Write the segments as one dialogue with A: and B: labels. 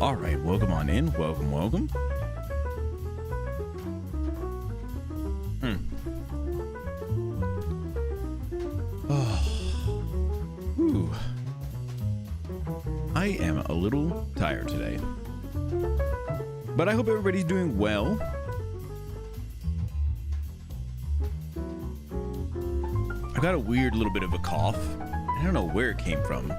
A: All right, welcome on in. Welcome. Ooh. I am a little tired today, but I hope everybody's doing well. I got a weird little bit of a cough. I don't know where it came from.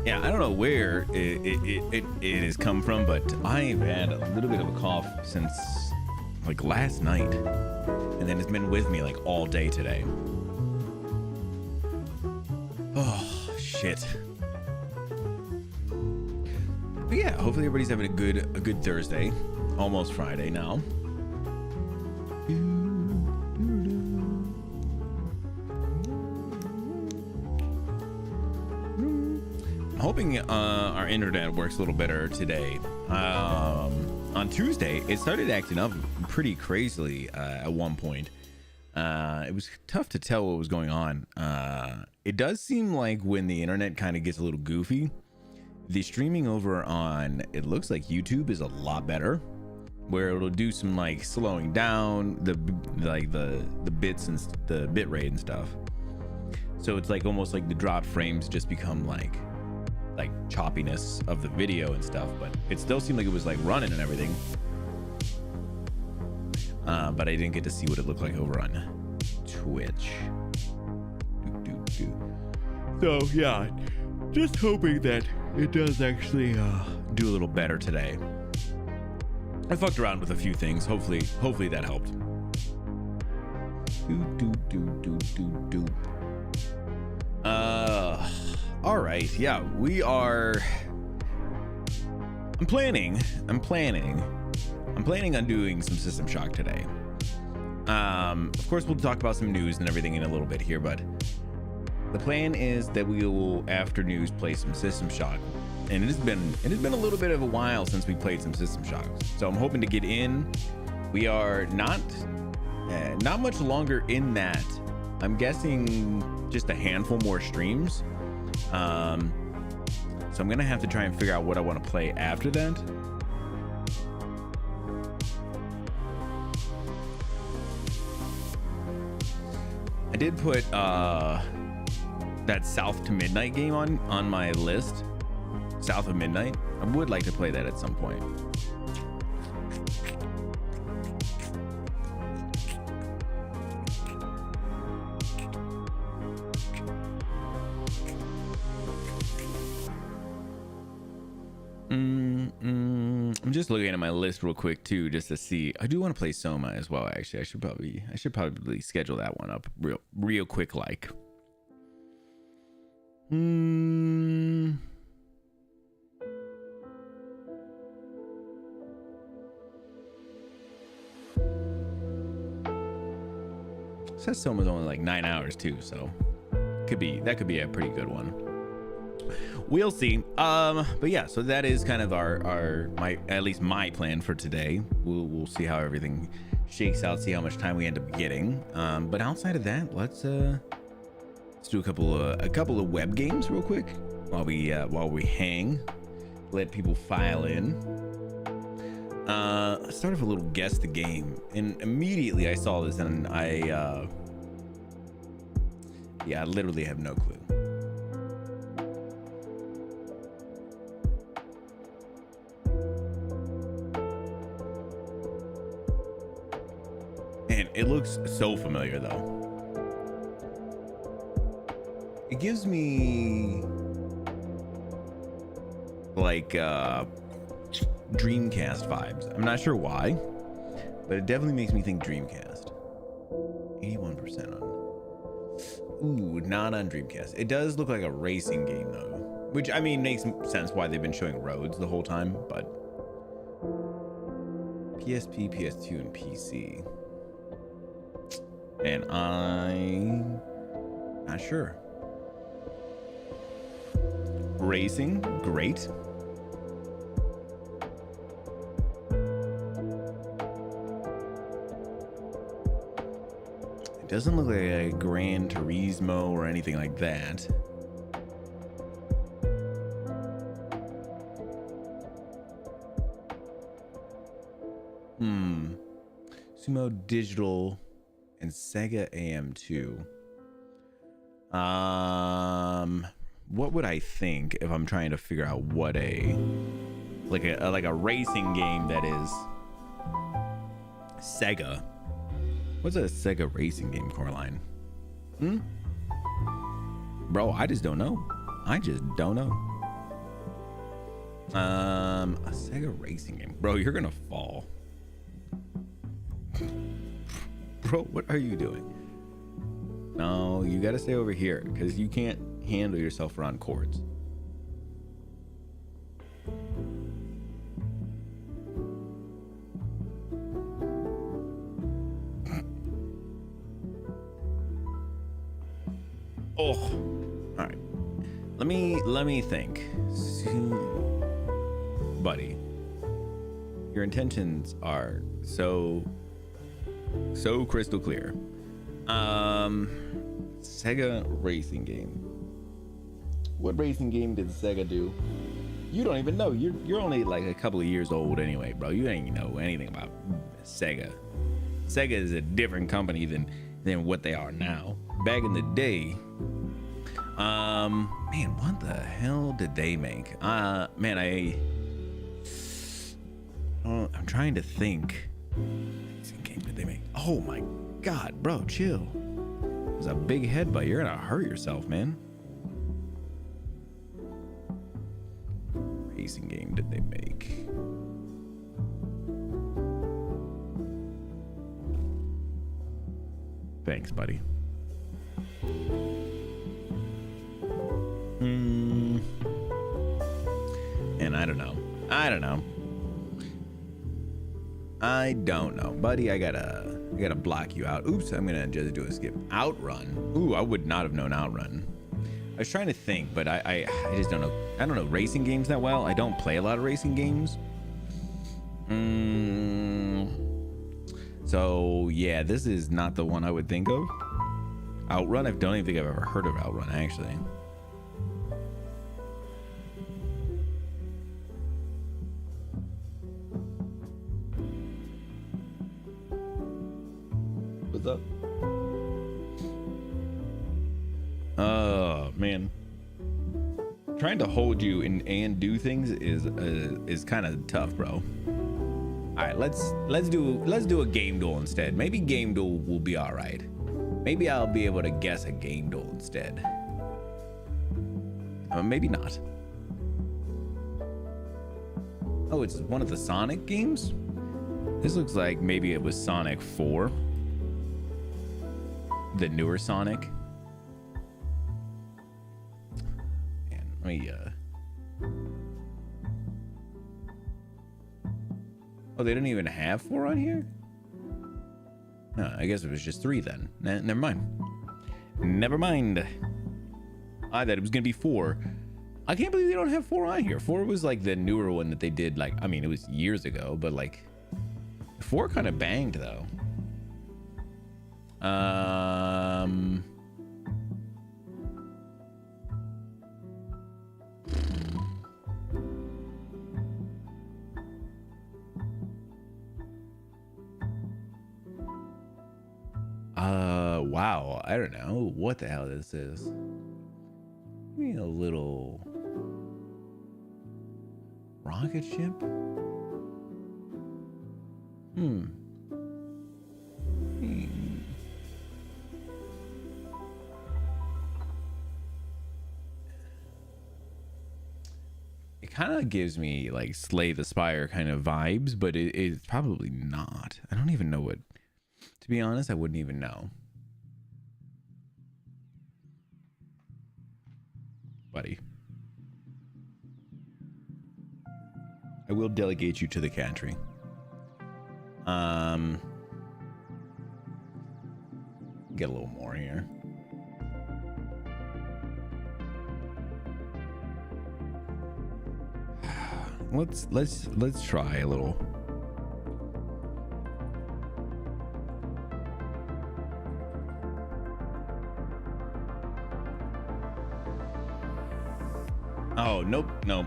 A: Yeah, I don't know where it has come from, but I've had a little bit of a cough since like last night, and then it's been with me like all day today. Oh shit. But yeah, hopefully everybody's having a good Thursday, almost Friday now. I'm hoping our internet works a little better today. On Tuesday, it started acting up pretty crazily at one point. It was tough to tell what was going on. It does seem like when the internet kind of gets a little goofy, the streaming over on, it looks like YouTube is a lot better, where it'll do some like slowing down the bits and the bit rate and stuff. So it's like almost like the dropped frames just become like like choppiness of the video and stuff, but it still seemed like it was like running and everything. But I didn't get to see what it looked like over on Twitch. So yeah, just hoping that it does actually do a little better today. I fucked around with a few things. Hopefully that helped. All right. Yeah, we are. I'm planning on doing some System Shock today. Of course, we'll talk about some news and everything in a little bit here, but the plan is that we will, after news, play some System Shock. And it has been a little bit of a while since we played some System Shock, so I'm hoping to get in. We are not much longer in that. I'm guessing just a handful more streams. So I'm gonna have to try and figure out what I want to play after that. I did put that South to Midnight game on my list. South of Midnight. I would like to play that at some point. I'm just looking at my list real quick too, just to see. I do want to play Soma as well. Actually, I should probably schedule that one up real quick. Like, it says Soma's only like 9 hours too, so that could be a pretty good one. We'll see. But yeah, so that is kind of at least my plan for today. We'll see how everything shakes out, see how much time we end up getting. But outside of that, let's do a couple of web games real quick while we hang. Let people file in. Let's start off a little guess the game, and immediately I saw this and I literally have no clue. And it looks so familiar though. It gives me like Dreamcast vibes. I'm not sure why, but it definitely makes me think Dreamcast. 81% on. Ooh, not on Dreamcast. It does look like a racing game though, which I mean makes sense why they've been showing roads the whole time, but PSP, PS2, and PC. And I'm not sure. Racing, great. It doesn't look like a Gran Turismo or anything like that. Sumo Digital and Sega AM2. What would I think if I'm trying to figure out what a racing game that is Sega? What's a Sega racing game, Coraline? Bro, I just don't know. A Sega racing game. Bro, you're gonna fall. Bro, what are you doing? No, you gotta stay over here because you can't handle yourself around cords. Oh, all right. Let me think, buddy. Your intentions are so crystal clear. Sega racing game. What racing game did Sega do? You don't even know. You're only like a couple of years old anyway, bro. You ain't know anything about Sega. Sega is a different company than what they are now. Back in the day, Man, what the hell did they make? Man, I'm trying to think. What game did they make? Oh my God, bro, chill. It was a big headbutt. You're gonna hurt yourself, man. Racing game did they make? Thanks, buddy. And I don't know, buddy. I gotta block you out. Oops, I'm gonna just do a skip. Outrun. Ooh, I would not have known Outrun. I was trying to think, but I just don't know. I don't know racing games that well. I don't play a lot of racing games. So yeah, this is not the one I would think of. Outrun. I don't even think I've ever heard of Outrun, actually. What's up? Oh man, trying to hold you and do things is kind of tough, bro. All right, let's do a game duel instead. Maybe game duel will be all right. Maybe I'll be able to guess a game duel instead. Maybe not. Oh, it's one of the Sonic games. This looks like maybe it was Sonic 4. The newer Sonic. Man, let me oh, they didn't even have 4 on here? No, I guess it was just 3 then. Never mind. Never mind. I thought it was gonna be 4. I can't believe they don't have 4 on here. 4 was like the newer one that they did, like, I mean, it was years ago, but like 4 kind of banged though. Wow, I don't know what the hell this is. Give me a little rocket ship. It kind of gives me like Slay the Spire kind of vibes, but it's probably not. I don't even know what. To be honest, I wouldn't even know. Buddy. I will delegate you to the country. Get a little more here. Let's try a little. Oh, nope. Now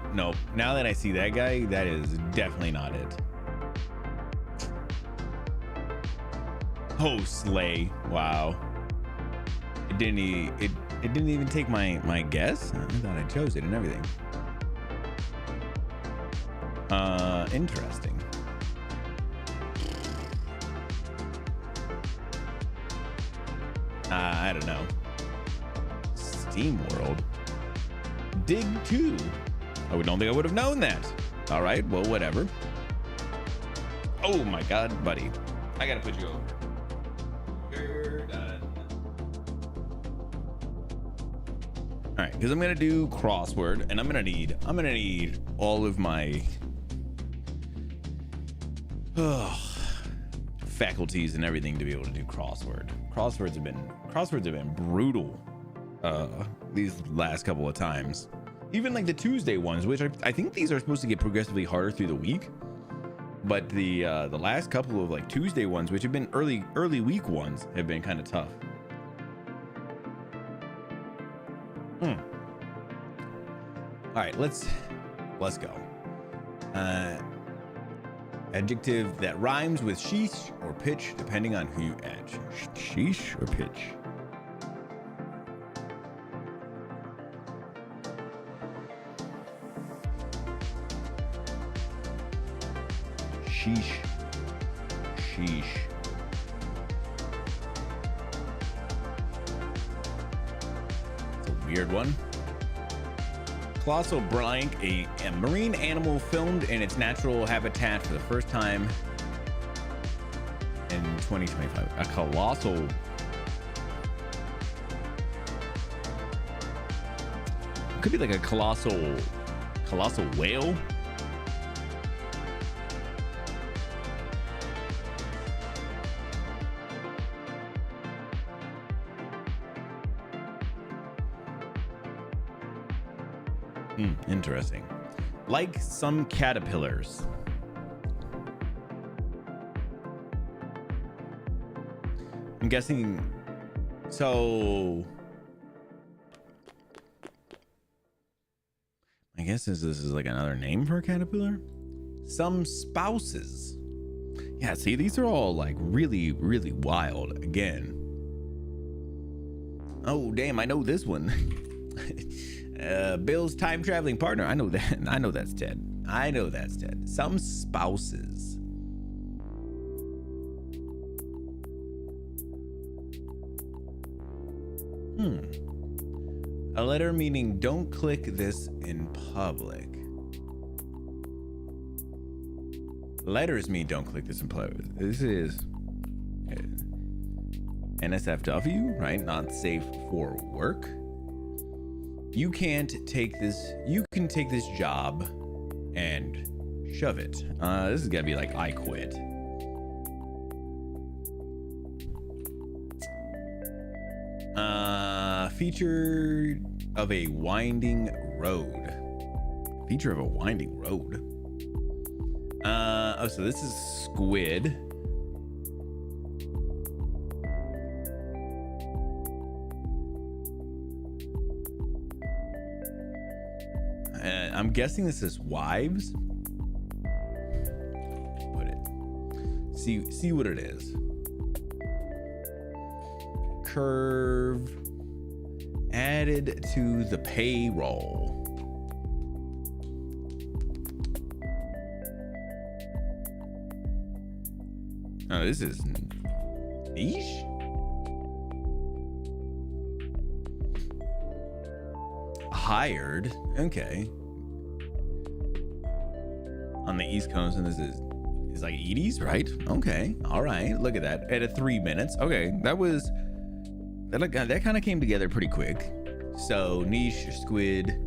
A: that I see that guy, that is definitely not it. Oh, Slay. Wow. It didn't even take my guess. I thought I chose it and everything. Interesting. I don't know. Steam World. Dig 2. I don't think I would have known that. All right, well, whatever. Oh my God, buddy. I gotta put you over. You're done. All right, because I'm gonna do crossword, and I'm gonna need all of my faculties and everything to be able to do crossword. Crosswords have been brutal these last couple of times. Even like the Tuesday ones, which I think these are supposed to get progressively harder through the week. But the last couple of like Tuesday ones, which have been early week ones, have been kind of tough. All right, let's go. Adjective that rhymes with sheesh or pitch, depending on who you add. Sheesh or pitch. Sheesh. Sheesh. It's a weird one. Colossal blank, a marine animal filmed in its natural habitat for the first time in 2025. A colossal. Could be like a colossal whale. Interesting. Like some caterpillars. I'm guessing. So I guess this is like another name for a caterpillar. Some spouses. Yeah, see, these are all like really, really wild. Again. Oh, damn, I know this one. Bill's time traveling partner. I know that. I know that's Ted. I know that's Ted. Some spouses. A letter meaning don't click this in public. Letters mean don't click this in public. This is NSFW, right? Not safe for work. You can't take this. You can take this job and shove it. This is gonna be like I quit. Feature of a winding road. Feature of a winding road. Oh, so this is squid. I'm guessing this is wives. Put it. See what it is. Curve added to the payroll. Oh, this is niche. Hired. Okay. On the East Coast, and this is like Edie's, right? Okay. All right. Look at that. At 3 minutes. Okay. That kind of came together pretty quick. So niche, squid,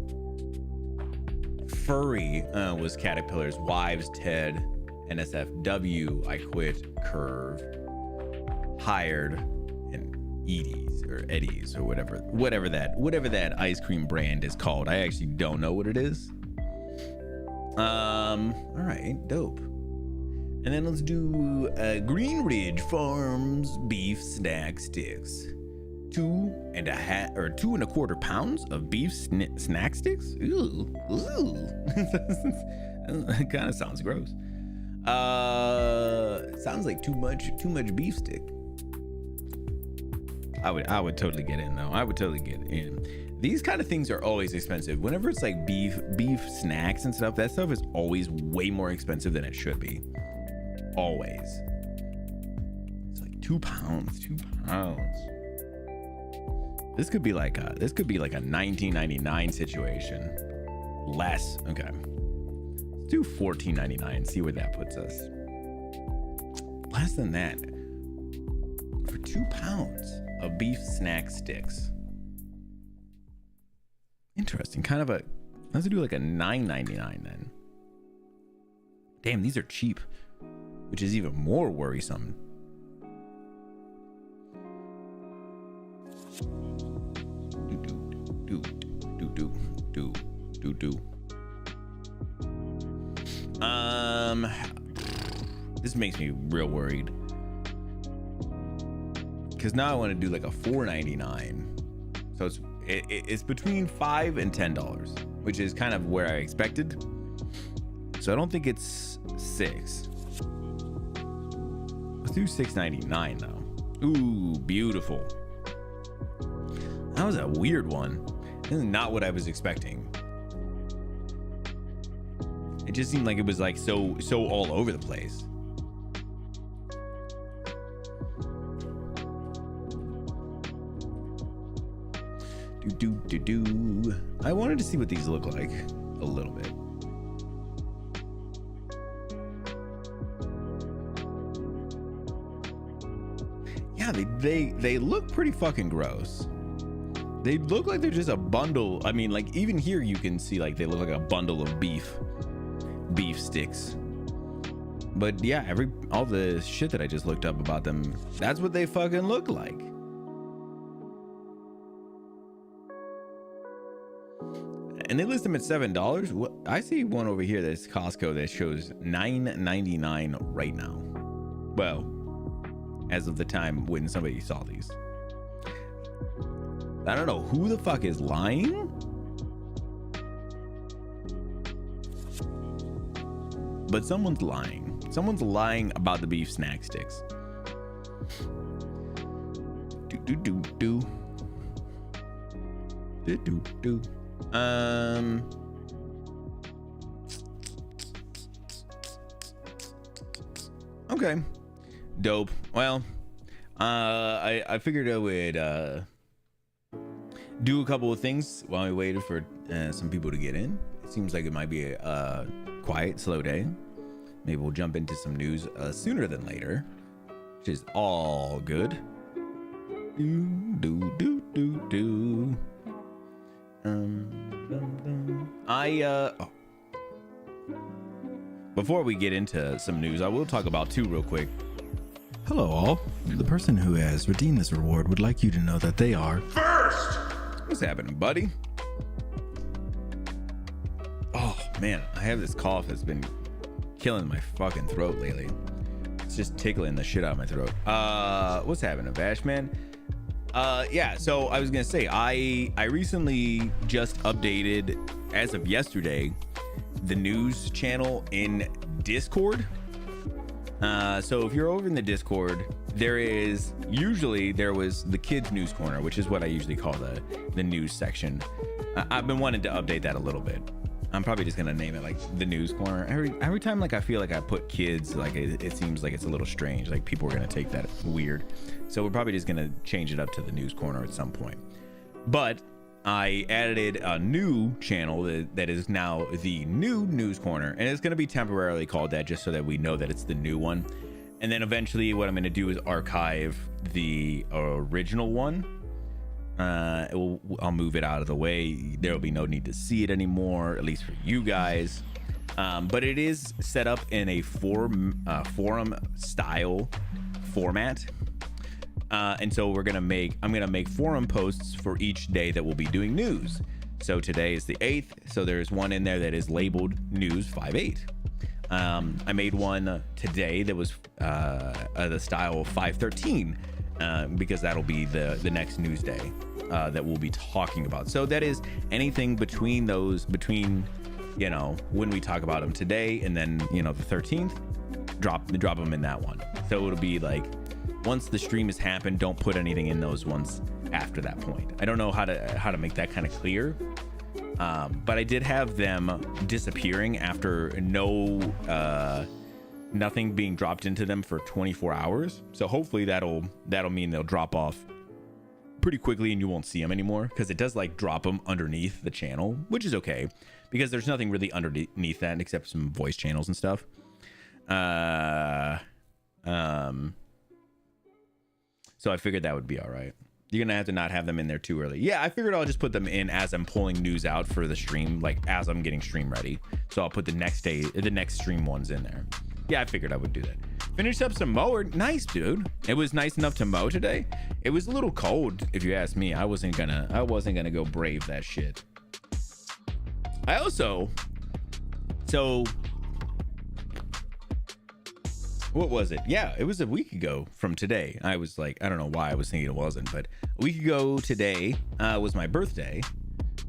A: furry was caterpillars, wives, Ted, NSFW, I quit, curve, hired, and Edie's or Eddie's or whatever that ice cream brand is called. I actually don't know what it is. All right, dope. And then let's do Green Ridge Farms beef snack sticks. 2.25 pounds of beef snack sticks. Ooh. That kind of sounds gross. Sounds like too much beef stick. I would totally get in though. I would totally get in. These kind of things are always expensive. Whenever it's like beef snacks and stuff, that stuff is always way more expensive than it should be. Always. It's like 2 pounds. 2 pounds. This could be like a 1999 situation. Less. Okay. Let's do $14.99. See where that puts us. Less than that. For 2 pounds of beef snack sticks. Interesting. Let's do like a $9.99 then. Damn, these are cheap, which is even more worrisome. This makes me real worried because now I want to do like a $4.99. So it's between $5 and $10, which is kind of where I expected. So I don't think it's $6. Let's do $6.99 though. Ooh, beautiful. That was a weird one. This is not what I was expecting. It just seemed like it was like so all over the place. I wanted to see what these look like a little bit. Yeah, they look pretty fucking gross. They look like they're just a bundle. I mean, like even here you can see like they look like a bundle of beef sticks. But yeah, all the shit that I just looked up about them, that's what they fucking look like. And they list them at $7. I see one over here that's Costco that shows $9.99 right now. Well, as of the time when somebody saw these. I don't know who the fuck is lying, but someone's lying. Someone's lying about the beef snack sticks. Okay, dope. Well, I figured I would do a couple of things while we waited for some people to get in. It seems like it might be a quiet, slow day. Maybe we'll jump into some news sooner than later, which is all good. Before we get into some news, I will talk about two real quick.
B: Hello all. The person who has redeemed this reward would like you to know that they are
C: first.
A: What's happening, buddy? Oh man, I have this cough that's been killing my fucking throat lately. It's just tickling the shit out of my throat. What's happening, Bashman? Yeah, so I was gonna say I recently just updated, as of yesterday, the news channel in Discord. So if you're over in the Discord, there was the kids news corner, which is what I usually call the news section. I've been wanting to update that a little bit. I'm probably just gonna name it like the news corner. Every time like I feel like I put kids, like it seems like it's a little strange, like people are gonna take that weird. So we're probably just gonna change it up to the news corner at some point. But I added a new channel that is now the new news corner, and it's going to be temporarily called that just so that we know that it's the new one. And then eventually what I'm going to do is archive the original one. I'll move it out of the way. There will be no need to see it anymore, at least for you guys. But it is set up in a forum style format. And so I'm gonna make forum posts for each day that we'll be doing news. So today is the 8th, so there's one in there that is labeled News 5/8. I made one today that was the style of 5/13, because that'll be the next news day that we'll be talking about. So that is anything between when we talk about them today and then the 13th, drop them in that one. So it'll be like, once the stream has happened, don't put anything in those ones after that point. I don't know how to make that kind of clear, but I did have them disappearing after nothing being dropped into them for 24 hours. So hopefully that'll mean they'll drop off pretty quickly and you won't see them anymore, because it does like drop them underneath the channel, which is okay because there's nothing really underneath that except some voice channels and stuff. So I figured that would be all right. You're gonna have to not have them in there too early. Yeah, I figured I'll just put them in as I'm pulling news out for the stream, like as I'm getting stream ready. So I'll put the next stream ones in there. Yeah, I figured I would do that. Finished up some mower. Nice, dude. It was nice enough to mow today. It was a little cold, if you ask me. I wasn't gonna go brave that shit. What was it? Yeah, it was a week ago from today. I was like, I don't know why I was thinking it wasn't, but a week ago today was my birthday.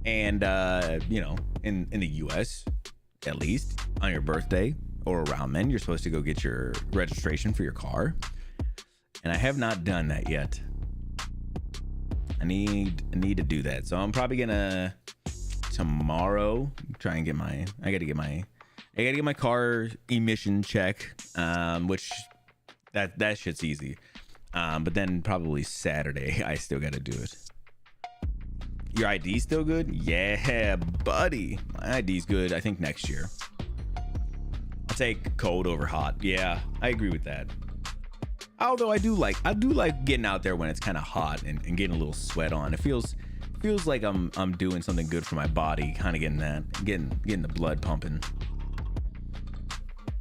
A: And, in the US, at least, on your birthday or around then, you're supposed to go get your registration for your car. And I have not done that yet. I need to do that. So I'm probably gonna tomorrow try and I gotta get my I gotta get my car emission check, which that shit's easy. But then probably Saturday, I still gotta do it. Your ID still good? Yeah, buddy. My ID's good. I think next year. I'll take cold over hot. Yeah, I agree with that. Although I do like getting out there when it's kind of hot and getting a little sweat on. It feels like I'm doing something good for my body, kind of getting the blood pumping.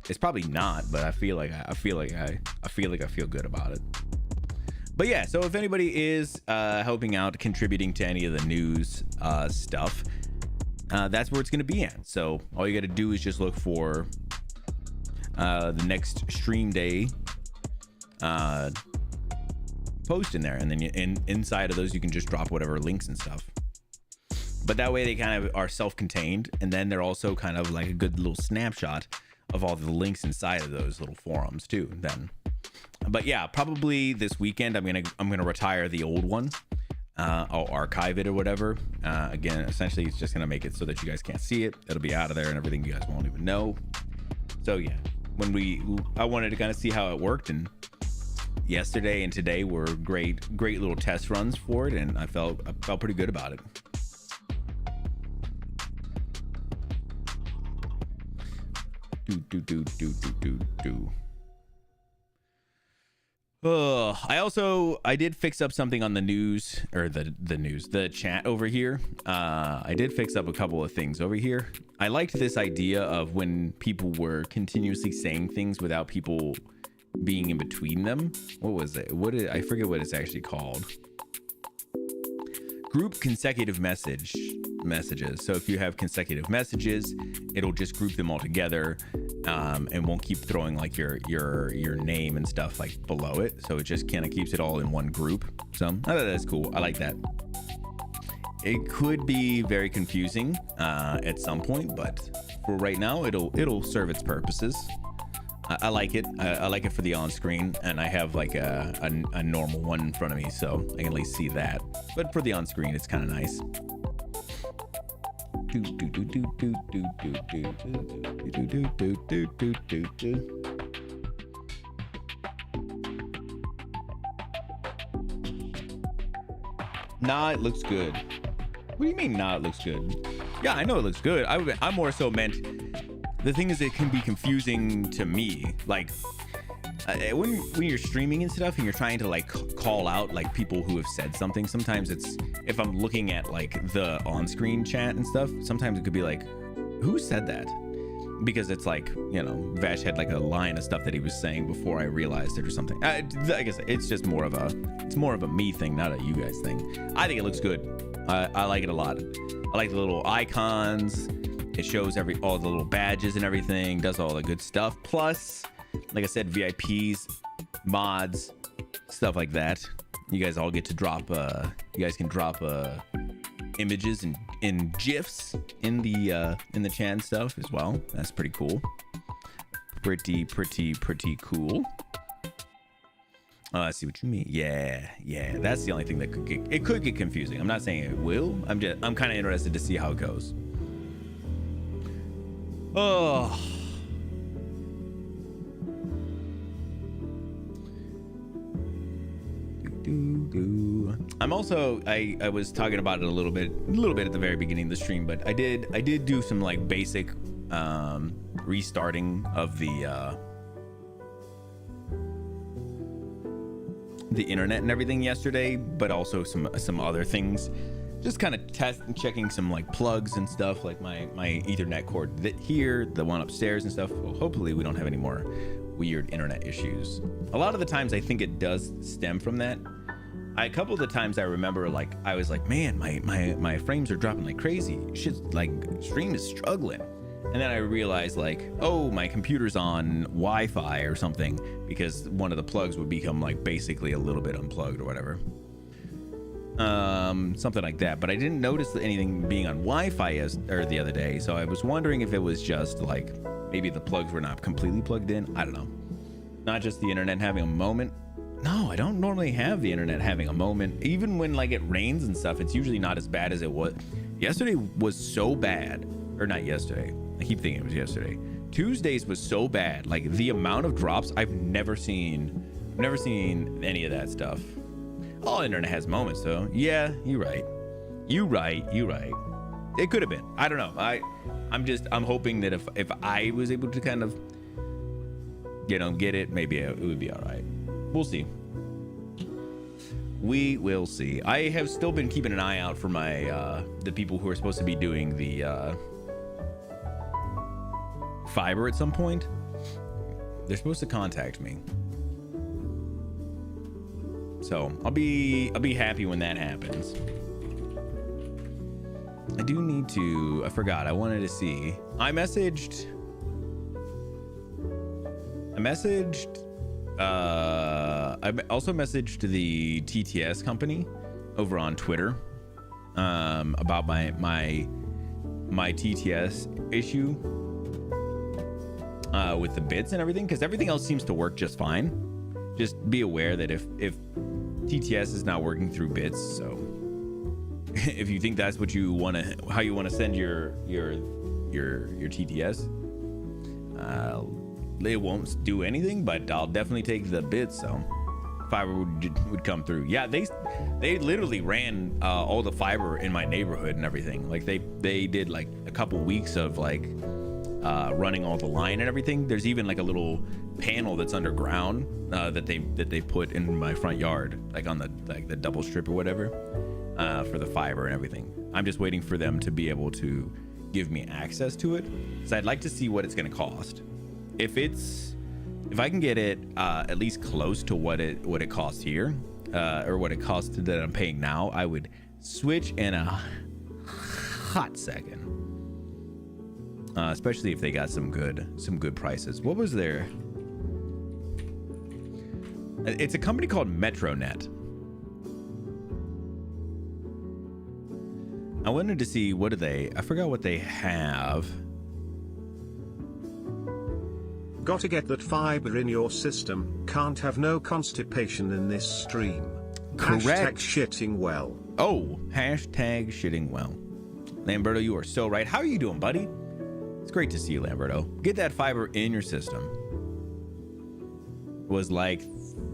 A: It's probably not, but I feel like I feel good about it. But yeah, so if anybody is helping out, contributing to any of the news stuff, that's where it's going to be at. So all you got to do is just look for the next stream day post in there, and then inside of those you can just drop whatever links and stuff. But that way they kind of are self-contained, and then they're also kind of like a good little snapshot of all the links inside of those little forums too. Then, but yeah, probably this weekend I'm gonna retire the old one. I'll archive it or whatever. Again, essentially it's just gonna make it so that you guys can't see it. It'll be out of there and everything. You guys won't even know. So yeah, I wanted to kind of see how it worked, and yesterday and today were great little test runs for it, and I felt pretty good about it. I did fix up something on the news, or the chat over here. I did fix up a couple of things over here. I liked this idea of when people were continuously saying things without people being in between them. What was it? I forget what it's actually called. Group consecutive messages. So if you have consecutive messages, it'll just group them all together, and won't keep throwing like your name and stuff like below it. So it just kind of keeps it all in one group. So I thought that's cool. I like that. It could be very confusing at some point, but for right now, it'll serve its purposes. I like it. I like it for the on-screen, and I have like a normal one in front of me, so I can at least see that. But for the on-screen, it's kind of nice. Nah, it looks good. What do you mean, nah, it looks good? Yeah, I know it looks good. I more so meant, the thing is, it can be confusing to me. Like, when you're streaming and stuff and you're trying to like call out like people who have said something, sometimes it's, if I'm looking at like the on-screen chat and stuff, sometimes it could be like, who said that? Because it's like, you know, Vash had like a line of stuff that he was saying before I realized it or something. I guess it's just more of a me thing, not a you guys thing. I think it looks good. I like it a lot. I like the little icons. It shows all the little badges and everything, does all the good stuff. Plus, like I said, VIPs, mods, stuff like that. You guys all get to drop, you guys can drop images and GIFs in the chat and stuff as well. That's pretty cool. Pretty cool. Oh, I see what you mean. Yeah. That's the only thing that could get confusing. I'm not saying it will. I'm kind of interested to see how it goes. Oh. I'm also, I was talking about it a little bit at the very beginning of the stream, but I did do some like basic restarting of the internet and everything yesterday, but also some other things, just kind of checking some like plugs and stuff, like my Ethernet cord here, the one upstairs and stuff. Well, hopefully we don't have any more weird internet issues. A lot of the times I think it does stem from that. A couple of the times I remember, like, I was like, man, my frames are dropping like crazy. Shit's like, stream is struggling. And then I realized, like, oh, my computer's on Wi-Fi or something, because one of the plugs would become like basically a little bit unplugged or whatever. Something like that. But I didn't notice anything being on Wi-Fi the other day, so I was wondering if it was just like maybe the plugs were not completely plugged in. I don't know. Not just the internet having a moment. No, I don't normally have the internet having a moment. Even when like it rains and stuff, it's usually not as bad as it was. Yesterday was so bad. Or not yesterday. I keep thinking it was yesterday. Tuesdays was so bad. Like the amount of drops I've never seen any of that stuff. All internet has moments though. Yeah, you're right. It could have been. I don't know. I'm hoping that if I was able to kind of, you know, get it, maybe it would be all right. We'll see. We will see. I have still been keeping an eye out for my the people who are supposed to be doing the fiber at some point. They're supposed to contact me, so I'll be happy when that happens. I do need to, I forgot, I wanted to see, I also messaged the TTS company over on Twitter about my TTS issue with the bits and everything, because everything else seems to work just fine. Just be aware that if TTS is not working through bits, so if you think that's what you want to, how you want to send your TTS, it won't do anything, but I'll definitely take the bits, so fiber would come through. Yeah, they literally ran all the fiber in my neighborhood and everything. Like they did like a couple weeks of like running all the line and everything. There's even like a little panel that's underground that they put in my front yard, like on the double strip or whatever, for the fiber and everything. I'm just waiting for them to be able to give me access to it, so I'd like to see what it's going to cost. If I can get it at least close to what it costs here, or what it costs that I'm paying now, I would switch in a hot second. Especially if they got some good prices. What was there? It's a company called Metronet. I wanted to see, what do they, I forgot what they have.
C: Gotta get that fiber in your system. Can't have no constipation in this stream.
A: Correct.
C: Hashtag shitting well.
A: Oh, hashtag shitting well. Lamberto, you are so right. How are you doing, buddy? It's great to see you, Lamberto. Get that fiber in your system. Was like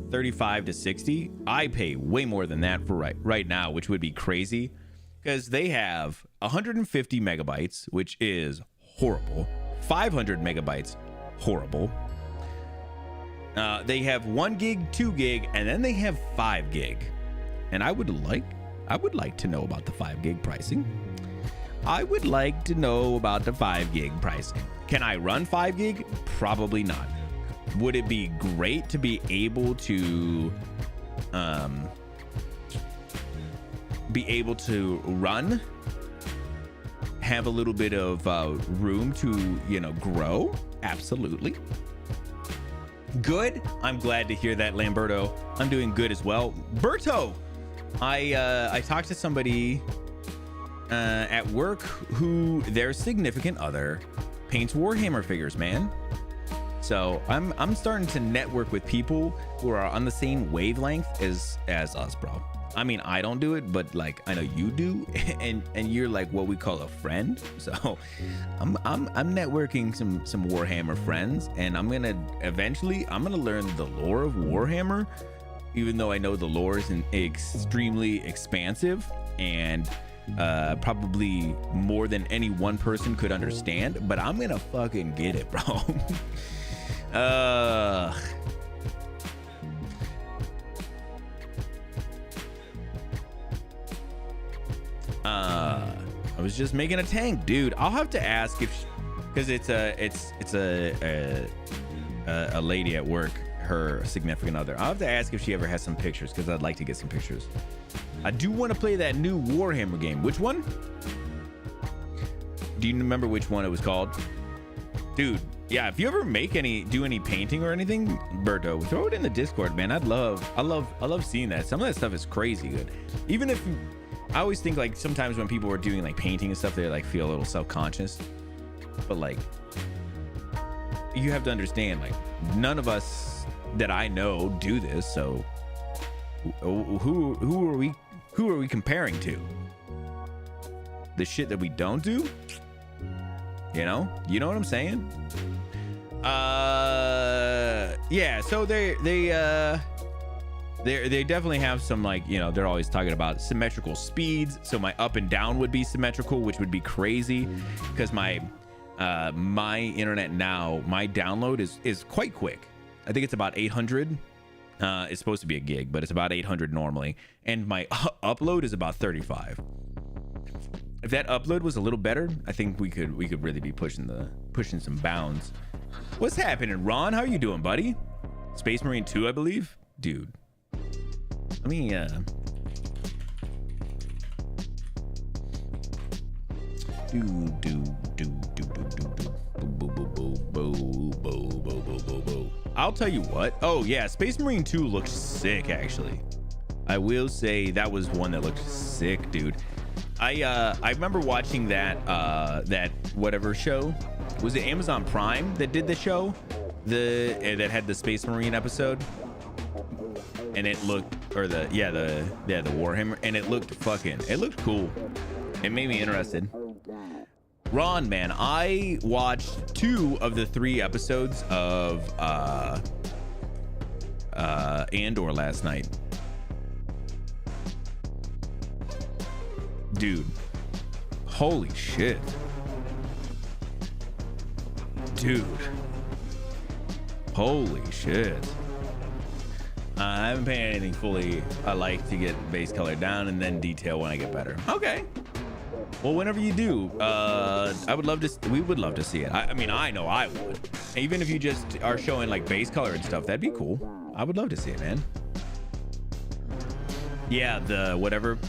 A: 35 to 60. I pay way more than that for right now, which would be crazy, because they have 150 megabytes, which is horrible. 500 megabytes, horrible. They have 1 gig, 2 gig, and then they have 5 gig. And I would like to know about the 5 gig pricing. I would like to know about the 5 gig pricing. Can I run 5 gig? Probably not. Would it be great to be able to run, have a little bit of room to, you know, grow? Absolutely. Good. I'm glad to hear that, Lamberto. I'm doing good as well. Berto, I talked to somebody at work who their significant other paints Warhammer figures, man. So I'm starting to network with people who are on the same wavelength as us, bro. I mean, I don't do it, but like I know you do, and you're like what we call a friend. So I'm networking some Warhammer friends, and I'm gonna learn the lore of Warhammer, even though I know the lore is extremely expansive and probably more than any one person could understand. But I'm gonna fucking get it, bro. I was just making a tank, dude. I'll have to ask if, because it's a lady at work, her significant other. I'll have to ask if she ever has some pictures, because I'd like to get some pictures. I do want to play that new Warhammer game. Which one? Do you remember which one it was called? Dude, yeah, if you ever do any painting or anything, Berto, throw it in the Discord, man. I love seeing that. Some of that stuff is crazy good. Even if I always think like sometimes when people are doing like painting and stuff, they like feel a little self-conscious, but like you have to understand, like none of us that I know do this. So who are we comparing to? The shit that we don't do? You know what I'm saying? Yeah, so they definitely have some, like, you know, they're always talking about symmetrical speeds. So my up and down would be symmetrical, which would be crazy because my internet now, my download is quite quick. I think it's about 800. It's supposed to be a gig, but it's about 800 normally, and my upload is about 35. If that upload was a little better, I think we could really be pushing some bounds. What's happening, Ron? How are you doing, buddy? Space Marine 2, I believe. Dude, let me I'll tell you what. Oh yeah, Space Marine 2 looked sick, actually. I will say that was one that looked sick, dude. I remember watching that that whatever show. Was it Amazon Prime that did the show? That had the Space Marine episode? And it looked, or the Warhammer, and it looked cool. It made me interested. Ron, man, I watched 2 of the 3 episodes of Andor last night. Dude, holy shit. Dude, holy shit. I haven't painted anything fully. I like to get base color down and then detail when I get better. Okay. Well, whenever you do, we would love to see it. I mean, I know I would. Even if you just are showing like base color and stuff, that'd be cool. I would love to see it, man. Yeah, the whatever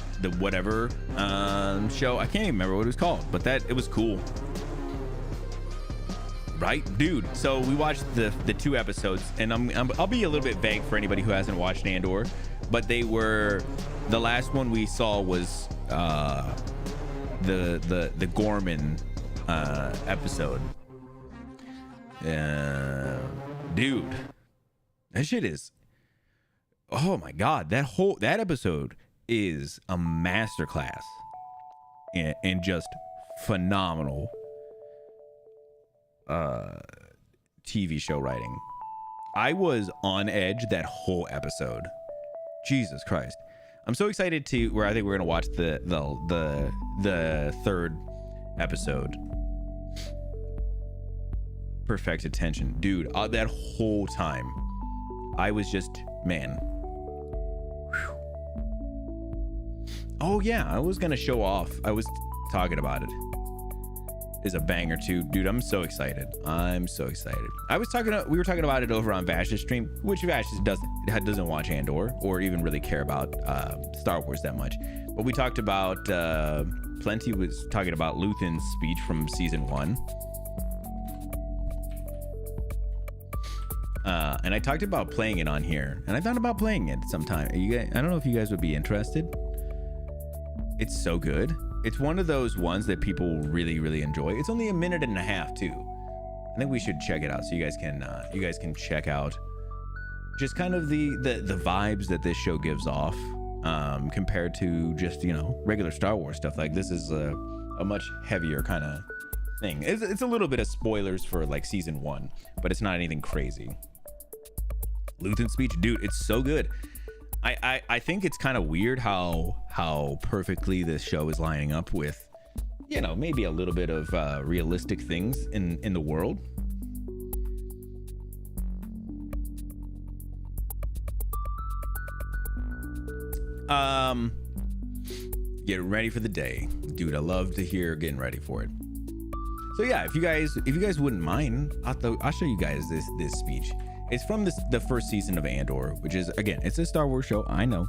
A: show. I can't even remember what it was called, but it was cool. Right, dude. So we watched the 2 episodes, and I'll be a little bit vague for anybody who hasn't watched Andor, but the last one we saw was the Gorman episode. Dude, that shit is, oh my god, that episode is a masterclass in just phenomenal TV show writing. I was on edge that whole episode. Jesus Christ. I'm so excited where I think we're gonna watch the 3rd episode. Perfect attention, dude. That whole time I was just, man. Whew. Oh yeah, I was gonna show off. I was talking about it. Is a banger too, dude. I'm so excited. We were talking about it over on Vash's stream, which Vash doesn't watch Andor or even really care about Star Wars that much. But we talked about Plenty was talking about Luthen's speech from season 1. And I talked about playing it on here, and I thought about playing it sometime. I don't know if you guys would be interested. It's so good. It's one of those ones that people really, really enjoy. It's only 1.5 minutes too. I think we should check it out so you guys can check out just kind of the vibes that this show gives off compared to just, you know, regular Star Wars stuff. Like, this is a much heavier kind of thing. It's a little bit of spoilers for like season 1, but it's not anything crazy. Luthen's speech, dude, it's so good. I think it's kind of weird how perfectly this show is lining up with, you know, maybe a little bit of realistic things in the world. Getting ready for the day, dude. I love to hear getting ready for it. So yeah, if you guys wouldn't mind, I'll show you guys this speech. It's from the first season of Andor, which is, again, it's a Star Wars show. I know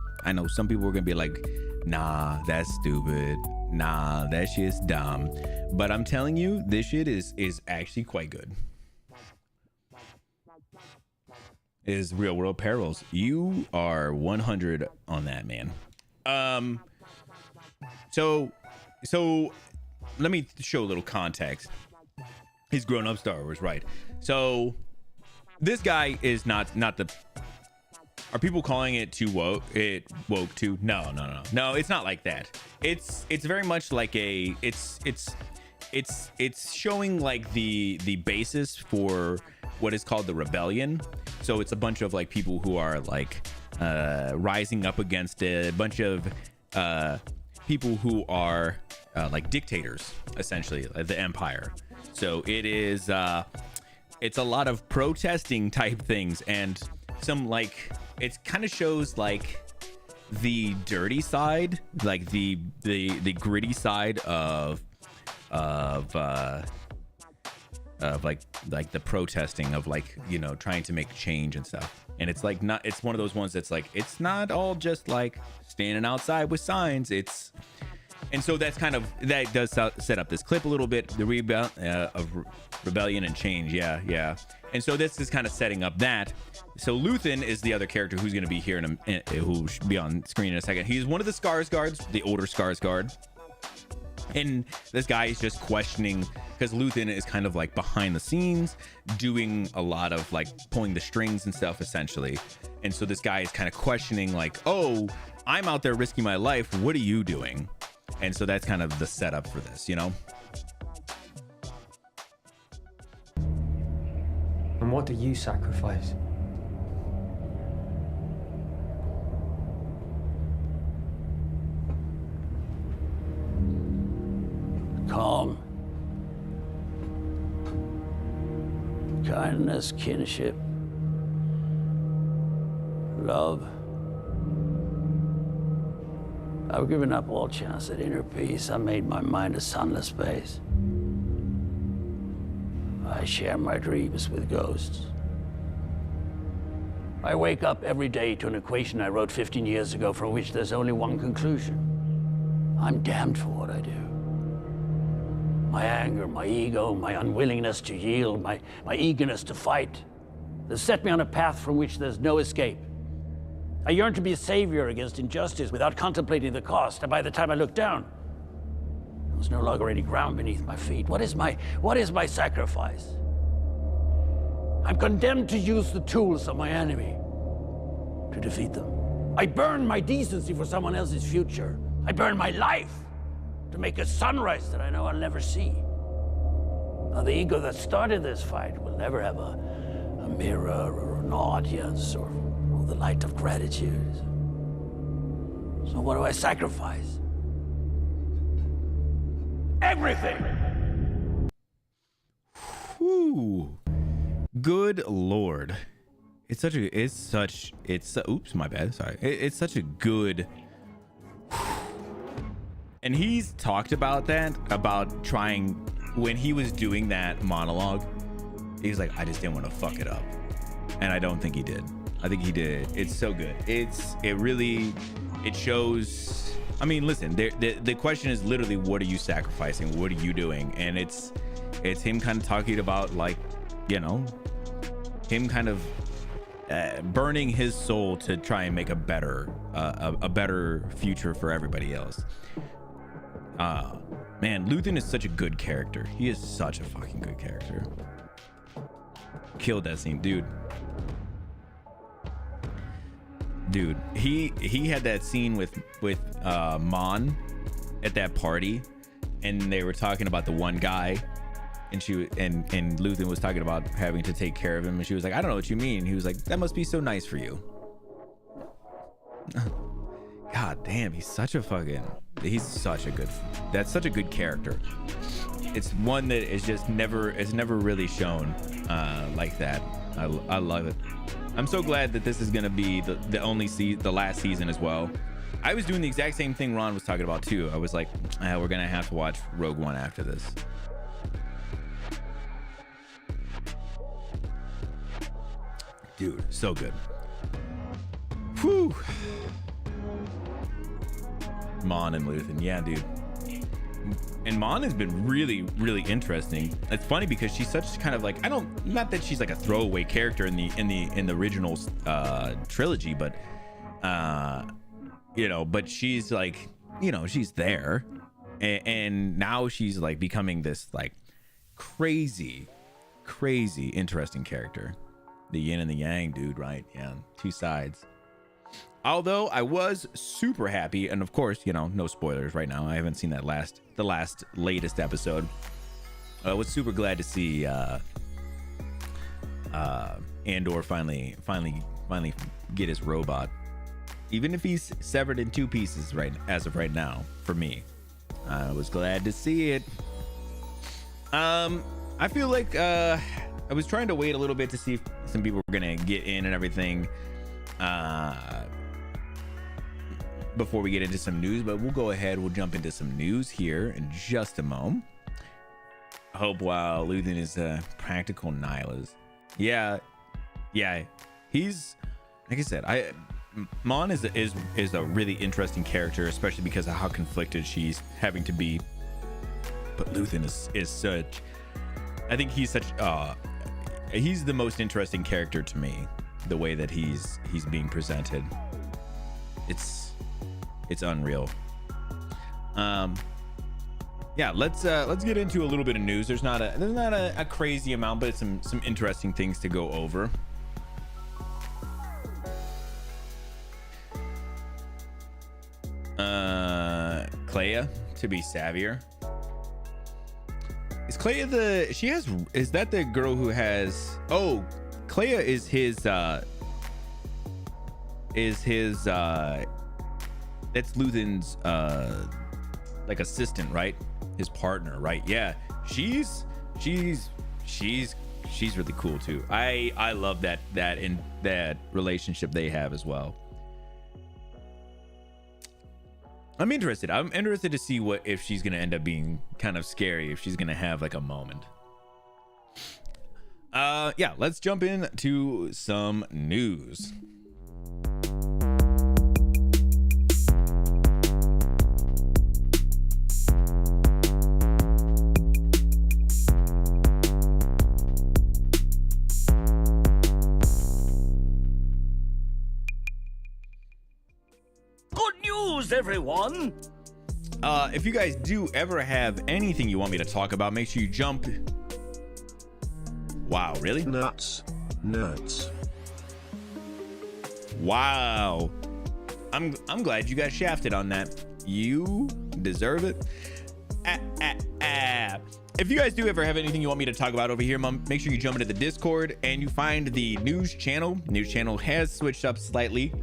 A: some people are gonna be like, nah, that's stupid, nah, that shit's dumb, but I'm telling you, this shit is actually quite good. Is Real World Perils. You are 100 on that, man. So let me show a little context. He's grown up Star Wars, right? So this guy is not the. Are people calling it too woke? It woke too? No, it's not like that. It's very much like it's it's showing like the basis for what is called the rebellion. So it's a bunch of like people who are like rising up against it, a bunch of people who are like dictators, essentially, like the empire. So it is it's a lot of protesting type things, and some like it kind of shows like the dirty side, like the gritty side of like the protesting of like, you know, trying to make change and stuff. And it's like not, it's one of those ones that's like, it's not all just like standing outside with signs. It's, and so that's kind of, that does set up this clip a little bit, the of rebellion and change. Yeah. And so this is kind of setting up that. So Luthen is the other character who's going to be here who should be on screen in a second. He's one of the Skarsgårds, the older Skarsgård. And this guy is just questioning, because Luthen is kind of like behind the scenes doing a lot of like pulling the strings and stuff, essentially. And so this guy is kind of questioning like, oh, I'm out there risking my life, what are you doing? And so that's kind of the setup for this, you know.
D: And what do you sacrifice?
E: Calm, kindness, kinship, love. I've given up all chance at inner peace. I made my mind a sunless space. I share my dreams with ghosts. I wake up every day to an equation I wrote 15 years ago from which there's only one conclusion. I'm damned for what I do. My anger, my ego, my unwillingness to yield, my eagerness to fight, they set me on a path from which there's no escape. I yearn to be a savior against injustice without contemplating the cost, and by the time I look down, there was no longer any ground beneath my feet. What is my sacrifice? I'm condemned to use the tools of my enemy to defeat them. I burn my decency for someone else's future. I burn my life to make a sunrise that I know I'll never see. Now, the ego that started this fight will never have a mirror or an audience or the light of gratitude. So what do I sacrifice? Everything!
A: Whew. Good Lord. Oops, my bad. Sorry. It's such a good. And he's talked about that, about trying, when he was doing that monologue, he was like, I just didn't want to fuck it up. And I don't think he did. I think he did. It's so good. It shows, I mean, listen, the question is literally, what are you sacrificing? What are you doing? And it's him kind of talking about, like, you know, him kind of burning his soul to try and make a better future for everybody else. Man, Luthen is such a good character. He is such a fucking good character. Killed that scene, dude. He had that scene with Mon at that party, and they were talking about the one guy, and Luthen was talking about having to take care of him, and she was like, I don't know what you mean. He was like, that must be so nice for you. God damn, he's such a good, that's such a good character. It's one that is just never really shown like that. I love it. I'm so glad that this is gonna be the last season as well. I was doing the exact same thing Ron was talking about too. I was like, we're gonna have to watch Rogue One after this. Dude, so good. Whew. Mon and Luthen, yeah, dude. And Mon has been really, really interesting. It's funny because she's such kind of like, not that she's like a throwaway character in the original trilogy, but you know, but she's like, you know, she's there, and now she's like becoming this like crazy interesting character. The yin and the yang, dude, right? Yeah, two sides. Although I was super happy, and of course, you know, no spoilers right now. I haven't seen the latest episode. I was super glad to see Andor finally get his robot, even if he's severed in two pieces as of right now. For me, I was glad to see it. I feel like I was trying to wait a little bit to see if some people were gonna get in and everything before we get into some news, but we'll go ahead. We'll jump into some news here in just a moment. I hope while Luthen is a practical nihilist. Yeah, he's, like I said, Mon is a really interesting character, especially because of how conflicted she's having to be. But Luthen is such, I think he's such he's the most interesting character to me, the way that he's being presented. It's unreal. Yeah, let's get into a little bit of news. There's not a crazy amount, but it's some interesting things to go over. Kleya to be savvier. Is Kleya is that the girl who has, Kleya is his that's Luthen's like assistant, right? His partner, right? Yeah, she's really cool too. I love that relationship they have as well. I'm interested to see if she's gonna end up being kind of scary, if she's gonna have like a moment. Yeah, let's jump into some news.
E: Everyone,
A: if you guys do ever have anything you want me to talk about, make sure you jump. Wow, really?
C: Nuts.
A: Wow, I'm glad you got shafted on that. You deserve it. If you guys do ever have anything you want me to talk about over here, make sure you jump into the Discord and you find the news channel. News channel has switched up slightly.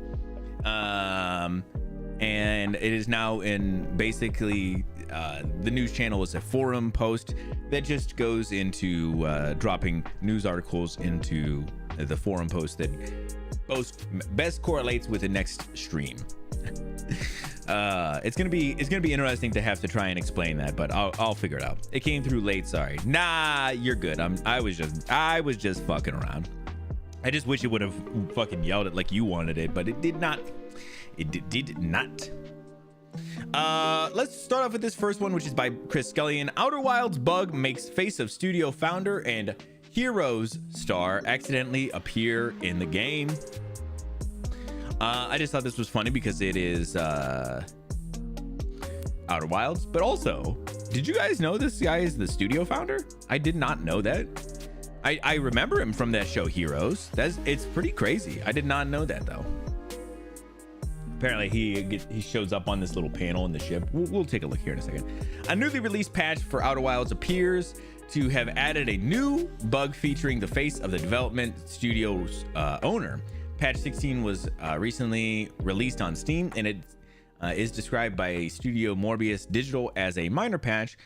A: And it is now in basically the news channel is a forum post that just goes into dropping news articles into the forum post that best correlates with the next stream. It's gonna be interesting to have to try and explain that, but I'll figure it out. It came through late, sorry. Nah, you're good. I was just fucking around. I just wish it would have fucking yelled it like you wanted it, but it did not. It did not. Let's start off with this first one, which is by Chris Scullion. Outer Wilds bug makes face of studio founder and Heroes star accidentally appear in the game. I just thought this was funny because it is Outer Wilds, but also, did you guys know this guy is the studio founder? I did not know that. I remember him from that show Heroes. It's pretty crazy. I did not know that though. Apparently he shows up on this little panel in the ship. We'll take a look here in a second. A newly released patch for Outer Wilds appears to have added a new bug featuring the face of the development studio's owner. Patch 16 was recently released on Steam, and it is described by Studio Morbius Digital as a minor patch,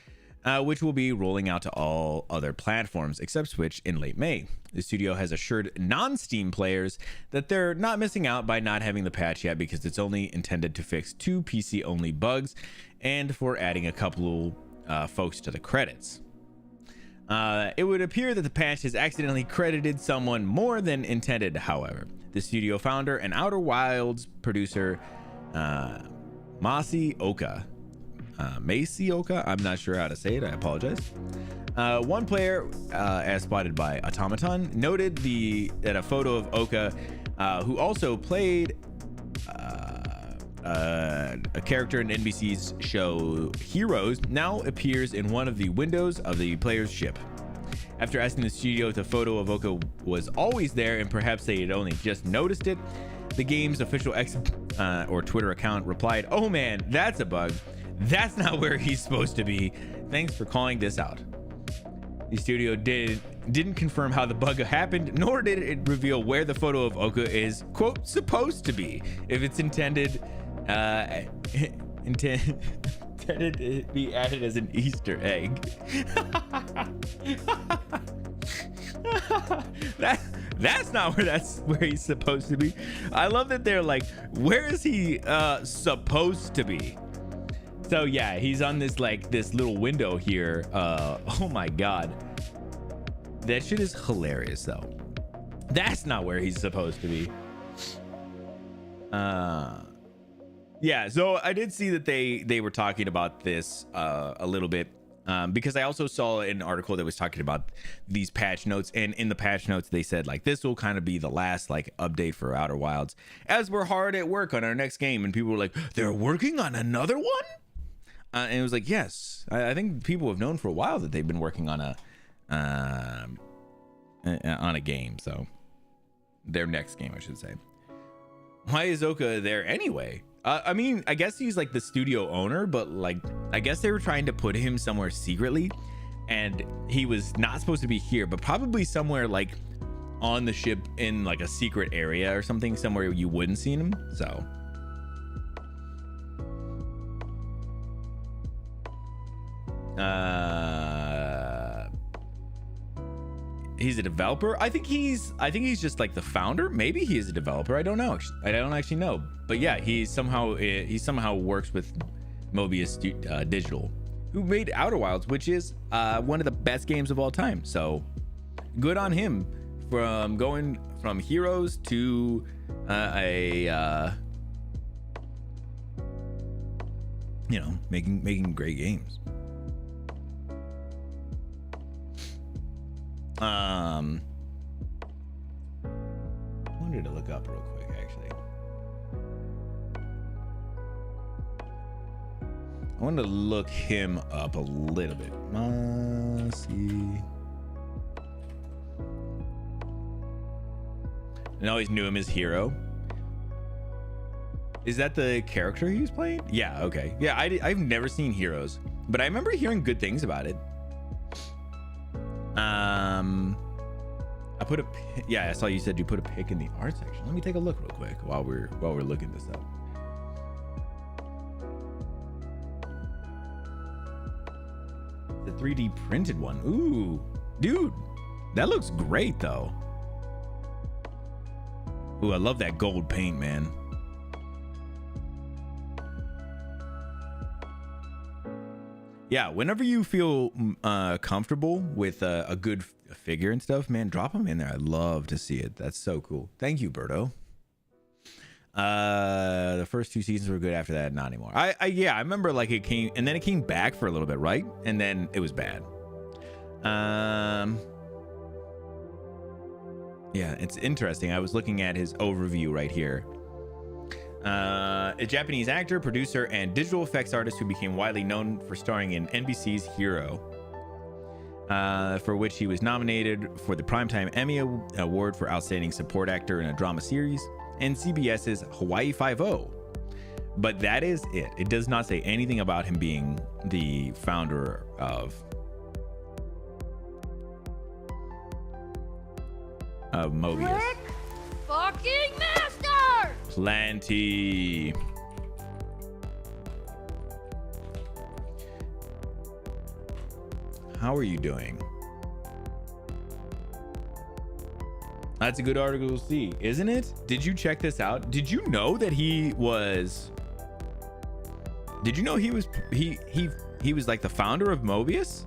A: which will be rolling out to all other platforms except Switch in late May. The studio has assured non-Steam players that they're not missing out by not having the patch yet because it's only intended to fix 2 PC-only bugs and for adding a couple folks to the credits. It would appear that the patch has accidentally credited someone more than intended, however. The studio founder and Outer Wilds producer, Macy Oka, I'm not sure how to say it, I apologize. One player, as spotted by Automaton, noted that a photo of Oka, who also played a character in NBC's show Heroes, now appears in one of the windows of the player's ship. After asking the studio if the photo of Oka was always there and perhaps they had only just noticed it, the game's official X or Twitter account replied, "Oh man, that's a bug. That's not where he's supposed to be. Thanks for calling this out." The studio didn't confirm how the bug happened, nor did it reveal where the photo of Oka is, quote, supposed to be, if it's intended to be added as an Easter egg. That's not where he's supposed to be. I love that they're like, where is he supposed to be? So yeah, he's on this little window here. Oh my god, that shit is hilarious though. That's not where he's supposed to be. Yeah, so I did see that they were talking about this a little bit, because I also saw an article that was talking about these patch notes, and in the patch notes they said like this will kind of be the last like update for Outer Wilds, as we're hard at work on our next game. And people were like, they're working on another one, and it was like, yes, I think people have known for a while that they've been working on a game, so their next game, I should say. Why is Oka there anyway? I mean, I guess he's like the studio owner, but like, I guess they were trying to put him somewhere secretly, and he was not supposed to be here, but probably somewhere like on the ship in like a secret area or something, somewhere you wouldn't see him. So he's a developer. I think he's just like the founder. Maybe he is a developer. I don't know. I don't actually know. But yeah, he somehow works with Mobius Digital, who made Outer Wilds, which is one of the best games of all time. So good on him from going from Heroes to making great games. I wanted to look up real quick, actually. I wanted to look him up a little bit. See. I always knew him as Hero. Is that the character he was playing? Yeah, okay. Yeah, I've never seen Heroes, but I remember hearing good things about it. I saw you said you put a pic in the art section. Let me take a look real quick while we're looking this up. The 3D printed one. Ooh, dude, that looks great though. Ooh, I love that gold paint, man. Yeah, whenever you feel comfortable with a good figure and stuff, man, drop them in there. I'd love to see it. That's so cool. Thank you, Berto. The first 2 seasons were good. After that, not anymore. I remember like it came, and then it came back for a little bit, right? And then it was bad. Yeah, it's interesting. I was looking at his overview right here. A Japanese actor, producer, and digital effects artist who became widely known for starring in NBC's Hero, for which he was nominated for the Primetime Emmy Award for Outstanding Support Actor in a Drama Series, and CBS's Hawaii Five-0. But that is it. It does not say anything about him being the founder of Mobius.
F: Rick fucking Master!
A: Plenty. How are you doing? That's a good article to see, isn't it? Did you check this out? Did you know that he was like the founder of Mobius?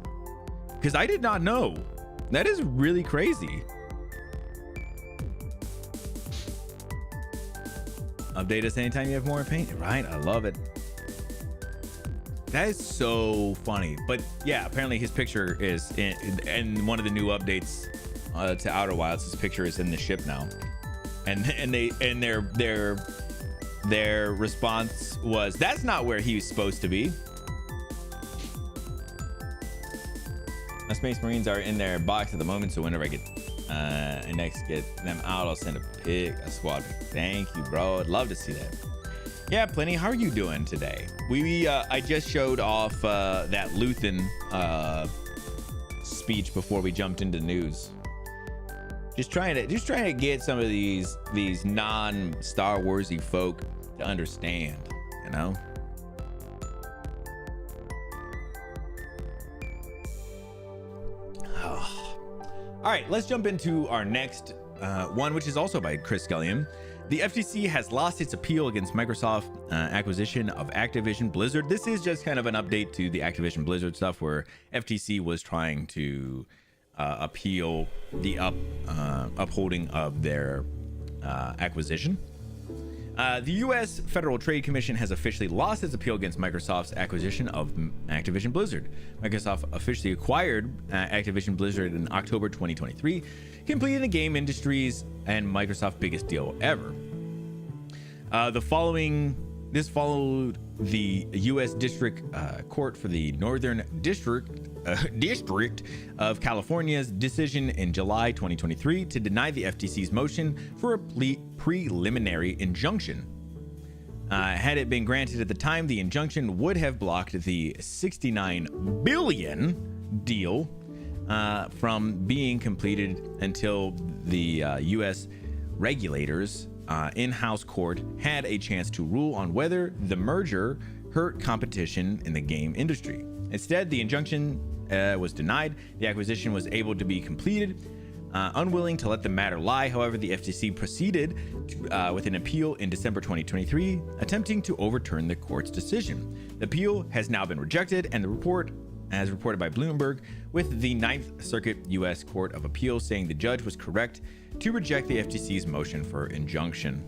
A: Because I did not know. That is really crazy. Update us anytime you have more paint, right? I love it. That is so funny. But yeah, apparently his picture is in one of the new updates to Outer Wilds. His picture is in the ship now, and their response was, "That's not where he was supposed to be." My Space Marines are in their box at the moment, so whenever I get them out, I'll send a squad pic. Thank you, bro. I'd love to see that. Yeah, Plenty, how are you doing today? I just showed off that Luthen speech before we jumped into news. Just trying to get some of these non-Star Warsy folk to understand, you know. All right, let's jump into our next one, which is also by Chris Scullion. The FTC has lost its appeal against Microsoft acquisition of Activision Blizzard. This is just kind of an update to the Activision Blizzard stuff where FTC was trying to appeal the upholding of their acquisition. The U.S. Federal Trade Commission has officially lost its appeal against Microsoft's acquisition of Activision Blizzard. Microsoft officially acquired Activision Blizzard in October 2023, completing the game industry's and Microsoft's biggest deal ever. This followed the U.S. District Court for the Northern District of California's decision in July 2023 to deny the FTC's motion for a preliminary injunction. Had it been granted at the time, the injunction would have blocked the $69 billion deal from being completed until the U.S. regulators' in-house court had a chance to rule on whether the merger hurt competition in the game industry. Instead, the injunction was denied. The acquisition was able to be completed. Unwilling to let the matter lie, however, the FTC proceeded with an appeal in December 2023, attempting to overturn the court's decision. The appeal has now been rejected, and the report, as reported by Bloomberg, with the Ninth Circuit U.S. Court of Appeals saying the judge was correct to reject the FTC's motion for injunction.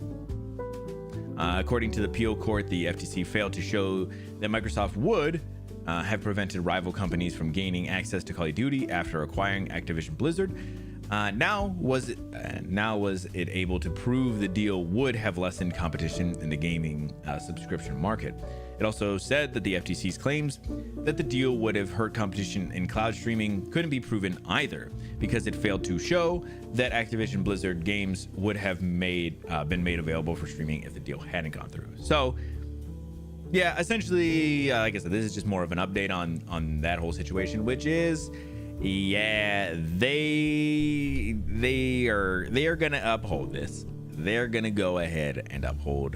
A: According to the appeal court, the FTC failed to show that Microsoft would have prevented rival companies from gaining access to Call of Duty after acquiring Activision Blizzard. Now was it able to prove the deal would have lessened competition in the gaming subscription market. It also said that the FTC's claims that the deal would have hurt competition in cloud streaming couldn't be proven either, because it failed to show that Activision Blizzard games would have been made available for streaming if the deal hadn't gone through. So, yeah, essentially, like I said, this is just more of an update on that whole situation, which is, yeah, they are gonna uphold this. They're gonna go ahead and uphold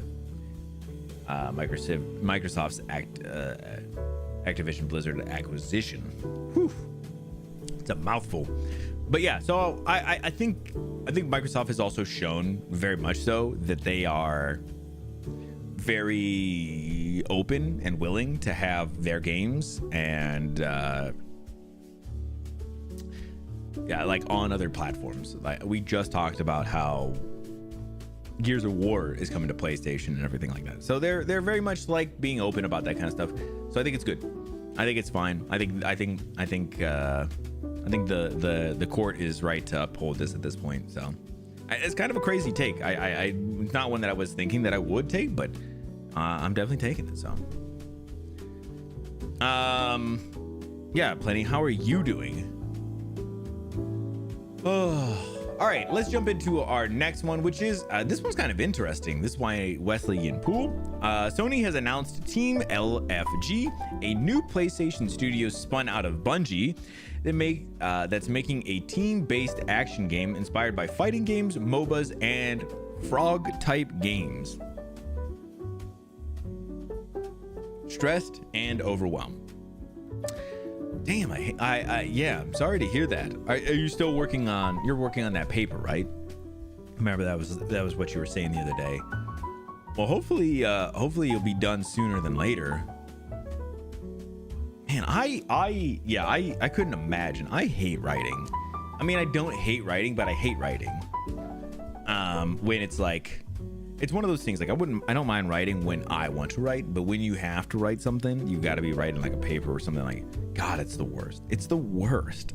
A: Microsoft's Activision Blizzard acquisition. Whew. It's a mouthful, but yeah. So I think Microsoft has also shown very much so that they are very open and willing to have their games and like on other platforms. Like we just talked about how Gears of War is coming to PlayStation and everything like that. So they're very much like being open about that kind of stuff. So I think it's good. I think it's fine. I think the court is right to uphold this at this point. So it's kind of a crazy take. It's not one that I was thinking that I would take, but I'm definitely taking it. So yeah, Plenty, how are you doing? Oh. All right, let's jump into our next one, which is this one's kind of interesting. This is why Wesley in Pool. Sony has announced Team LFG, a new PlayStation studio spun out of Bungie that's making a team-based action game inspired by fighting games, MOBAs, and frog-type games. Stressed and overwhelmed. Damn, yeah, I'm sorry to hear that. Are you still working on that paper, right? Remember that was what you were saying the other day. Well, hopefully you'll be done sooner than later. Man, I couldn't imagine. I hate writing. I mean, I don't hate writing, but I hate writing. When it's like, it's one of those things, like I don't mind writing when I want to write, but when you have to write something, you got to be writing like a paper or something, like, God, it's the worst. It's the worst.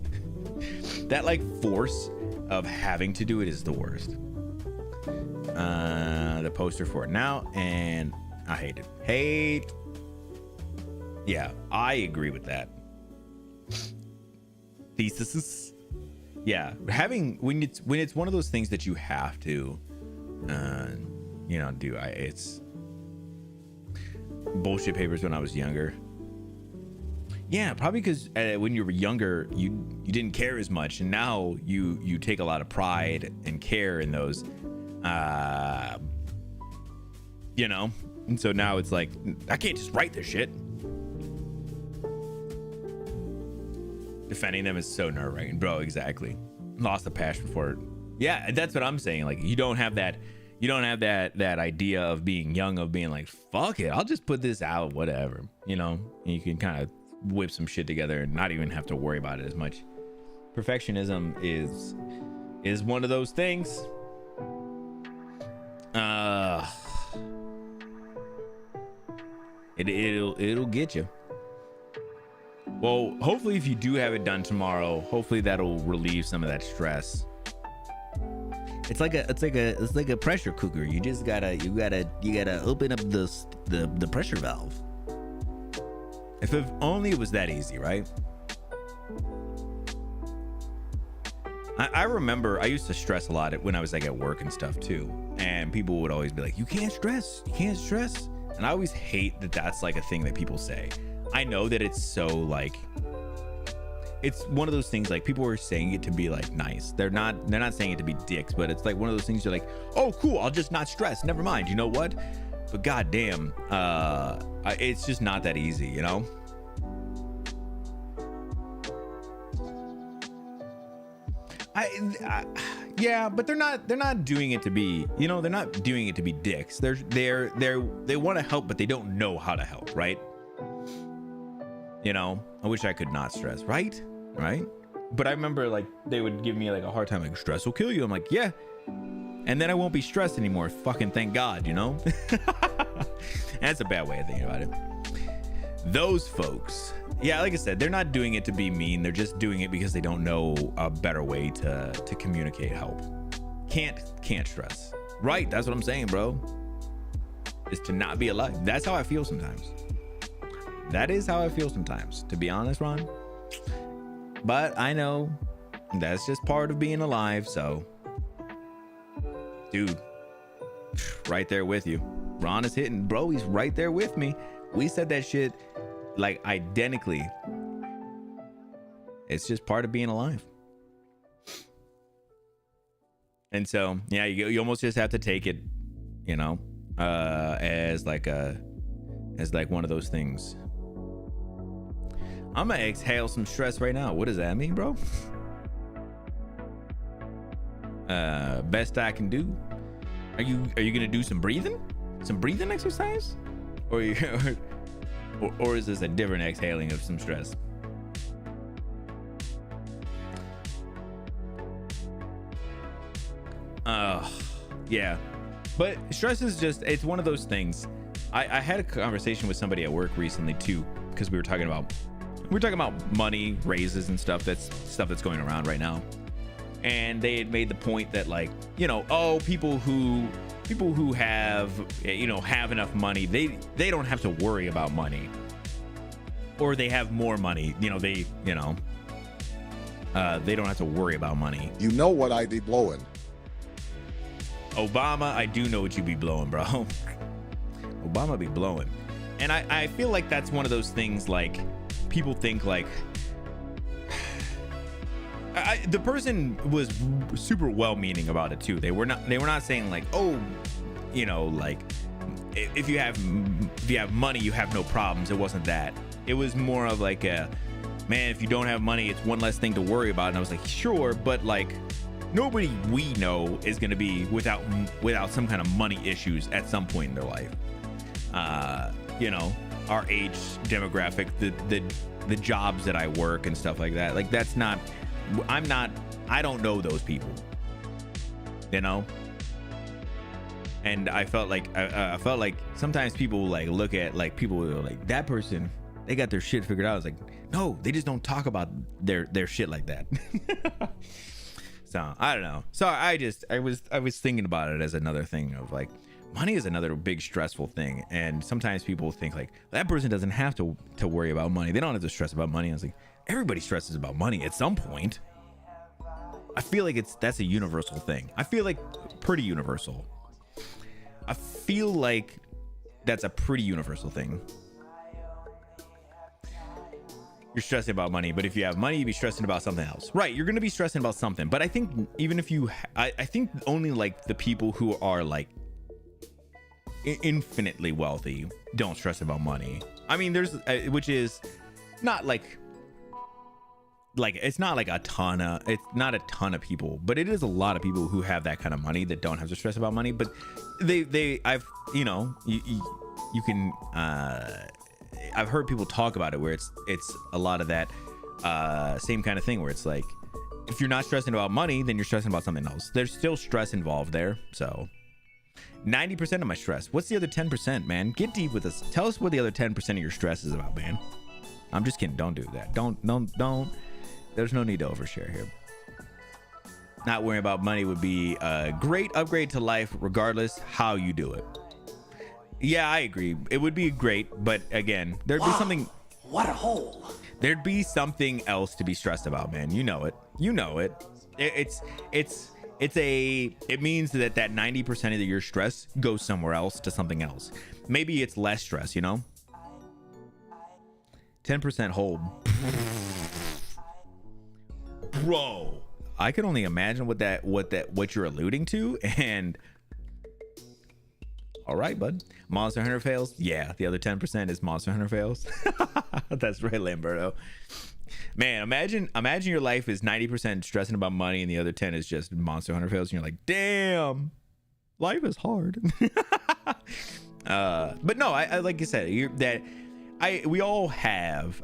A: That like force of having to do it is the worst. The poster for it now, and I hate it. Yeah, I agree with that. Thesis. Yeah, when it's one of those things that you have to do. It's bullshit papers when I was younger. Yeah, probably because when you were younger, you didn't care as much, and now you take a lot of pride and care in those, you know. And so now it's like, I can't just write this shit. Defending them is so nerve-wracking, bro. Exactly. Lost the passion for it. Yeah, that's what I'm saying. Like, you don't have that idea of being young, of being like, fuck it, I'll just put this out, whatever, you know. And you can kind of whip some shit together and not even have to worry about it as much. Perfectionism is one of those things. It'll get you. Well, hopefully if you do have it done tomorrow, hopefully that'll relieve some of that stress. It's like a pressure cooker. You just gotta open up the pressure valve. If only it was that easy, right? I remember I used to stress a lot when I was like at work and stuff too, and people would always be like, you can't stress, and I always hate that that's like a thing that people say. I know that it's so like, it's one of those things like people are saying it to be like nice. They're not saying it to be dicks, but it's like one of those things you're like, oh cool, I'll just not stress, never mind, you know what? But goddamn, it's just not that easy, you know. Yeah, but they're not doing it to be, you know, they're not doing it to be dicks. They want to help, but they don't know how to help, right? You know, I wish I could not stress, right? But I remember like they would give me like a hard time, like, stress will kill you. I'm like, yeah, and then I won't be stressed anymore. Fucking thank God, you know. That's a bad way of thinking about it. Those folks, yeah, like I said, they're not doing it to be mean. They're just doing it because they don't know a better way to communicate help. Can't stress, right? That's what I'm saying, bro. Is to not be alive. That's how I feel sometimes. That is how I feel sometimes, to be honest, Ron. But I know that's just part of being alive. So, dude, right there with you. Ron is hitting, bro. He's right there with me. We said that shit like identically. It's just part of being alive. And so, yeah, you almost just have to take it, you know, as like one of those things. I'm gonna exhale some stress right now. What does that mean, bro? Best I can do. Are you gonna do some breathing exercise, or is this a different exhaling of some stress? Yeah, but stress is just, it's one of those things. I had a conversation with somebody at work recently too, because we were talking about money, raises and stuff that's going around right now. And they had made the point that, like, you know, oh, people who have, you know, have enough money, they don't have to worry about money, or they have more money, you know, they don't have to worry about money.
G: You know what I be blowing.
A: Obama, I do know what you be blowing, bro. Obama be blowing. And I feel like that's one of those things, like, people think like, the person was super well-meaning about it too. They were not saying like, oh, you know, like, if you have money, you have no problems. It wasn't that. It was more of like a, man, if you don't have money, it's one less thing to worry about. And I was like, sure, but like, nobody we know is going to be without some kind of money issues at some point in their life. You know, our age demographic, the jobs that I work and stuff like that. Like, that's not, I don't know those people, you know? And I felt like sometimes people like look at like people who are like, that person, they got their shit figured out. I was like, no, they just don't talk about their shit like that. So I don't know. So I was thinking about it as another thing of like, money is another big stressful thing. And sometimes people think like, that person doesn't have to worry about money. They don't have to stress about money. I was like, everybody stresses about money at some point. I feel like that's a universal thing. I feel like pretty universal. I feel like that's a pretty universal thing. you're stressing about money, but if you have money, you'd be stressing about something else. Right, you're gonna be stressing about something. But I think even if you, I think only like the people who are like infinitely wealthy don't stress about money. I mean, there's which is not like it's not like it's not a ton of people, but it is a lot of people who have that kind of money that don't have to stress about money. But I've you know, you can I've heard people talk about it where it's a lot of that same kind of thing where it's like, if you're not stressing about money, then you're stressing about something else. There's still stress involved there. So 90% of my stress. What's the other 10%, man? Get deep with us. Tell us what the other 10% of your stress is about, man. I'm just kidding. Don't do that. Don't. There's no need to overshare here. Not worrying about money would be a great upgrade to life, regardless how you do it. Yeah, I agree. It would be great, but again, there'd be something.
E: What a hole.
A: There'd be something else to be stressed about, man. You know it. You know it. It means that 90% of your stress goes somewhere else to something else. Maybe it's less stress, you know? 10% hold. Bro, I can only imagine what you're alluding to. And all right, bud. Monster Hunter fails. Yeah, the other 10% is Monster Hunter fails. That's right, Lamberto. Man, imagine your life is 90% stressing about money and the other 10 is just Monster Hunter fails, and you're like, damn, life is hard. But no, I like you said, we all have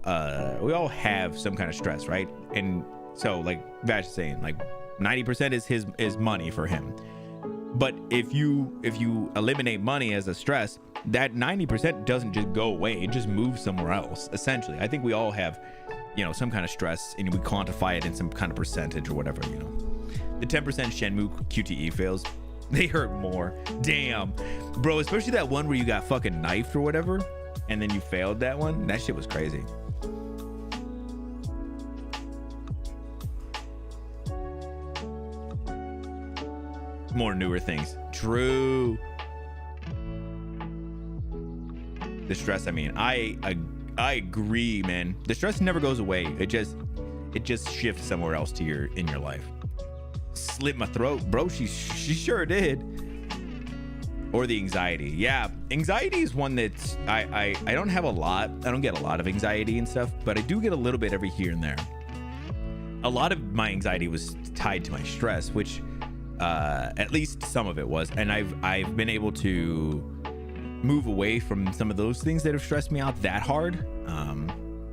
A: some kind of stress, right? And so like Vash is saying, like 90% is money for him. But if you eliminate money as a stress, that 90% doesn't just go away. It just moves somewhere else, essentially. I think we all have, you know, some kind of stress, and we quantify it in some kind of percentage or whatever, you know. The 10% Shenmue QTE fails, they hurt more. Damn. Bro, especially that one where you got fucking knifed or whatever, and then you failed that one. That shit was crazy. More newer things. True. The stress, I mean, I agree, man. The stress never goes away. It just shifts somewhere else in your life. Slit my throat, bro. She sure did. Or the anxiety. Yeah, anxiety is one that's I don't have a lot. I don't get a lot of anxiety and stuff, but I do get a little bit every here and there. A lot of my anxiety was tied to my stress, which at least some of it was, and I've been able to move away from some of those things that have stressed me out that hard,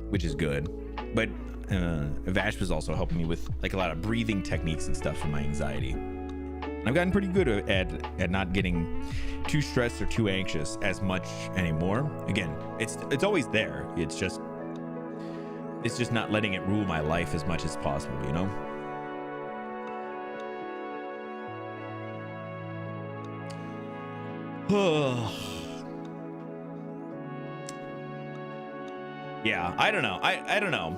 A: which is good. But Vash was also helping me with like a lot of breathing techniques and stuff for my anxiety. And I've gotten pretty good at not getting too stressed or too anxious as much anymore. Again, it's always there. It's just not letting it rule my life as much as possible, you know? Yeah, I don't know. I don't know.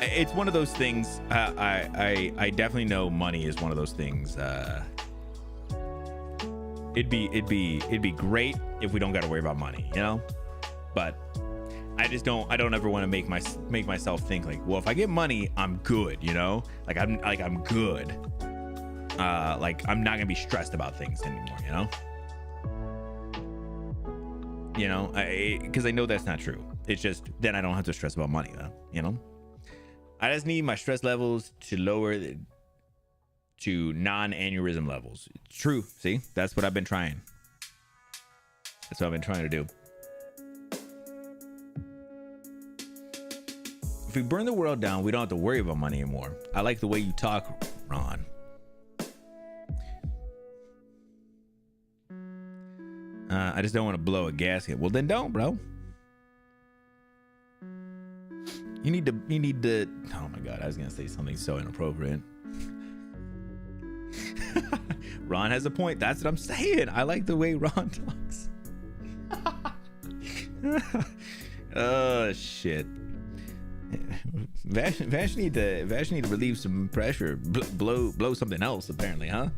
A: It's one of those things. I definitely know money is one of those things. It'd be great if we don't got to worry about money, you know. But I don't ever want to make myself think like, well, if I get money, I'm good, you know. I'm good. Like I'm not gonna be stressed about things anymore, you know. Because I know that's not true. It's just then I don't have to stress about money, though, you know. I just need my stress levels to lower to non-aneurysm levels. It's true. See, that's what I've been trying. That's what I've been trying to do. If we burn the world down, we don't have to worry about money anymore. I like the way you talk, Ron. I just don't want to blow a gasket. Well, then don't, bro. You need to. Oh my God, I was gonna say something so inappropriate. Ron has a point. That's what I'm saying. I like the way Ron talks. Oh shit. Vash need to relieve some pressure. Blow something else apparently, huh?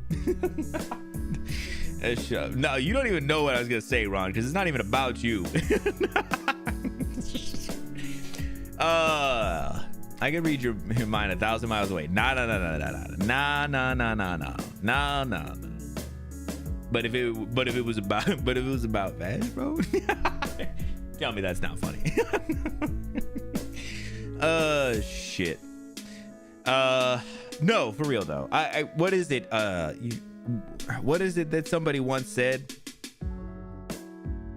A: No, you don't even know what I was gonna say, Ron, because it's not even about you. I can read your mind 1,000 miles away. Nah. But if it was about Vash, bro, tell me that's not funny. Shit. No, for real though. What is it? What is it that somebody once said?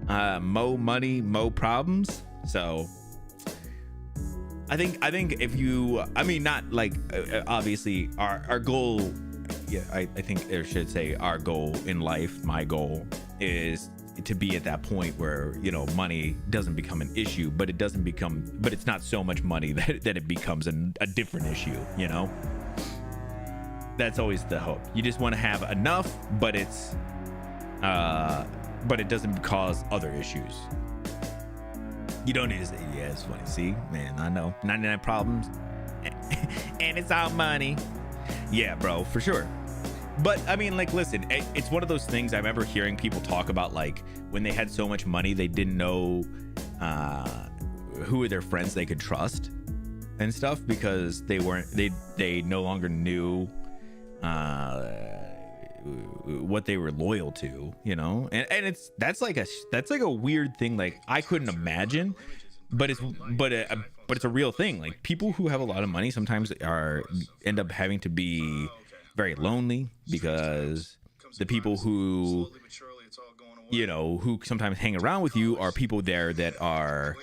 A: Mo money, mo problems. So I think if you, I mean, not like obviously our goal. Yeah, I think I should say our goal in life, my goal is to be at that point where, you know, money doesn't become an issue, but it's not so much money that it becomes a different issue, you know? That's always the hope. You just want to have enough, but it doesn't cause other issues. You don't need to say, yeah, it's funny. See, man, I know 99 problems and it's all money. Yeah, bro, for sure. But I mean, like, listen, it's one of those things I remember hearing people talk about, like when they had so much money, they didn't know who were their friends they could trust and stuff because they no longer knew what they were loyal to, you know? And that's like a weird thing. Like I couldn't imagine, but it's a real thing. Like people who have a lot of money sometimes end up having to be very lonely because the people who, you know, who sometimes hang around with you are people there that are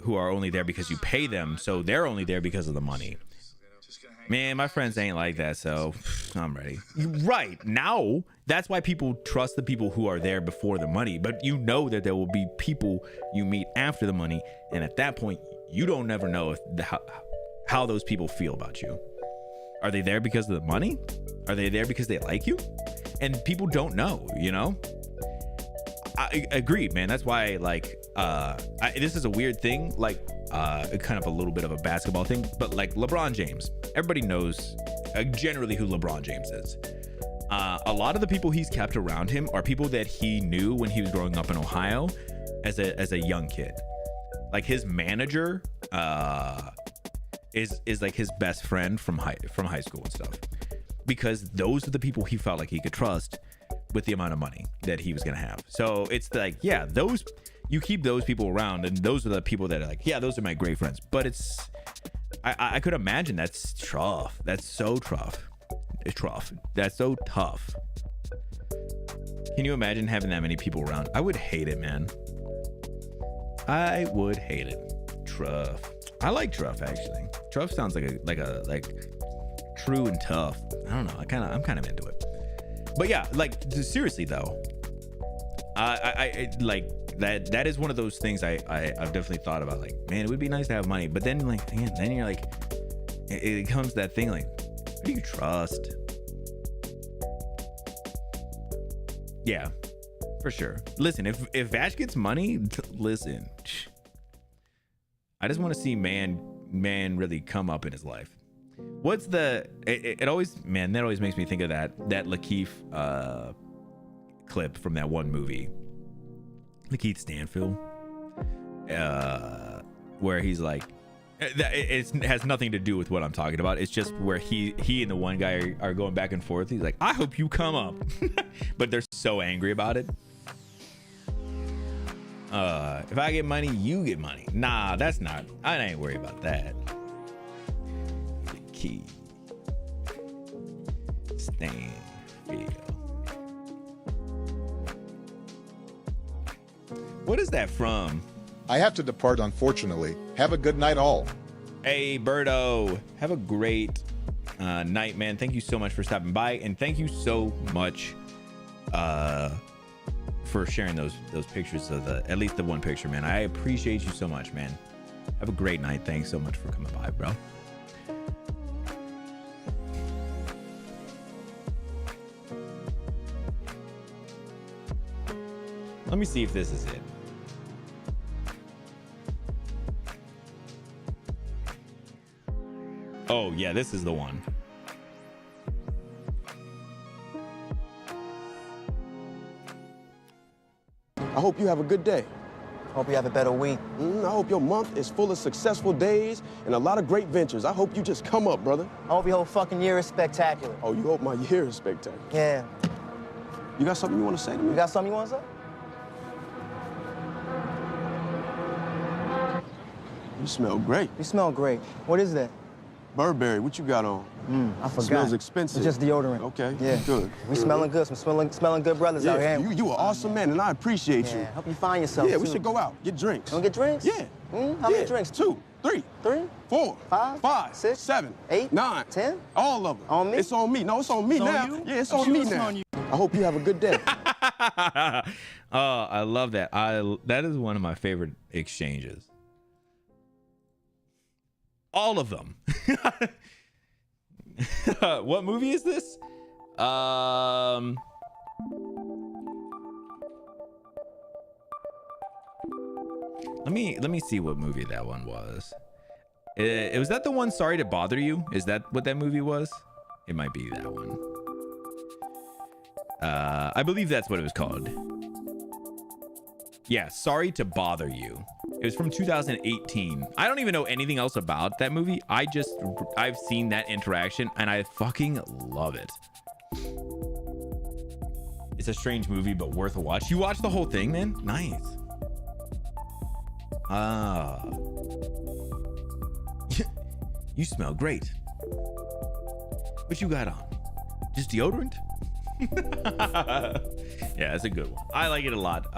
A: who are only there because you pay them, so they're only there because of the money. Man, my friends ain't like that, so I'm ready. Right now, that's why people trust the people who are there before the money. But you know that there will be people you meet after the money, and at that point, you don't never know if how those people feel about you. Are they there because of the money? Are they there because they like you? And people don't know, you know? I agree, man. That's why, like, this is a weird thing, like, kind of a little bit of a basketball thing, but like LeBron James, everybody knows generally who LeBron James is. A lot of the people he's kept around him are people that he knew when he was growing up in Ohio as a young kid. Like his manager is like his best friend from high school and stuff, because those are the people he felt like he could trust with the amount of money that he was gonna have. So it's like, yeah, you keep those people around, and those are the people that are like, yeah, those are my great friends. But I could imagine that's tough. That's so tough. It's tough. That's so tough. Can you imagine having that many people around? I would hate it, man. I would hate it. Tough. I like Truff actually. Truff sounds like true and tough. I don't know. I'm kind of into it. But yeah, like seriously though, I like that is one of those things I've definitely thought about. Like, man, it would be nice to have money, but then like, man, then you're like, it comes to that thing like, who do you trust? Yeah, for sure. Listen, if Vash gets money, listen. I just want to see man really come up in his life. What's it always, man, that always makes me think of that Lakeith clip from that one movie, Lakeith Stanfield, where he's like, it has nothing to do with what I'm talking about. It's just where he and the one guy are going back and forth. He's like, I hope you come up. But they're so angry about it. If I get money, you get money. Nah, that's not, I ain't worried about that. Key Stanfield. What is that from?
G: I have to depart, unfortunately. Have a good night, all.
A: Hey, Birdo. Have a great night, man. Thank you so much for stopping by, and thank you so much for sharing those pictures of at least the one picture, man. I appreciate you so much, man. Have a great night. Thanks so much for coming by, bro. Let me see if this is it. Oh, yeah, this is the one.
H: I hope you have a good day. Hope you have a better week.
I: I hope your month is full of successful days and a lot of great ventures. I hope you just come up, brother.
H: I hope your whole fucking year is spectacular.
I: Oh, you hope my year is spectacular?
H: Yeah.
I: You got something you want to say to me?
H: You got something you want to say?
I: You smell great.
H: You smell great. What is that?
I: Burberry, what you got on?
H: I forgot.
I: Smells expensive.
H: It's just deodorant.
I: Okay,
H: Yeah.
I: good.
H: We smelling good. Some smelling good brothers out
I: Yeah,
H: here.
I: you an awesome man, and I appreciate you.
H: Yeah. Hope you find yourself.
I: Yeah, we
H: too.
I: should go out, get drinks.
H: You wanna get drinks?
I: Yeah.
H: How many drinks?
I: 2, 3,
H: 3,
I: 4,
H: 5,
I: 5,
H: 6,
I: 7,
H: 8,
I: 9,
H: 10?
I: All of them.
H: On me?
I: It's on me. No, it's on me now.
B: you?
I: Yeah, it's
B: I'm
I: on
B: sure
I: me
B: it's
I: now.
B: on you.
I: I hope you have a good day.
A: Oh, I love that. That is one of my favorite exchanges. All of them. What movie is this? Let me see what movie that one was. Was that the one, Sorry to Bother You? Is that what that movie was? It might be that one. I believe that's what it was called. Yeah, Sorry to Bother You. It was from 2018. I don't even know anything else about that movie. I've seen that interaction and I fucking love it. It's a strange movie, but worth a watch. You watched the whole thing, man? Nice. You smell great. What you got on? Just deodorant? Yeah, that's a good one. I like it a lot.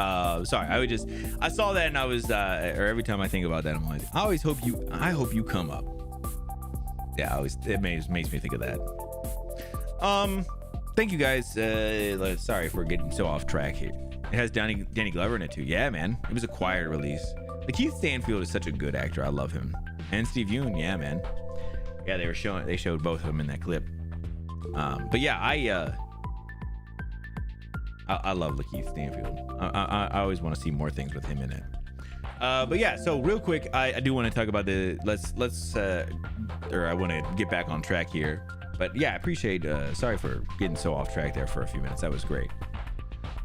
A: Sorry, I saw that and I was, or every time I think about that, I'm like, I hope you come up. Yeah, it makes me think of that. Thank you guys. Sorry for getting so off track here. It has Danny Glover in it too. Yeah, man. It was a quiet release. Lakeith Stanfield is such a good actor. I love him. And Steve Yeun, yeah, man. Yeah, they showed both of them in that clip. But yeah, I love Lakeith Stanfield. I always want to see more things with him in it. But yeah, so real quick, I do want to talk about I want to get back on track here. But yeah, I appreciate, sorry for getting so off track there for a few minutes. That was great.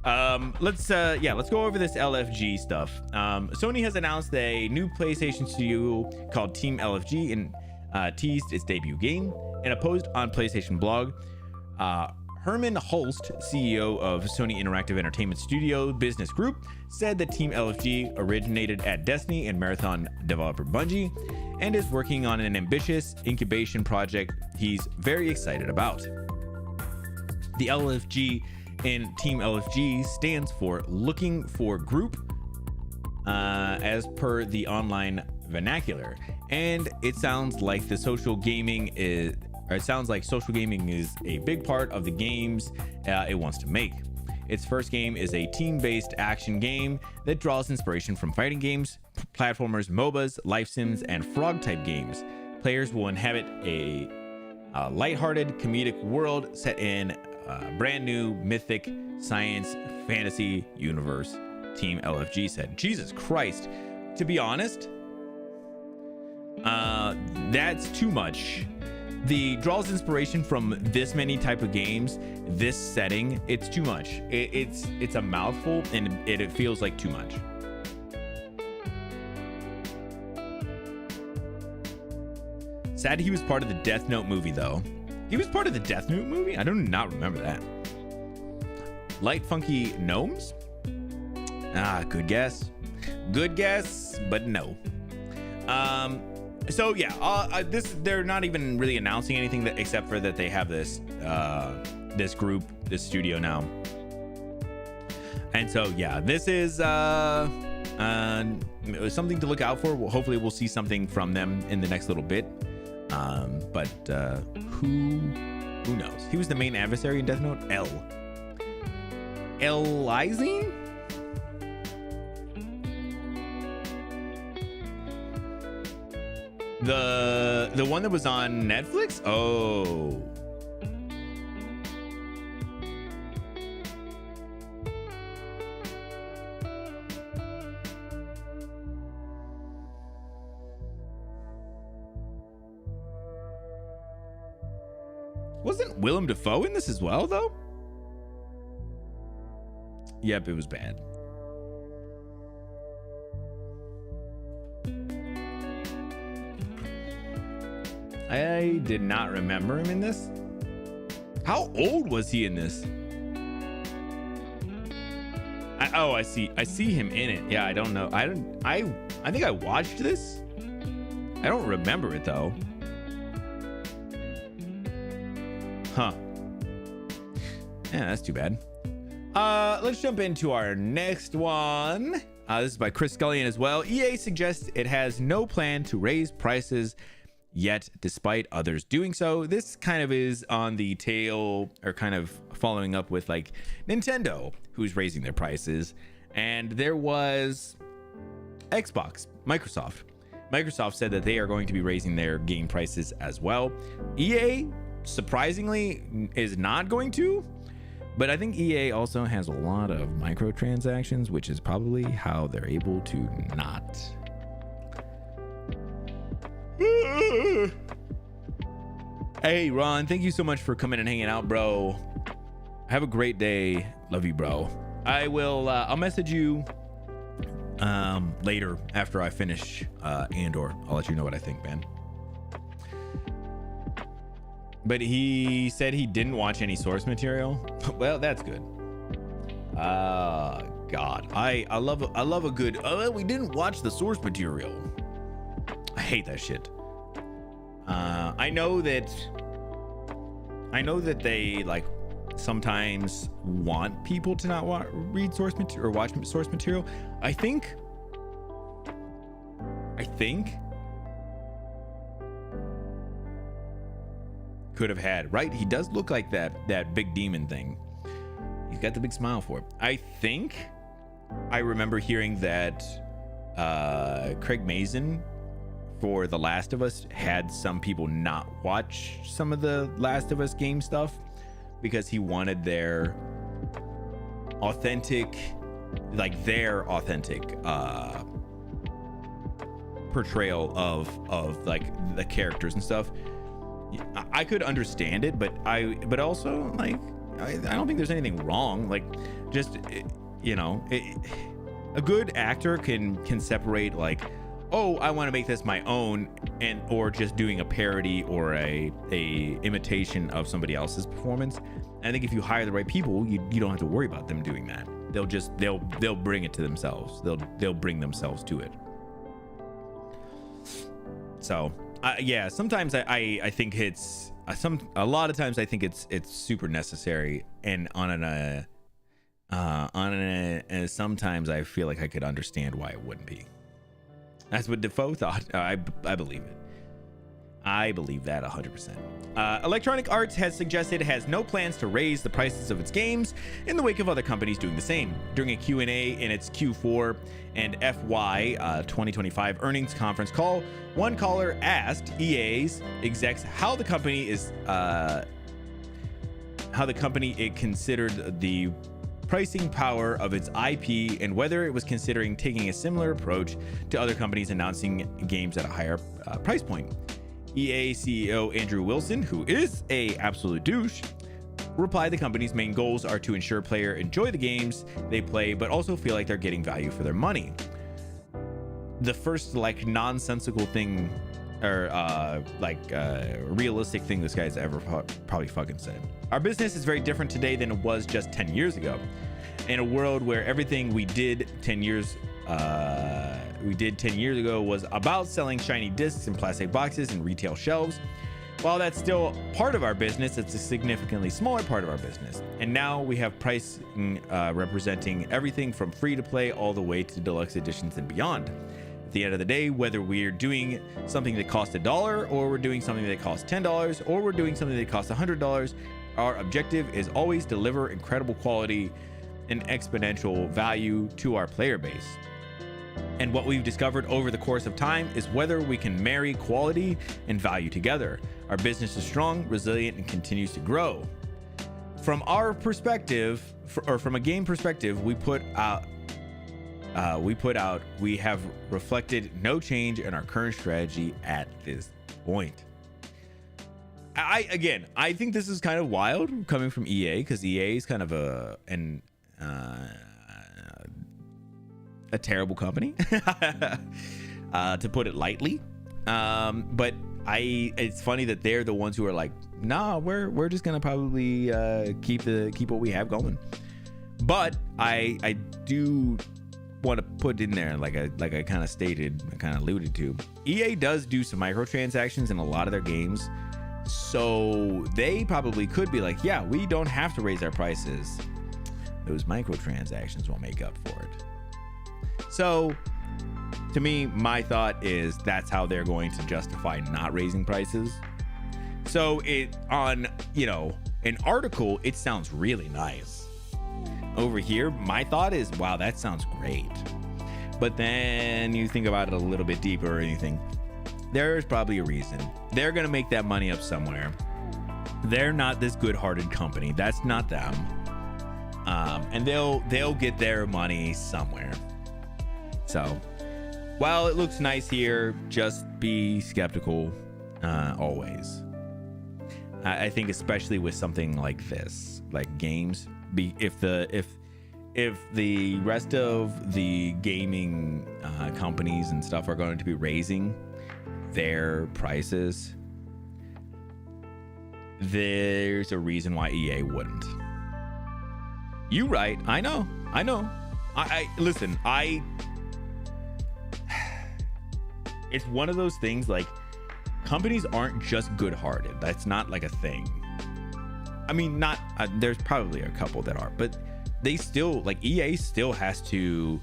A: Let's go over this LFG stuff. Sony has announced a new PlayStation studio called Team LFG and teased its debut game. In a post on PlayStation blog, Herman Hulst, CEO of Sony Interactive Entertainment Studio Business Group, said that Team LFG originated at Destiny and Marathon developer Bungie and is working on an ambitious incubation project he's very excited about. The LFG in Team LFG stands for Looking for Group, as per the online vernacular, and it sounds like social gaming is a big part of the games it wants to make. Its first game is a team-based action game that draws inspiration from fighting games, platformers, MOBAs, life sims, and frog-type games. Players will inhabit a lighthearted comedic world set in a brand new mythic science fantasy universe, Team LFG said. Jesus Christ. To be honest, that's too much. The draws inspiration from this many type of games, this setting, it's too much. It's a mouthful and it feels like too much. Sad he was part of the Death Note movie though. He was part of the Death Note movie? I do not remember that. Light Funky Gnomes? Good guess. Good guess, but no. So yeah, they're not even really announcing anything except for that they have this group, this studio now. And so yeah, this is something to look out for. Hopefully we'll see something from them in the next little bit. But who knows? He was the main adversary in Death Note. Elizine? The one that was on Netflix? Oh. Wasn't Willem Dafoe in this as well, though? Yep, it was bad. I did not remember him in this. How old was he in this? I see him in it. Yeah, I don't know. I think I watched this. I don't remember it though. Huh. Yeah, that's too bad. Let's jump into our next one. This is by Chris Scullion as well. EA suggests it has no plan to raise prices yet, despite others doing so. This kind of is on the tail, or kind of following up with like Nintendo, who's raising their prices. And there was Xbox, Microsoft. Microsoft said that they are going to be raising their game prices as well. EA, surprisingly, is not going to. But I think EA also has a lot of microtransactions, which is probably how they're able to not. Hey, Ron, thank you so much for coming and hanging out, bro. Have a great day. Love you, bro. I will, I'll message you later after I finish Andor. I'll let you know what I think, man. But he said he didn't watch any source material. Well, that's good. God, I love a good. We didn't watch the source material. I hate that shit. I know that they like sometimes want people to not read source material or watch source material. I think. Could have had, right? He does look like that big demon thing. He's got the big smile for it. I think I remember hearing that Craig Mazin for The Last of Us had some people not watch some of the Last of Us game stuff because he wanted their authentic portrayal of like the characters and stuff. I could understand it, but also like I don't think there's anything wrong. Like, just a good actor can separate like, oh, I want to make this my own, or just doing a parody or a imitation of somebody else's performance. And I think if you hire the right people, you don't have to worry about them doing that. They'll bring it to themselves. They'll bring themselves to it. So. Yeah, sometimes I think it's a lot of times I think it's super necessary, and and sometimes I feel like I could understand why it wouldn't be. That's what Defoe thought. I believe it. I believe that 100%. Electronic Arts has suggested it has no plans to raise the prices of its games in the wake of other companies doing the same. During a Q&A in its Q4 and FY 2025 earnings conference call, one caller asked EA's execs how the company it considered the pricing power of its IP and whether it was considering taking a similar approach to other companies announcing games at a higher price point. EA CEO Andrew Wilson, who is a absolute douche, replied the company's main goals are to ensure players enjoy the games they play, but also feel like they're getting value for their money. The first like nonsensical thing or realistic thing this guy's ever probably fucking said. Our business is very different today than it was just 10 years ago. In a world where everything we did 10 years ago was about selling shiny discs in plastic boxes and retail shelves. While that's still part of our business, it's a significantly smaller part of our business. And now we have pricing representing everything from free to play all the way to deluxe editions and beyond. At the end of the day, whether we're doing something that costs $1 or we're doing something that costs $10 or we're doing something that costs $100, our objective is always deliver incredible quality and exponential value to our player base. And what we've discovered over the course of time is whether we can marry quality and value together. Our business is strong, resilient, and continues to grow. From our perspective, or from a game perspective, we have reflected no change in our current strategy at this point. I think this is kind of wild coming from EA, because EA is kind of a terrible company, to put it lightly. But it's funny that they're the ones who are like, nah, we're just gonna probably keep what we have going. But I do want to put in there, like I kind of stated, I kind of alluded to, EA does do some microtransactions in a lot of their games, so they probably could be like, yeah, we don't have to raise our prices. Those microtransactions will make up for it. So to me, my thought is that's how they're going to justify not raising prices. So it on, an article, it sounds really nice. Over here, my thought is, wow, that sounds great. But then you think about it a little bit deeper and you think, there's probably a reason. They're going to make that money up somewhere. They're not this good-hearted company. That's not them. And they'll get their money somewhere. So while it looks nice here, just be skeptical always. I think especially with something like this, like games, if the rest of the gaming companies and stuff are going to be raising their prices, there's a reason why EA wouldn't. You right. I know. I listen, it's one of those things, like, companies aren't just good-hearted. That's not like a thing. I mean, not there's probably a couple that are, but they still, like, EA still has to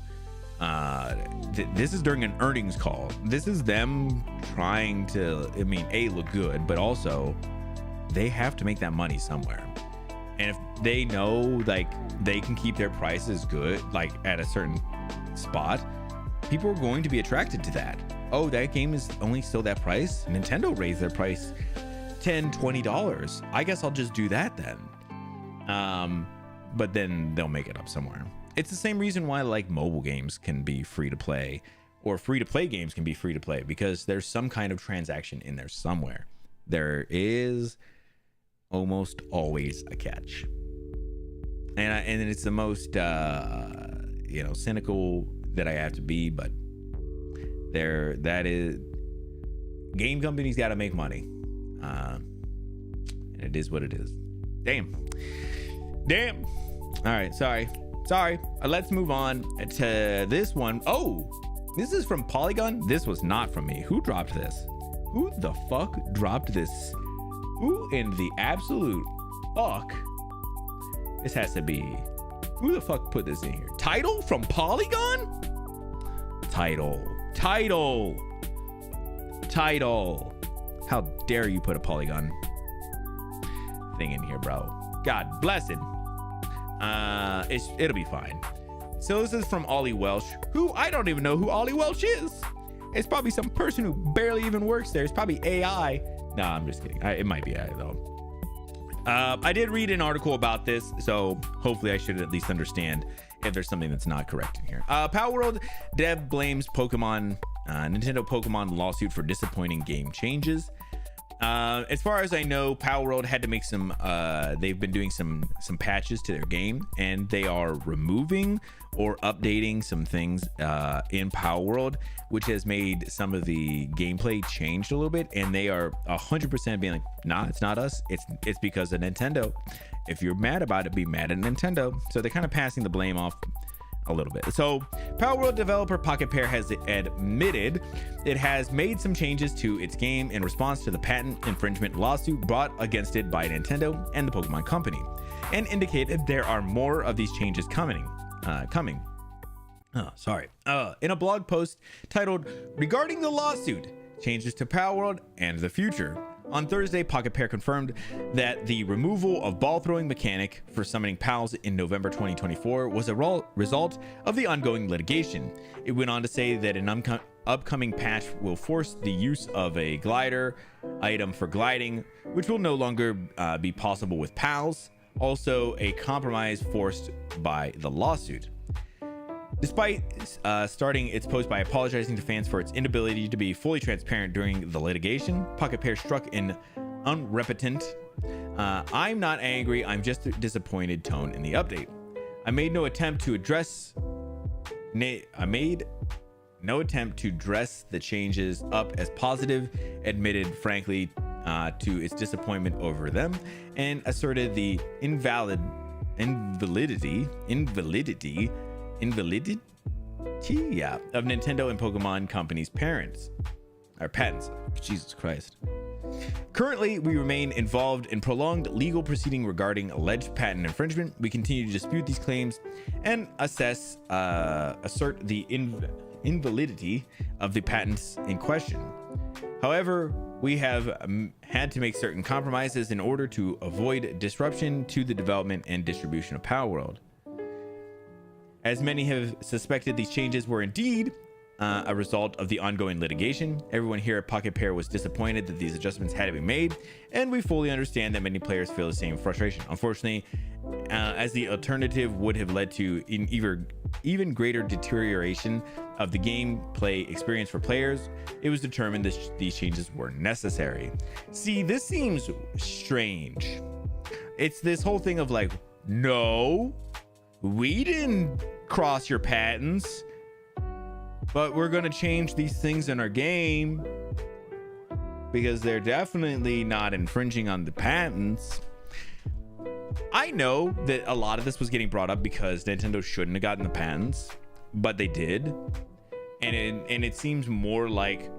A: this is during an earnings call. This is them trying to, look good, but also they have to make that money somewhere. And if they know, like, they can keep their prices good, like at a certain spot, people are going to be attracted to that. Oh, that game is only still that price? Nintendo raised their price $10, $20. I guess I'll just do that then. But then they'll make it up somewhere. It's the same reason why, like, mobile games can be free to play, or free to play games can be free to play, because there's some kind of transaction in there somewhere. There is almost always a catch. And it's the most cynical that I have to be, but that is, game companies got to make money, and it is what it is. Damn. All right, sorry. Let's move on to this one. Oh, this is from Polygon. This was not from me. Who dropped this? Who the fuck dropped this? Who in the absolute fuck? This has to be, who the fuck put this in here? Title from Polygon? Title. How dare you put a Polygon thing in here, bro? God bless it. It'll be fine. So this is from Ollie Welsh, who I don't even know who Ollie Welsh is. It's probably some person who barely even works there. It's probably AI. Nah, I'm just kidding. It might be AI though. I did read an article about this, so hopefully I should at least understand if there's something that's not correct in here. Palworld dev blames Nintendo Pokemon lawsuit for disappointing game changes. As far as I know, Palworld had to make some, they've been doing some patches to their game, and they are removing or updating some things in Palworld, which has made some of the gameplay changed a little bit, and they are 100% being like, nah, it's not us, it's because of Nintendo. If you're mad about it, be mad at Nintendo. So they're kind of passing the blame off a little bit. So Palworld developer Pocket Pair has admitted it has made some changes to its game in response to the patent infringement lawsuit brought against it by Nintendo and the Pokemon Company, and indicated there are more of these changes coming. In a blog post titled "Regarding the Lawsuit, Changes to Palworld and the Future," on Thursday, Pocket Pair confirmed that the removal of ball throwing mechanic for summoning pals in November 2024 was a result of the ongoing litigation. It went on to say that an upcoming patch will force the use of a glider item for gliding, which will no longer be possible with pals. Also, a compromise forced by the lawsuit. Despite starting its post by apologizing to fans for its inability to be fully transparent during the litigation, Pocket Pair struck an unrepentant, "I'm not angry, I'm just disappointed" tone in the update. I made no attempt to address no attempt to dress the changes up as positive, admitted frankly to its disappointment over them, and asserted the invalidity of Nintendo and Pokemon Company's patents. Jesus Christ. Currently, we remain involved in prolonged legal proceeding regarding alleged patent infringement. We continue to dispute these claims and assert the invalidity of the patents in question. However, we have had to make certain compromises in order to avoid disruption to the development and distribution of Palworld. As many have suspected, these changes were indeed a result of the ongoing litigation. Everyone here at Pocket Pair was disappointed that these adjustments had to be made, and we fully understand that many players feel the same frustration. Unfortunately, as the alternative would have led to even greater deterioration of the gameplay experience for players, it was determined that these changes were necessary. See, this seems strange. It's this whole thing of like, no, we didn't cross your patents, but we're going to change these things in our game because they're definitely not infringing on the patents. I know that a lot of this was getting brought up because Nintendo shouldn't have gotten the patents, but they did. And it seems more like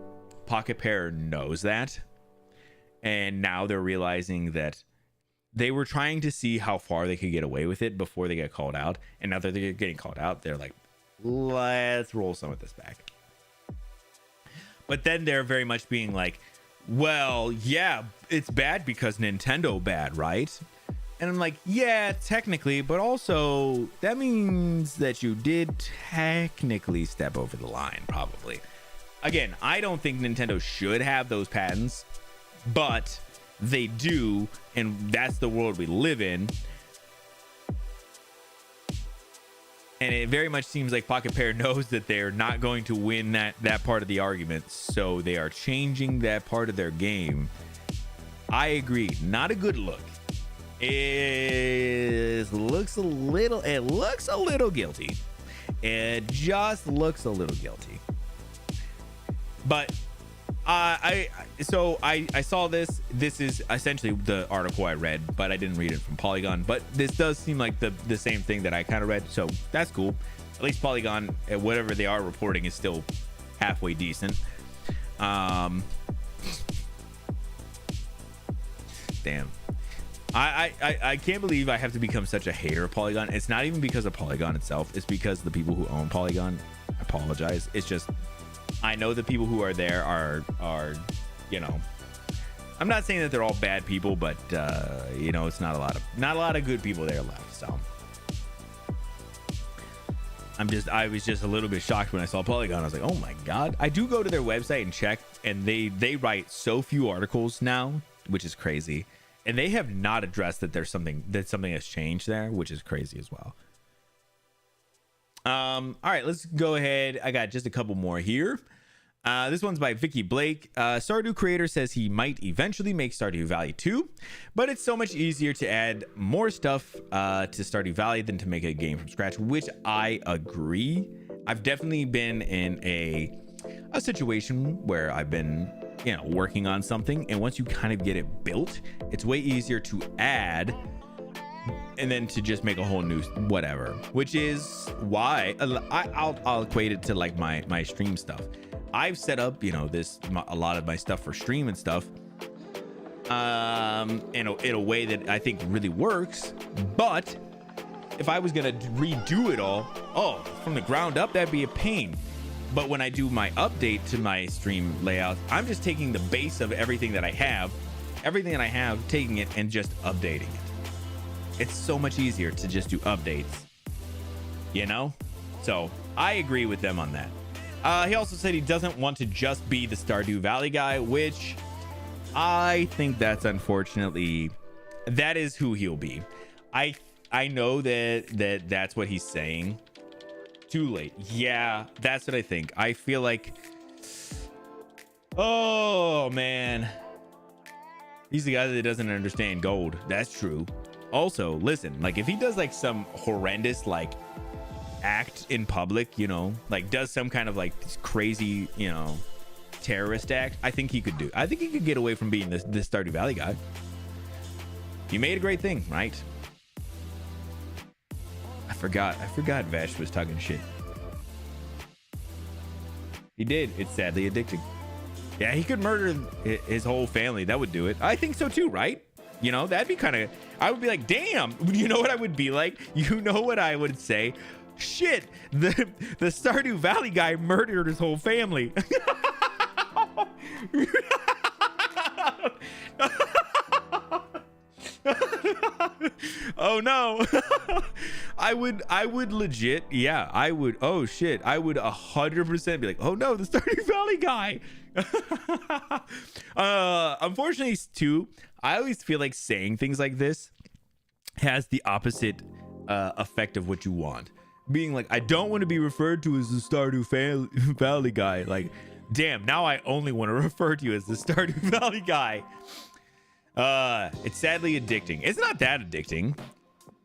A: Pocket Pair knows that. And now they're realizing that they were trying to see how far they could get away with it before they get called out. And now that they're getting called out, they're like, let's roll some of this back. But then they're very much being like, well, yeah, it's bad because Nintendo bad, right? And I'm like, yeah, technically, but also that means that you did technically step over the line, probably. Again, I don't think Nintendo should have those patents, but they do, and that's the world we live in. And it very much seems like Pocket Pair knows that they're not going to win that part of the argument, so they are changing that part of their game. I agree, not a good look. It looks a little guilty. It just looks a little guilty. But I saw this. This is essentially the article I read, but I didn't read it from Polygon. But this does seem like the same thing that I kind of read, so that's cool. At least Polygon, whatever they are reporting, is still halfway decent. Damn. I can't believe I have to become such a hater of Polygon. It's not even because of Polygon itself. It's because the people who own Polygon. I apologize. It's just, I know the people who are there are, you know, I'm not saying that they're all bad people, but you know, it's not a lot of good people there left. So I was just a little bit shocked when I saw Polygon. I was like, oh my God. I do go to their website and check, and they write so few articles now, which is crazy. And they have not addressed that something has changed there, which is crazy as well. All right, let's go ahead. I got just a couple more here. This one's by Vicky Blake. Stardew creator says he might eventually make Stardew Valley 2, but it's so much easier to add more stuff to Stardew Valley than to make a game from scratch, which I agree. I've definitely been in a situation where I've been, you know, working on something, and once you kind of get it built, it's way easier to add and then to just make a whole new whatever, which is why I'll equate it to like my stream stuff. I've set up, you know, a lot of my stuff for stream and stuff in a way that I think really works. But if I was gonna redo it all, from the ground up, that'd be a pain. But when I do my update to my stream layout, I'm just taking the base of everything that I have, taking it and just updating it. It's so much easier to just do updates, you know? So I agree with them on that. He also said he doesn't want to just be the Stardew Valley guy, which I think that's unfortunately, that is who he'll be. I know that's what he's saying. Too late. Yeah, that's what I think. I feel like, oh man, he's the guy that doesn't understand gold. That's true. Also, listen, like if he does like some horrendous like act in public, you know, like does some kind of like crazy, you know, terrorist act, I think he could do. I think he could get away from being this Stardew Valley guy. You made a great thing, right? I forgot Vesh was talking shit. He did. It's sadly addicting. Yeah, he could murder his whole family. That would do it. I think so too, right? You know, that'd be kind of, I would be like, damn, you know what I would be like? You know what I would say? Shit, the Stardew Valley guy murdered his whole family. Oh no. I would legit, yeah, I would, oh shit, I would 100% be like, oh no, the Stardew Valley guy. Unfortunately too, I always feel like saying things like this has the opposite effect of what you want. Being like, I don't want to be referred to as the Stardew Valley guy. Like, damn, now I only want to refer to you as the Stardew Valley guy. It's sadly addicting. It's not that addicting.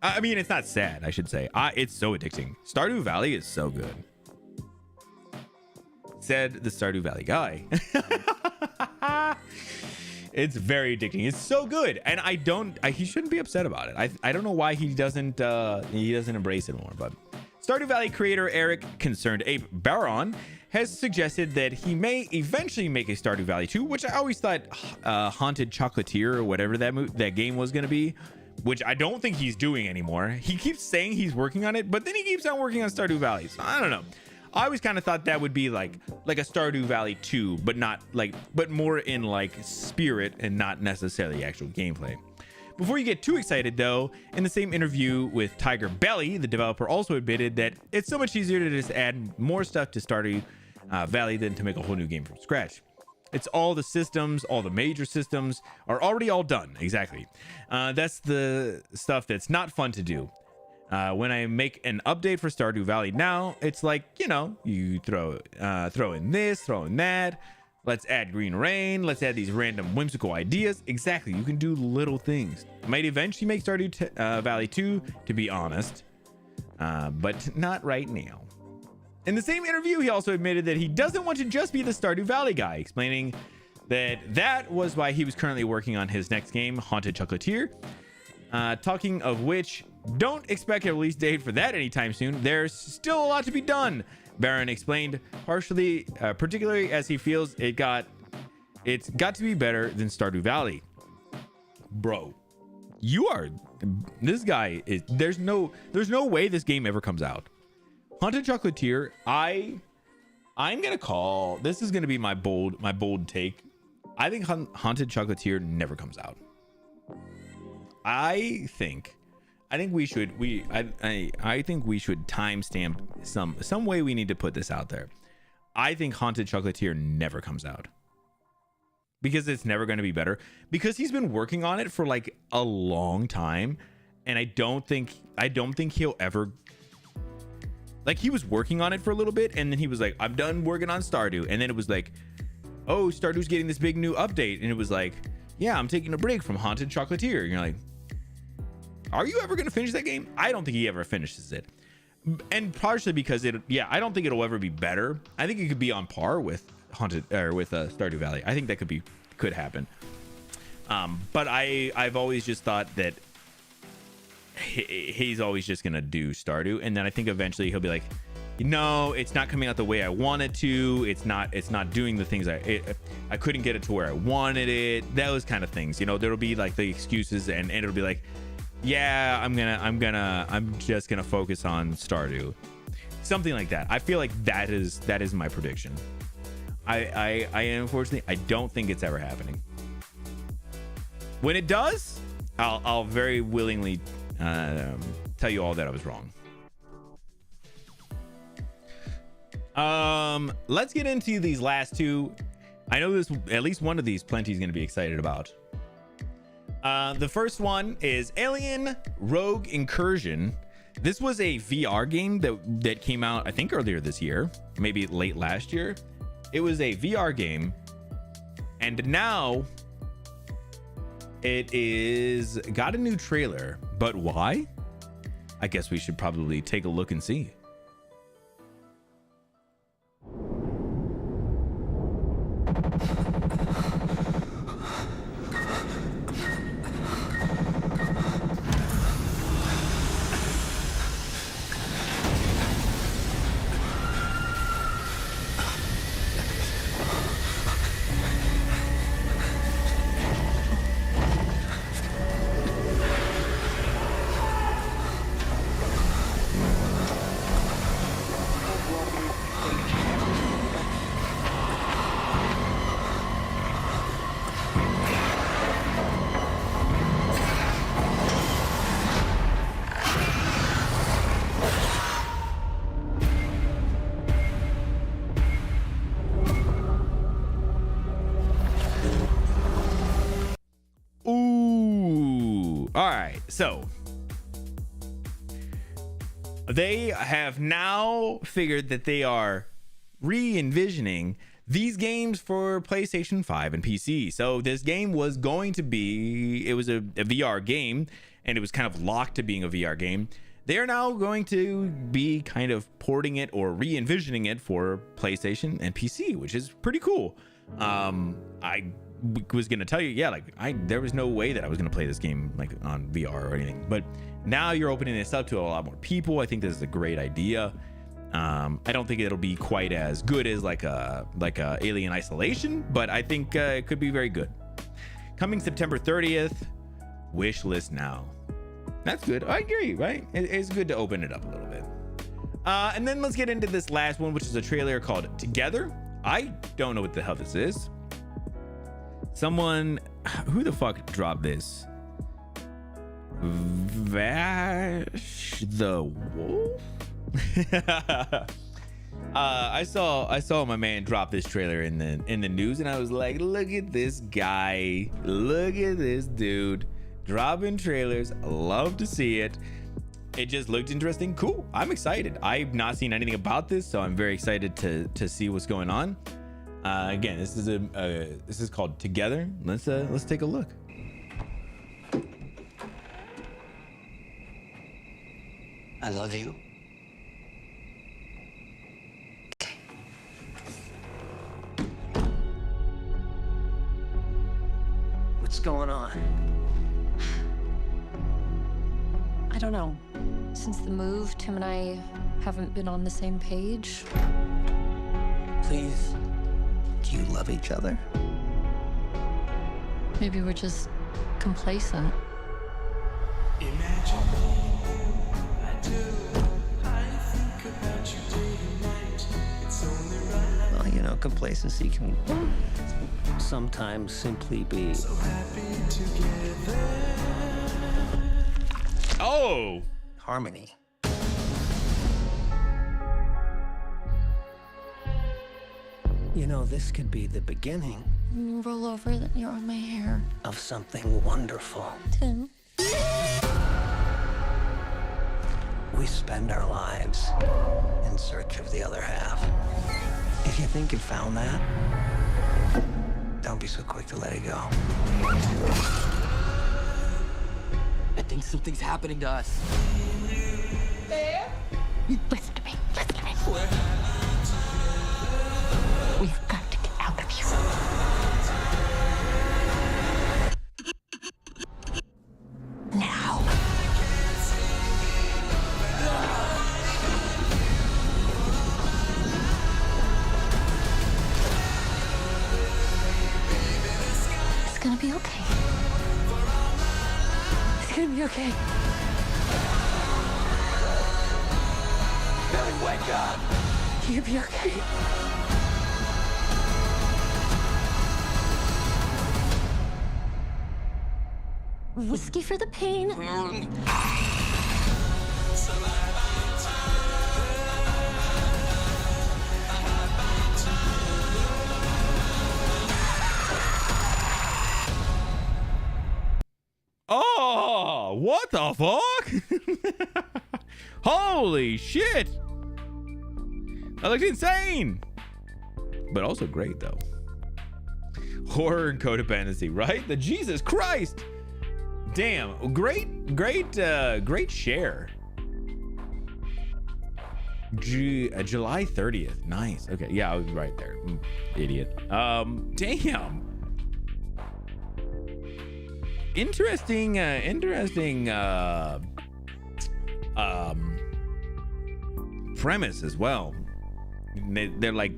A: I mean, it's not sad, I should say. It's so addicting. Stardew Valley is so good. Said the Stardew Valley guy. It's very addicting. It's so good, and he shouldn't be upset about it. I don't know why he doesn't embrace it more. But Stardew Valley creator Eric Concerned Ape Baron has suggested that he may eventually make a Stardew Valley 2, which I always thought Haunted Chocolatier or whatever that game was going to be, which I don't think he's doing anymore. He keeps saying he's working on it, but then he keeps on working on Stardew Valley. So I don't know. I always kind of thought that would be like a Stardew Valley 2, but more in like spirit and not necessarily actual gameplay. Before you get too excited though, in the same interview with Tiger Belly, the developer also admitted that it's so much easier to just add more stuff to Stardew Valley than to make a whole new game from scratch. It's all the systems, all the major systems are already all done. Exactly. That's the stuff that's not fun to do. When I make an update for Stardew Valley now, it's like, you know, you throw in this, throw in that. Let's add green rain. Let's add these random whimsical ideas. Exactly. You can do little things. I might eventually make Stardew Valley 2, to be honest, but not right now. In the same interview, he also admitted that he doesn't want to just be the Stardew Valley guy, explaining that was why he was currently working on his next game, Haunted Chocolatier. Talking of which, don't expect a release date for that anytime soon. There's still a lot to be done, Baron explained, particularly as he feels it's got to be better than Stardew Valley. Bro, this guy is, there's no way this game ever comes out. Haunted Chocolatier, I'm gonna call, this is gonna be my bold take. I think Haunted Chocolatier never comes out. I think we should timestamp some way. We need to put this out there. I think Haunted Chocolatier never comes out because it's never going to be better, because he's been working on it for like a long time, and I don't think he'll ever, like, he was working on it for a little bit and then he was like, I'm done working on Stardew, and then it was like, oh, Stardew's getting this big new update, and it was like, yeah, I'm taking a break from Haunted Chocolatier. And you're like, are you ever going to finish that game? I don't think he ever finishes it. And partially because I don't think it'll ever be better. I think it could be on par with Stardew Valley. I think that could happen. But I've always just thought that he's always just going to do Stardew. And then I think eventually he'll be like, no, it's not coming out the way I want it to. It's not doing the things I couldn't get it to where I wanted it. Those kind of things, you know, there'll be like the excuses, and it'll be like, yeah, I'm just gonna focus on Stardew, something like that. I feel like that is my prediction. I unfortunately, I don't think it's ever happening. When it does, I'll very willingly tell you all that I was wrong. Let's get into these last two. I know at least one of these Plenty's gonna be excited about. The first one is Alien Rogue Incursion. This was a VR game that came out, I think, earlier this year, maybe late last year. It was a VR game, and now it is got a new trailer. But why? I guess we should probably take a look and see. right, so they have now figured that they are re-envisioning these games for PlayStation 5 and PC. So this game was going to be, it was a VR game, and it was kind of locked to being a VR game. They are now going to be kind of porting it or re-envisioning it for PlayStation and PC, which is pretty cool. I was gonna tell you, yeah, like there was no way that I was gonna play this game like on VR or anything, but now you're opening this up to a lot more people. I think this is a great idea. I don't think it'll be quite as good as like a Alien Isolation, but I think it could be very good. Coming September 30th, wish list now. That's good. I agree, right? It's good to open it up a little bit. And then let's get into this last one, which is a trailer called Together. I don't know what the hell this is. Someone, who the fuck dropped this? Vash the Wolf? I saw my man drop this trailer in the news, and I was like, look at this guy, look at this dude dropping trailers. I love to see it. It just looked interesting. Cool. I'm excited. I've not seen anything about this, so I'm very excited to see what's going on. Again, this is called Together. Let's take a look.
J: I love you. What's going on?
F: I don't know. Since the move, Tim and I haven't been on the same page.
J: Please, do you love each other?
F: Maybe we're just complacent.
J: Well, you know, complacency can sometimes simply be...
A: Oh!
J: harmony. You know, this could be the beginning
F: Roll over, then you're on my hair.
J: of something wonderful.
F: Tim.
J: We spend our lives in search of the other half. If you think you found that, don't be so quick to let it go.
K: I think something's happening to us.
F: Listen to me. Listen to me. We've got to get out of here. Now. It's gonna be okay. It's gonna be okay.
K: Billy, wake up!
F: You'll be okay. Whiskey for the pain.
A: Oh, what the fuck? Holy shit. That looks insane. But also great, though. Horror and codependency, right? The Jesus Christ. Damn. Great share. July 30th. Nice. Okay. Yeah, I was right there. Idiot. Damn. Interesting premise as well. They're like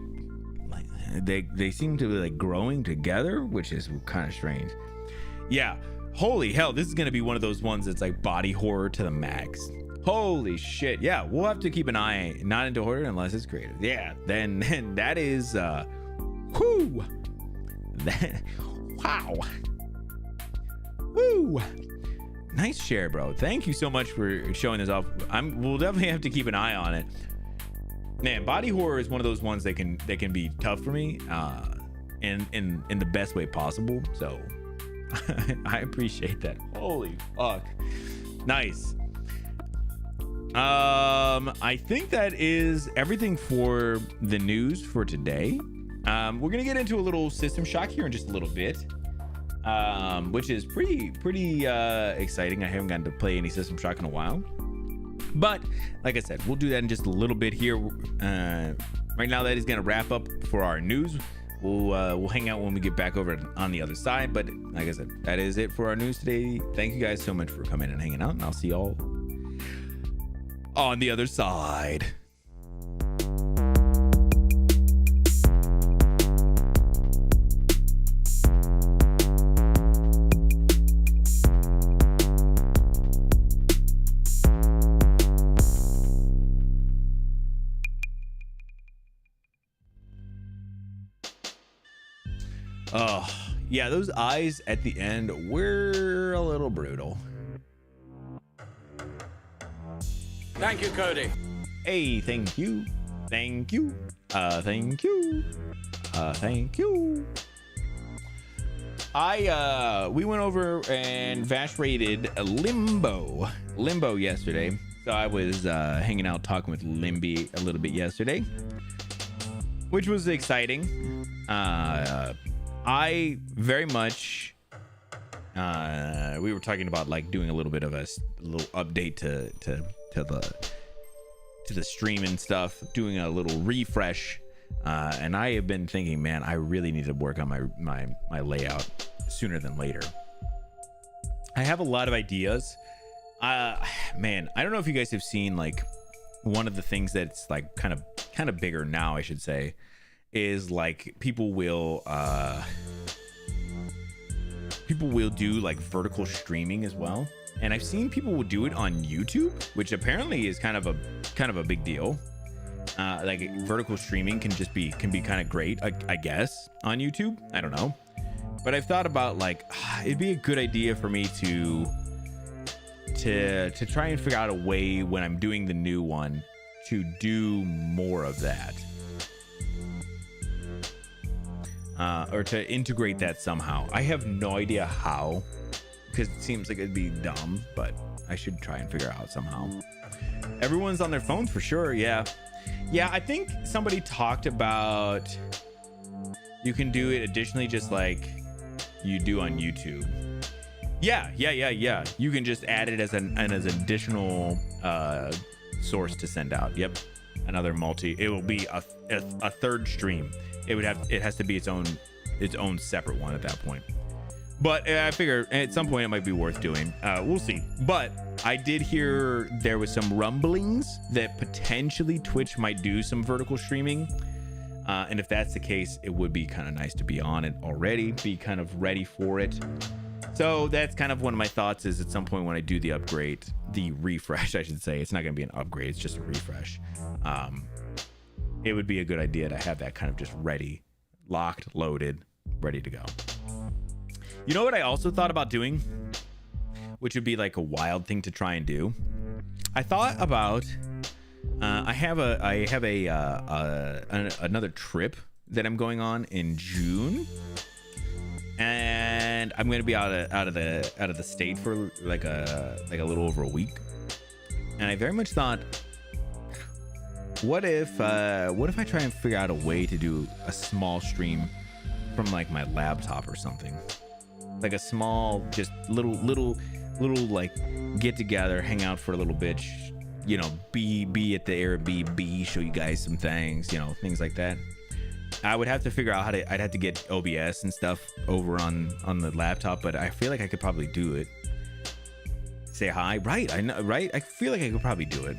A: they seem to be like growing together, which is kind of strange. Yeah, holy hell, this is gonna be one of those ones that's like body horror to the max. Holy shit. Yeah, we'll have to keep an eye, not into horror unless it's creative. Yeah, then that is whoo, that, wow. Woo! Nice share, bro. Thank you so much for showing this off. We'll definitely have to keep an eye on it. Man, body horror is one of those ones that can be tough for me, in the best way possible. So I appreciate that. Holy fuck. Nice. I think that is everything for the news for today. We're gonna get into a little System Shock here in just a little bit, which is pretty exciting. I haven't gotten to play any System Shock in a while, but like I said, we'll do that in just a little bit here. Right now, that is gonna wrap up for our news. We'll hang out when we get back over on the other side. But like I said, that is it for our news today. Thank you guys so much for coming and hanging out, and I'll see y'all on the other side. Oh, yeah, those eyes at the end were a little brutal.
E: Thank you, Cody.
A: Hey, thank you. Thank you. Thank you. Thank you. We went over and Vash rated Limbo yesterday. So I was hanging out talking with Limby a little bit yesterday, which was exciting. I very much we were talking about like doing a little bit of a little update to the stream and stuff, doing a little refresh, and I have been thinking, man, I really need to work on my layout sooner than later. I have a lot of ideas. Man, I don't know if you guys have seen, like, one of the things that's like kind of bigger now, I should say, is like people will do like vertical streaming as well, and I've seen people will do it on YouTube, which apparently is kind of a big deal. Like vertical streaming can be kind of great, I guess, on YouTube. I don't know, but I've thought about like it'd be a good idea for me to try and figure out a way when I'm doing the new one to do more of that. Or to integrate that somehow. I have no idea how, because it seems like it'd be dumb, but I should try and figure out somehow. Everyone's on their phones for sure. Yeah, I think somebody talked about you can do it additionally, just like you do on YouTube. Yeah. You can just add it as an additional source to send out. Yep, another it will be a third stream. It has to be its own separate one at that point. But I figure at some point it might be worth doing. We'll see. But I did hear there was some rumblings that potentially Twitch might do some vertical streaming. And if that's the case, it would be kind of nice to be on it already, be kind of ready for it. So that's kind of one of my thoughts, is at some point when I do the refresh, I should say. It's not going to be an upgrade. It's just a refresh. It would be a good idea to have that kind of just ready, locked, loaded, ready to go. You know what I also thought about doing, which would be like a wild thing to try and do? I thought about I have another trip that I'm going on in June, and I'm going to be out of the state for like a little over a week. And I very much thought, what if I try and figure out a way to do a small stream from like my laptop or something, like a small, just little like get together, hang out for a little bit, you know, be at the Airbnb, show you guys some things, you know, things like that. I would have to figure out I'd have to get OBS and stuff over on the laptop, but I feel like I could probably do it. Say hi, right? I know, right? I feel like I could probably do it.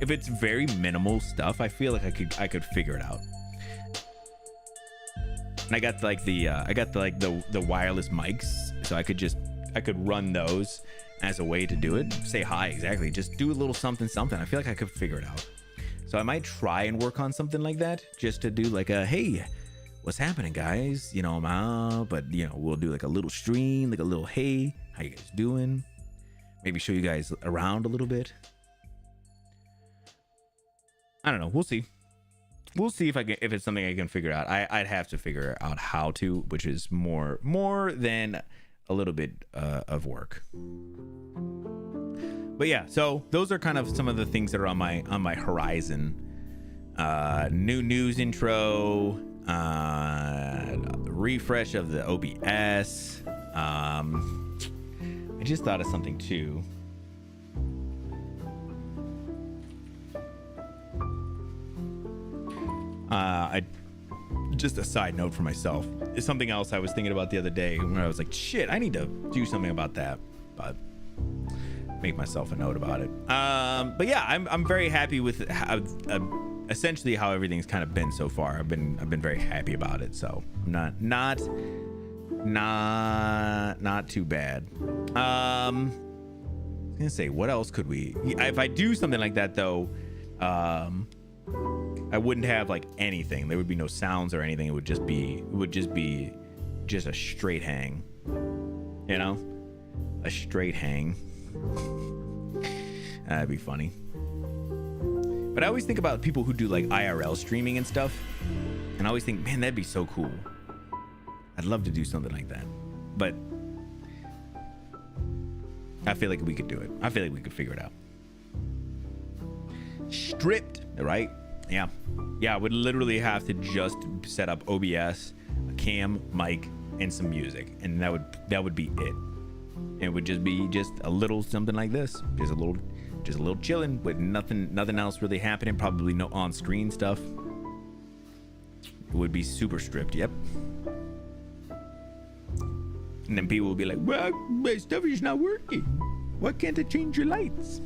A: If it's very minimal stuff, I feel like I could figure it out. And I got the wireless mics, so I could run those as a way to do it. Say hi, exactly. Just do a little something. I feel like I could figure it out. So I might try and work on something like that, just to do like a, hey, what's happening, guys? You know, I'm out, but you know, we'll do like a little stream, like a little, hey, how you guys doing? Maybe show you guys around a little bit. I don't know. We'll see. We'll see if it's something I can figure out. I'd have to figure out how to, which is more than of work. But yeah, so those are kind of some of the things that are on my horizon. New news intro, refresh of the OBS. I just thought of something too. Just a side note for myself. It's something else I was thinking about the other day when I was like, shit, I need to do something about that. But make myself a note about it. But yeah, I'm very happy with how, essentially how everything's kind of been so far. I've been very happy about it. So I'm not too bad. I was gonna say, what else could we? If I do something like that though, I wouldn't have like anything. There would be no sounds or anything. It would just be a straight hang. You know, a straight hang. That'd be funny. But I always think about people who do like IRL streaming and stuff, and I always think, man, that'd be so cool. I'd love to do something like that, but I feel like we could do it. I feel like we could figure it out. Stripped, right? Yeah. I would literally have to just set up OBS, a cam, mic, and some music, and that would be it. It would just be a little something like this, just a little chilling with nothing else really happening. Probably no on-screen stuff. It would be super stripped. Yep. And then people will be like, well, my stuff is not working. Why can't I change your lights?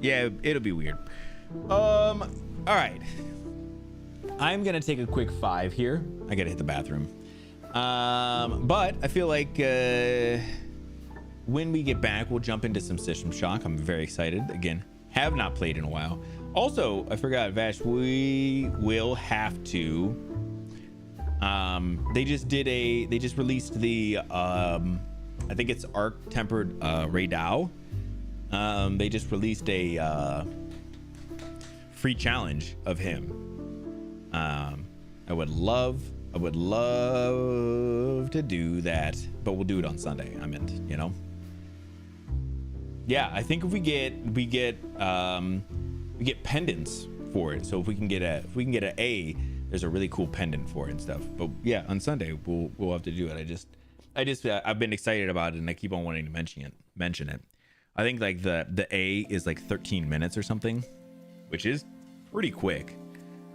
A: Yeah, it'll be weird. All right. I'm gonna take a quick 5 here. I gotta hit the bathroom. But I feel like when we get back, we'll jump into some System Shock. I'm very excited. Again, have not played in a while. Also, I forgot, Vash, we will have to. They just released the I think it's Arc Tempered Raidao. They just released a free challenge of him. I would love to do that, but we'll do it on Sunday. I meant, you know. Yeah, I think if we get pendants for it. So if we can get an A, there's a really cool pendant for it and stuff. But yeah, on Sunday we'll have to do it. I've been excited about it, and I keep on wanting to mention it. I think like the A is like 13 minutes or something, which is pretty quick.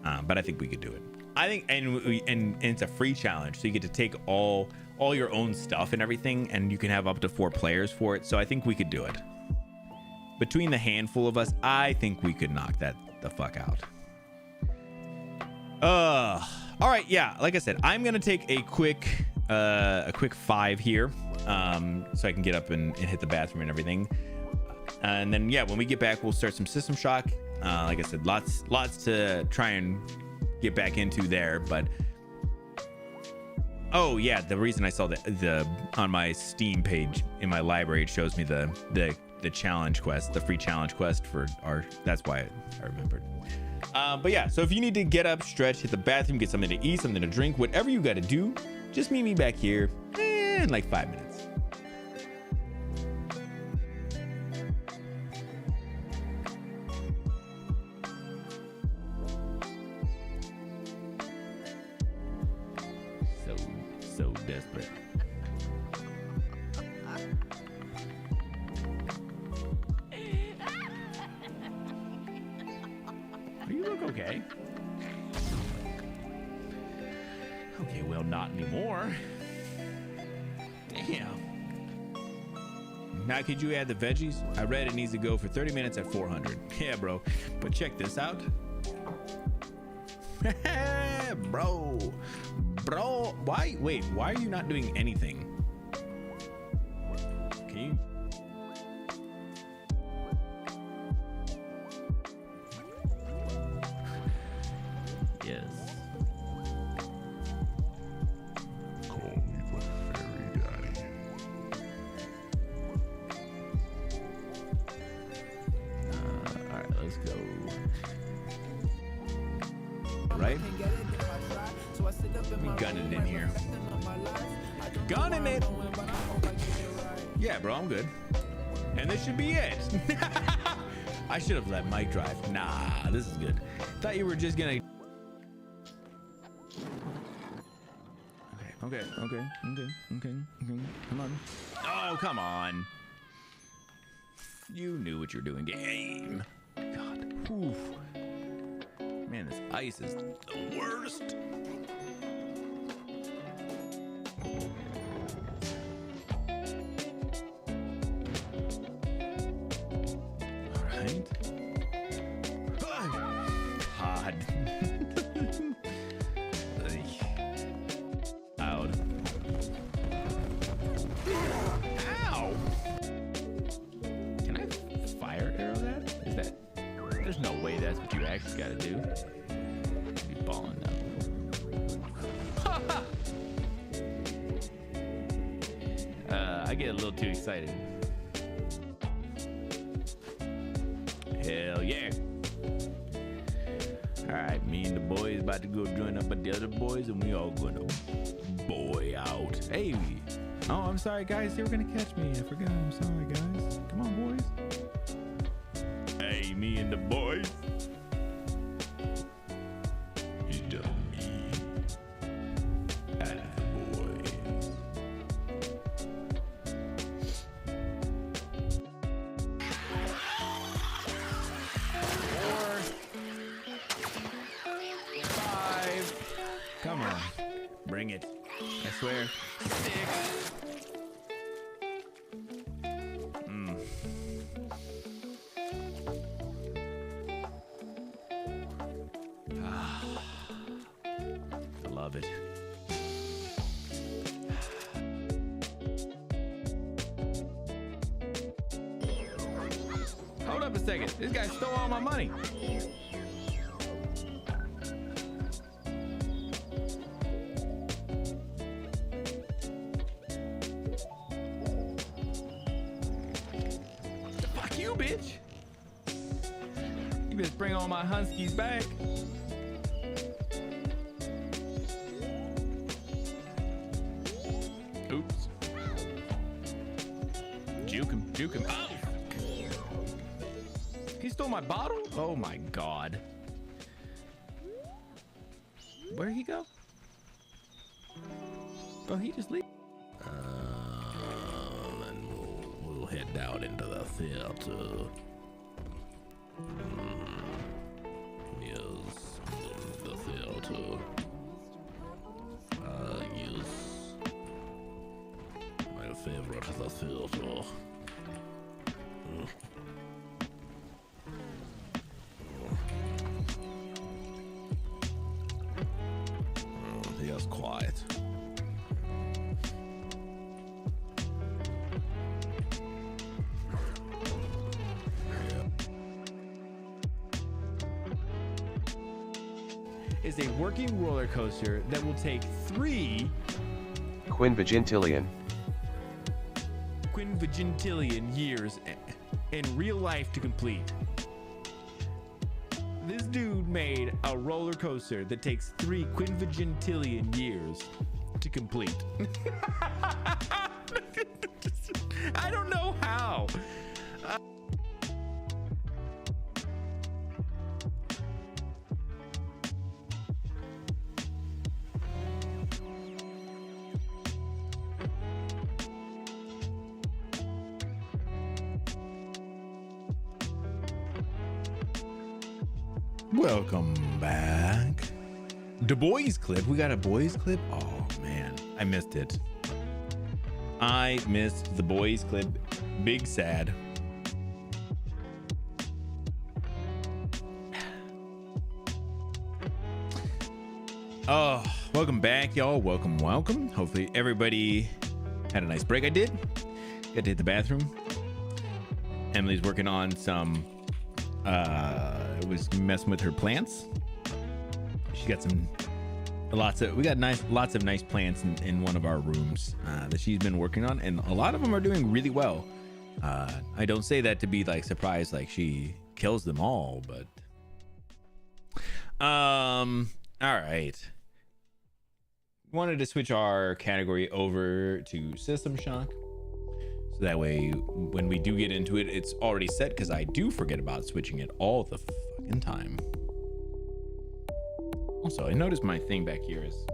A: But I think we could do it. I think, and it's a free challenge, so you get to take all your own stuff and everything, and you can have up to 4 players for it. So I think we could do it. Between the handful of us, I think we could knock that the fuck out. All right, yeah. Like I said, I'm gonna take a quick 5 here, so I can get up and hit the bathroom and everything. And then yeah, when we get back, we'll start some System Shock. Like I said, lots to try and get back into there. But oh yeah, the reason I saw the on my Steam page in my library, it shows me the challenge quest, the free challenge quest for our. That's why I remembered. But yeah, so if you need to get up, stretch, hit the bathroom, get something to eat, something to drink, whatever you got to do, just meet me back here in like 5 minutes. So desperate. You look okay. Okay, well, not anymore. Damn. Now, could you add the veggies? I read it needs to go for 30 minutes at 400. Yeah, bro. But check this out. Bro, why are you not doing anything? Can you? Yes. Call me the fairy daddy. All right, let's go. Right? We gunning in here. Gunning it. Yeah, bro, I'm good. And this should be it. I should have let Mike drive. Nah, this is good. Thought you were just gonna. Okay. Come on. Oh, come on. You knew what you're doing, game. God. Oof. Man, this ice is the worst. Hard. Loud. Ow! Can I fire arrow that? Is that? There's no way that's what you actually gotta do. Be balling now. I get a little too excited. Hell yeah. Alright, me and the boys about to go join up with the other boys and we all gonna boy out. Hey. Oh, I'm sorry guys, they were gonna catch me. I forgot. I'm sorry guys. Come on, boys. Hey, me and the boys. You done me. Boys. Come on. Bring it. I swear. 6. I love it. Hold up a second. This guy stole all my money. Bitch, you better bring all my Huskies back. Oops. Juke him. Oh! He stole my bottle? Oh my god. Where'd he go? Bro, he just leave. And we'll head down into the theater. Yes, the theater. Yes. My favorite, the theater. Yes, quiet. Is a working roller coaster that will take 3
L: Quinvigintillion
A: years in real life to complete. This dude made a roller coaster that takes 3 quinvigintillion years to complete. I don't know how. Welcome back. The boys clip. We got a boys clip. Oh man, I missed it. I missed the boys clip. Big sad. Oh, welcome back, y'all. Welcome. Hopefully everybody had a nice break. I did. Got to hit the bathroom. Emily's working on some was messing with her plants. She got lots of nice plants in one of our rooms that she's been working on, and a lot of them are doing really well. I don't say that to be like surprised like she kills them all, but all right. wanted to switch our category over to System Shock. So that way, when we do get into it, it's already set, because I do forget about switching it all the fucking time. Also, I noticed my thing back here is...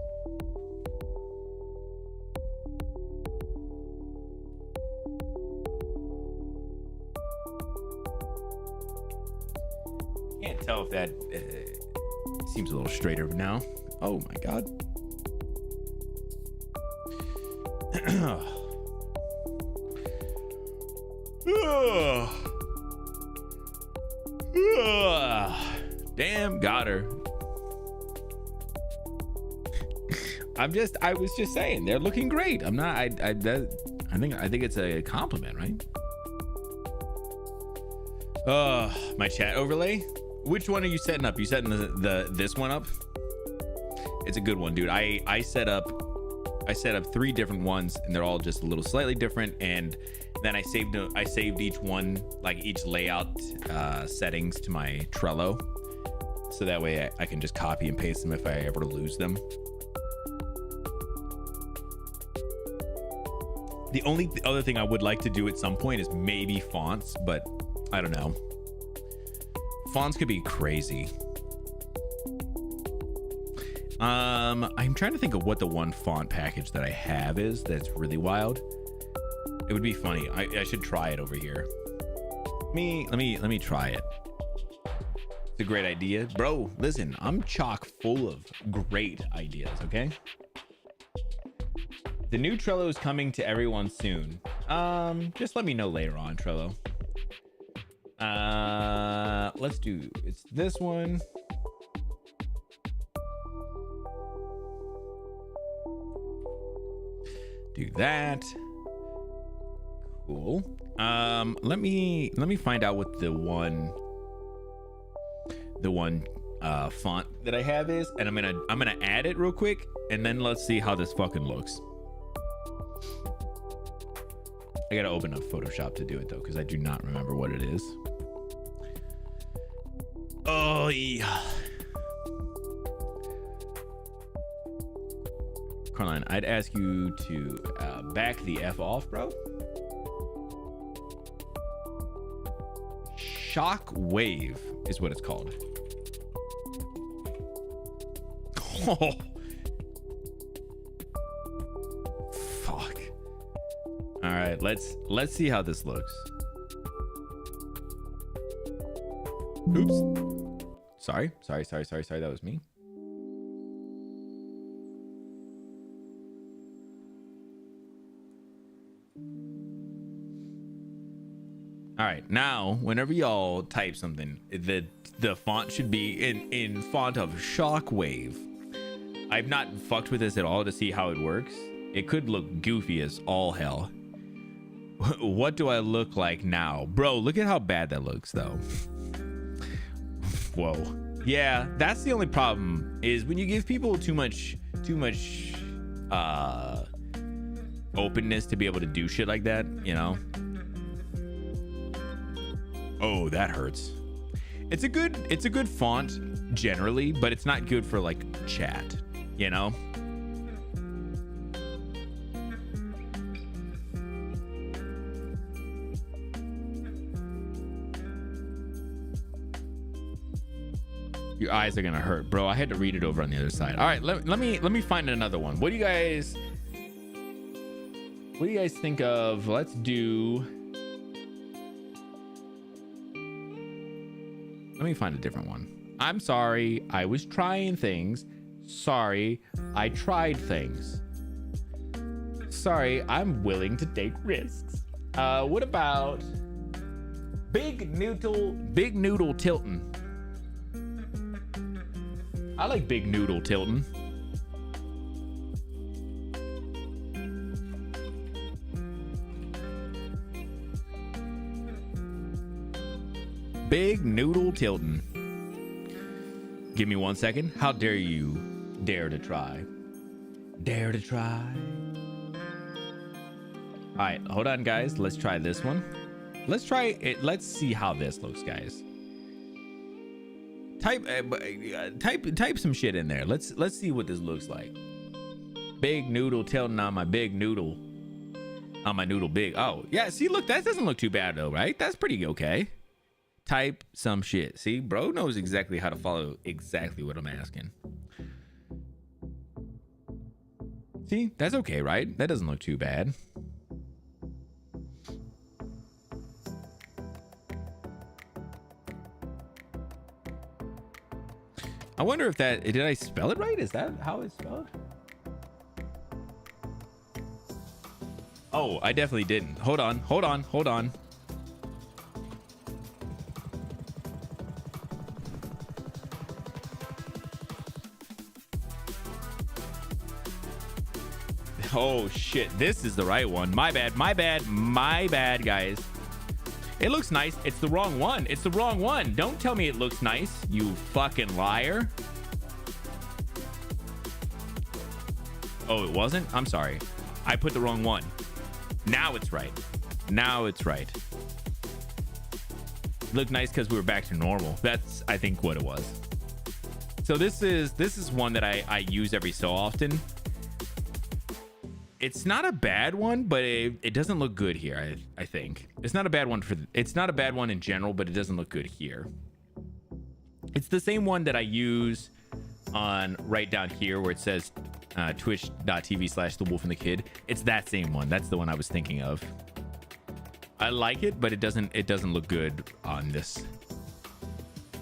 A: Can't tell if that seems a little straighter now. Oh my god. Damn, got her. I was just saying, they're looking great. I'm not, I think it's a compliment, right? My chat overlay. Which one are you setting up? You setting this one up? It's a good one, dude. I set up 3 different ones, and they're all just a little slightly different. And then I saved each one, like each layout settings, to my Trello, so that way I can just copy and paste them if I ever lose them. The only other thing I would like to do at some point is maybe fonts, but I don't know. Fonts could be crazy. I'm trying to think of what the one font package that I have is that's really wild. It would be funny. I should try it over here. Let me try it. It's a great idea, bro. Listen, I'm chock full of great ideas. Okay. The new Trello is coming to everyone soon. Just let me know later on, Trello. Let's do, it's this one. Do that. Cool. Let me find out what the one font that I have is, and I'm gonna add it real quick, and then let's see how this fucking looks. I gotta open up Photoshop to do it though, because I do not remember what it is. Oh yeah. Carline, I'd ask you to back the F off, bro. Shock Wave is what it's called. Oh. Fuck. All right, let's see how this looks. Oops. Sorry. That was me. All right, now whenever y'all type something, the font should be in font of Shockwave. I've not fucked with this at all to see how it works. It could look goofy as all hell. What do I look like now? Bro, look at how bad that looks though. Whoa. Yeah, that's the only problem, is when you give people too much openness to be able to do shit like that, you know? Oh, that hurts. It's a good font generally, but it's not good for like chat, you know? Your eyes are gonna hurt, bro. I had to read it over on the other side. All right, let me find another one. What do you guys think of? Let's do. Let me find a different one. I'm sorry, I was trying things. Sorry, I tried things. Sorry, I'm willing to take risks. What about Big Noodle Tilton? I like Big Noodle Tilton. Big Noodle Tilton. Give me 1 second. How dare you dare to try? Dare to try. All right, hold on, guys. Let's try this one. Let's try it. Let's see how this looks, guys. Type some shit in there. Let's see what this looks like. Big noodle tilting on my big noodle. On my noodle big. Oh, yeah. See, look, that doesn't look too bad though, right? That's pretty okay. Type some shit. See, bro knows exactly how to follow exactly what I'm asking. See, that's okay, right? That doesn't look too bad. I wonder if that, did I spell it right? Is that how it's spelled? Oh, I definitely didn't. Hold on. Oh shit, this is the right one. My bad, guys. It looks nice. It's the wrong one. Don't tell me it looks nice, you fucking liar. Oh, it wasn't? I'm sorry. I put the wrong one. Now it's right. Looked nice because we were back to normal. That's, I think, what it was. So this is one that I use every so often. It's not a bad one, but it doesn't look good here. I think it's not a bad one it's not a bad one in general, but it doesn't look good here. It's the same one that I use on right down here where it says twitch.tv/thewolfandthekid. It's that same one. That's the one I was thinking of. I like it, but it doesn't look good on this.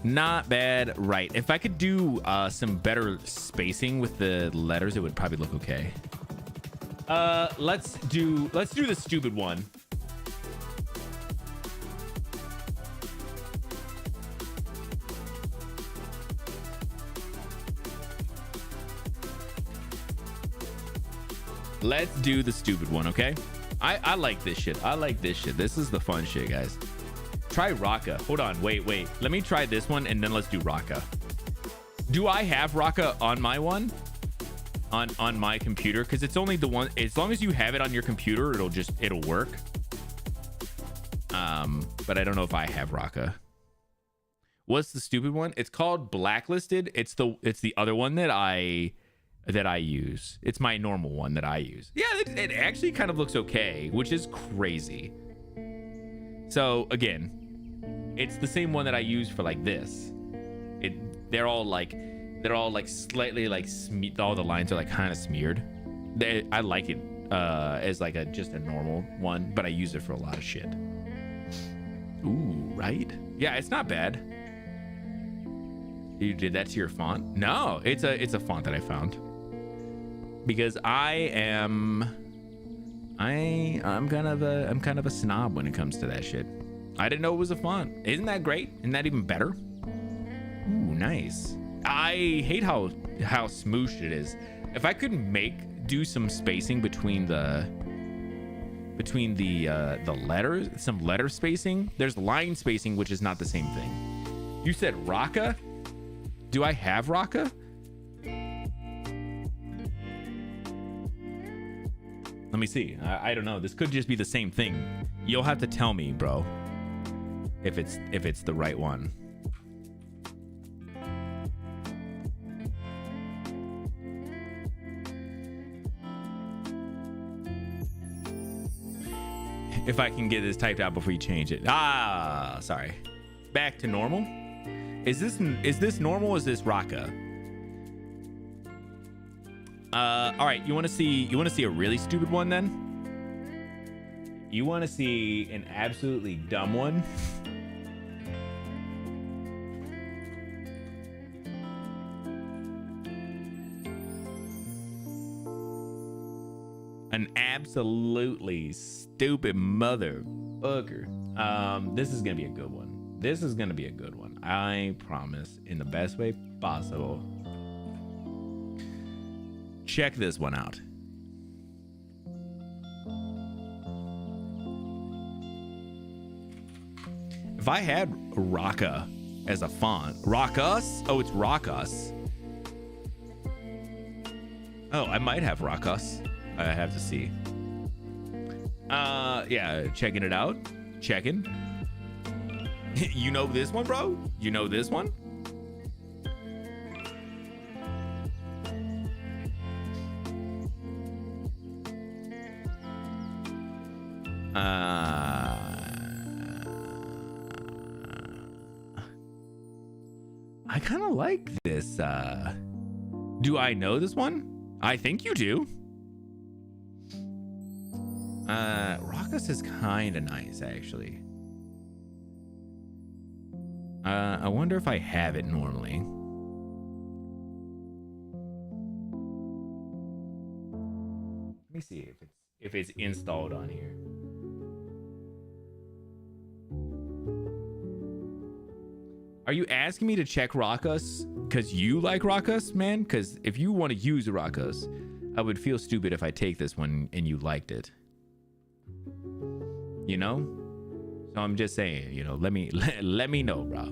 A: Not bad, right? If I could do some better spacing with the letters, it would probably look okay. Let's do the stupid one. Let's do the stupid one, okay? I like this shit. This is the fun shit, guys. Try Raka. Hold on, wait. Let me try this one and then let's do Raka. Do I have Raka on my one? On my computer? Because it's only the one. As long as you have it on your computer, it'll work. But I don't know if I have Raka. What's the stupid one? It's called Blacklisted. It's the other one that I use. It's my normal one that I use. Yeah, it actually kind of looks okay, which is crazy. So again, it's the same one that I use for like this. They're all like slightly like all the lines are like kind of smeared. I like it as like just a normal one, but I use it for a lot of shit. Ooh, right? Yeah, it's not bad. You did that to your font? No, it's a font that I found because I'm kind of a snob when it comes to that shit. I didn't know it was a font. Isn't that great? Isn't that even better? Ooh, nice. I hate how smooshed it is. If I could do some spacing between the letters, some letter spacing. There's line spacing, which is not the same thing. You said Raka? Do I have Raka? Let me see. I don't know. This could just be the same thing. You'll have to tell me, bro, if it's the right one. If I can get this typed out before you change it. Ah, sorry. Back to normal. Is this normal? Or is this Raka? All right. You want to see a really stupid one then? You want to see an absolutely dumb one? An absolutely stupid motherfucker. This is gonna be a good one. I promise, in the best way possible. Check this one out. If I had Raka as a font, Rakus? Oh, it's Rakus. Oh, I might have Rakus. I have to see. Yeah, checking it out. Checking. You know this one, bro? You know this one? I kind of like this. Do I know this one? I think you do. Raucous is kind of nice, actually. I wonder if I have it normally. Let me see if it's installed on here. Are you asking me to check Raucous because you like Raucous, man? Because if you want to use Raucous, I would feel stupid if I take this one and you liked it. You know? So I'm just saying, you know, let me know, bro.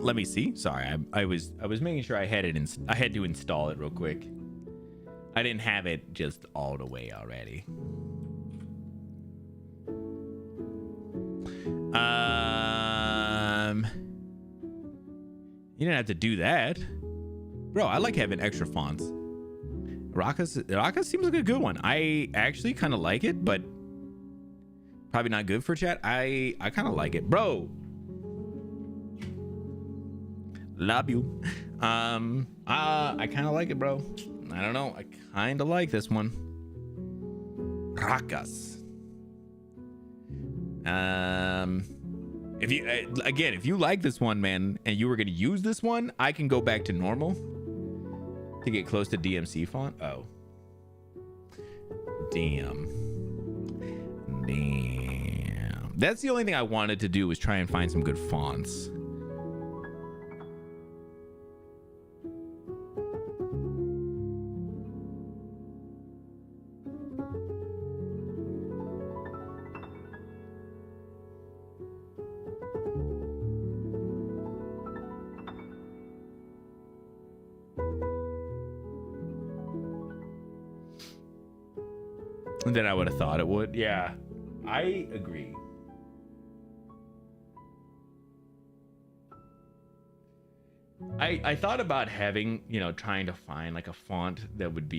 A: Let me see. Sorry, I was making sure I had it. I had to install it real quick. I didn't have it just all the way already. You didn't have to do that, bro. I like having extra fonts. Raucous seems like a good one. I actually kind of like it, but probably not good for chat. I kind of like it, bro. Love you. I kind of like it, bro. I don't know. I kind of like this one. Raucous. If you if you like this one, man, and you were gonna use this one, I can go back to normal to get close to DMC font. Oh, damn. That's the only thing I wanted to do was try and find some good fonts. Than I would have thought it would. Yeah, I agree. I thought about having, you know, trying to find like a font that would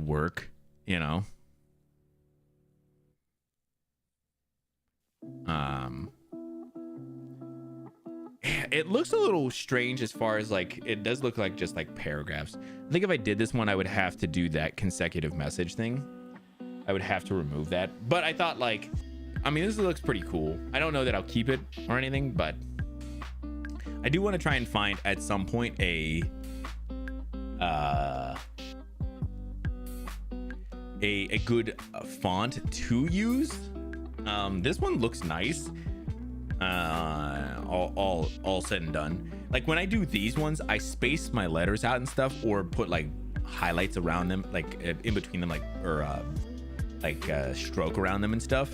A: work, you know. It looks a little strange as far as like, it does look like just like paragraphs. I think if I did this one, I would have to do that consecutive message thing. I would have to remove that. But I thought like, I mean, this looks pretty cool. I don't know that I'll keep it or anything, but I do want to try and find at some point a good font to use. This one looks nice. All said and done. Like when I do these ones, I space my letters out and stuff, or put like highlights around them, like in between them, like, or stroke around them and stuff.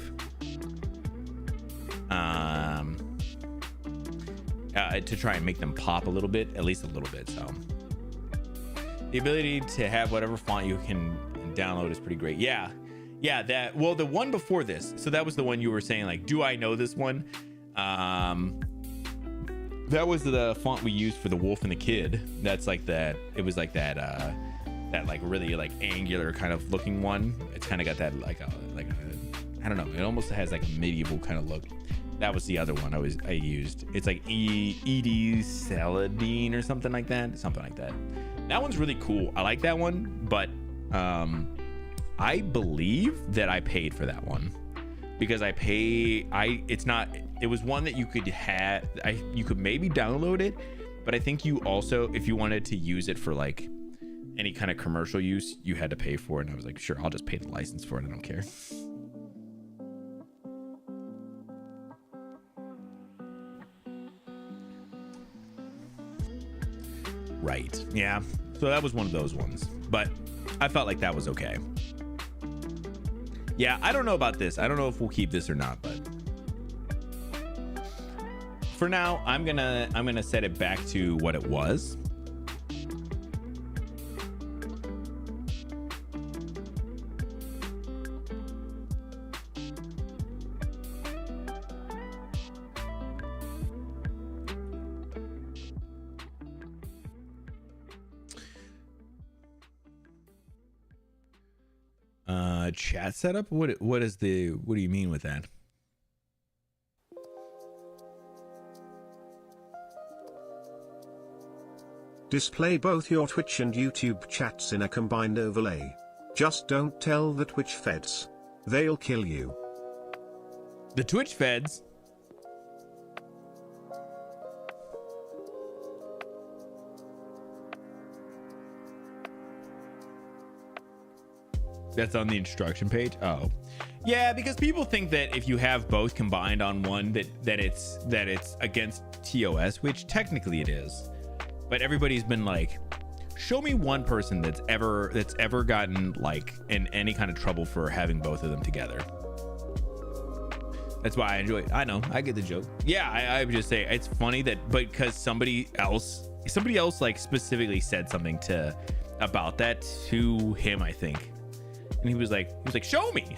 A: To try and make them pop a little bit, at least a little bit. So the ability to have whatever font you can download is pretty great. Yeah, that, well, the one before this, so that was the one you were saying, like, do I know this one? That was the font we used for The Wolf and the Kid. That's like that, it was like that like really like angular kind of looking one. It's kind of got that like a I don't know, it almost has like a medieval kind of look. That was the other one I used. It's like Edie Saladin or something like that. That one's really cool. I like that one, but I believe that I paid for that one because it was one that you could have, you could maybe download it, but I think you also, if you wanted to use it for like any kind of commercial use, you had to pay for it. And I was like, sure, I'll just pay the license for it. I don't care. Right. Yeah. So that was one of those ones. But I felt like that was okay. Yeah, I don't know about this. I don't know if we'll keep this or not, but for now, I'm gonna set it back to what it was. Chat setup? What do you mean with that?
C: Display both your Twitch and YouTube chats in a combined overlay. Just don't tell the Twitch feds. They'll kill you.
A: The Twitch feds? That's on the instruction page. Oh, yeah, because people think that if you have both combined on one, that it's against TOS, which technically it is. But everybody's been like, show me one person that's ever gotten like in any kind of trouble for having both of them together. That's why I enjoy it. I know, I get the joke. Yeah, I would just say it's funny that, but because somebody else like specifically said something about that to him, I think. And he was like, show me.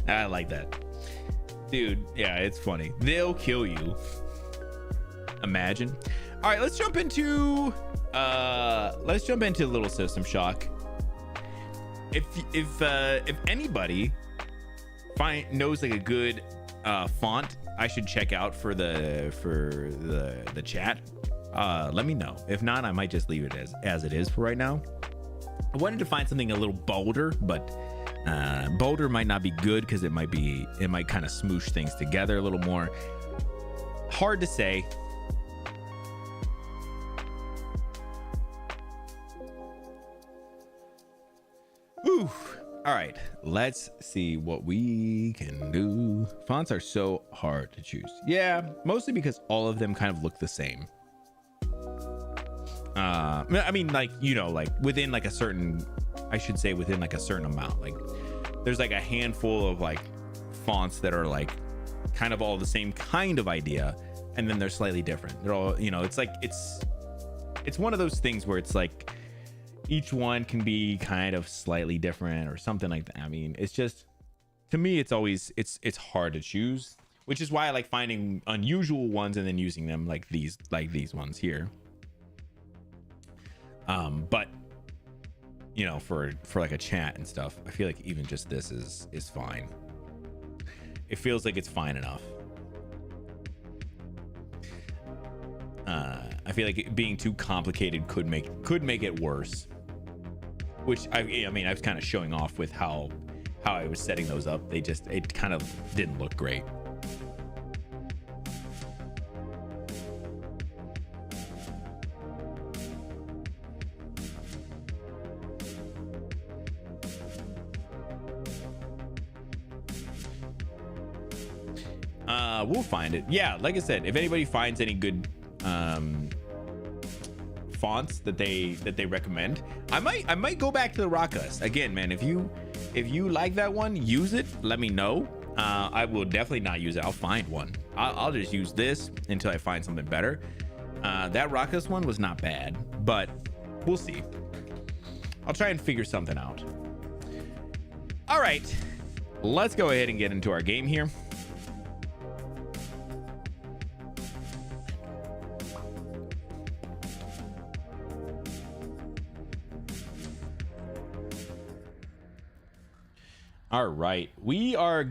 A: I like that. Dude, yeah, it's funny. They'll kill you. Imagine. All right, let's jump into Little System Shock. If anybody knows like a good font I should check out for the chat, let me know. If not, I might just leave it as it is for right now. I wanted to find something a little bolder, but bolder might not be good because it might kind of smoosh things together a little more. Hard to say. Whew. All right, let's see what we can do. Fonts are so hard to choose. Yeah, mostly because all of them kind of look the same. I mean, like, you know, like within like a certain, I should say within like a certain amount, like there's like a handful of like fonts that are like kind of all the same kind of idea, and then they're slightly different. They're all, you know, it's like it's one of those things where it's like each one can be kind of slightly different or something like that. I mean, it's just, to me, it's always it's hard to choose, which is why I like finding unusual ones and then using them like these ones here. But you know, for like a chat and stuff, I feel like even just this is fine. It feels like it's fine enough. I feel like it being too complicated could make it worse. Which I mean, I was kind of showing off with how I was setting those up. It kind of didn't look great. We'll find it. Yeah, like I said, if anybody finds any good fonts that they recommend, I might go back to the Rockus again, man. If you like that one, use it. Let me know. I will definitely not use it. I'll find one. I'll just use this until I find something better. That Rockus one was not bad, but we'll see. I'll try and figure something out. All right, let's go ahead and get into our game here. All right, we are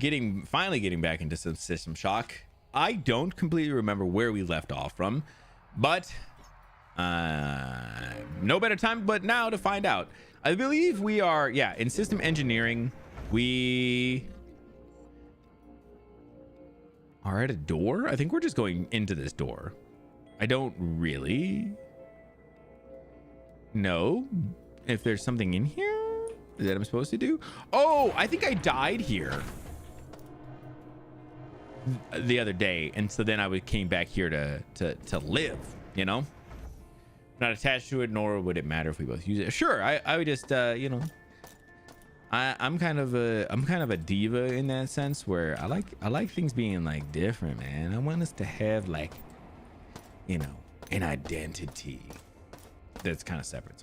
A: finally getting back into some System Shock. I don't completely remember where we left off from, but no better time but now to find out. I believe we are, yeah, in system engineering. We are at a door. I think we're just going into this door. I don't really know if there's something in here that I'm supposed to do. Oh, I think I died here the other day, and so then I came back here to live, you know. not attached to it, nor would it matter if we both use it. Sure, I would just you know, I'm kind of a diva in that sense, where I like things being like different, man. I want us to have like, you know, an identity that's kind of separate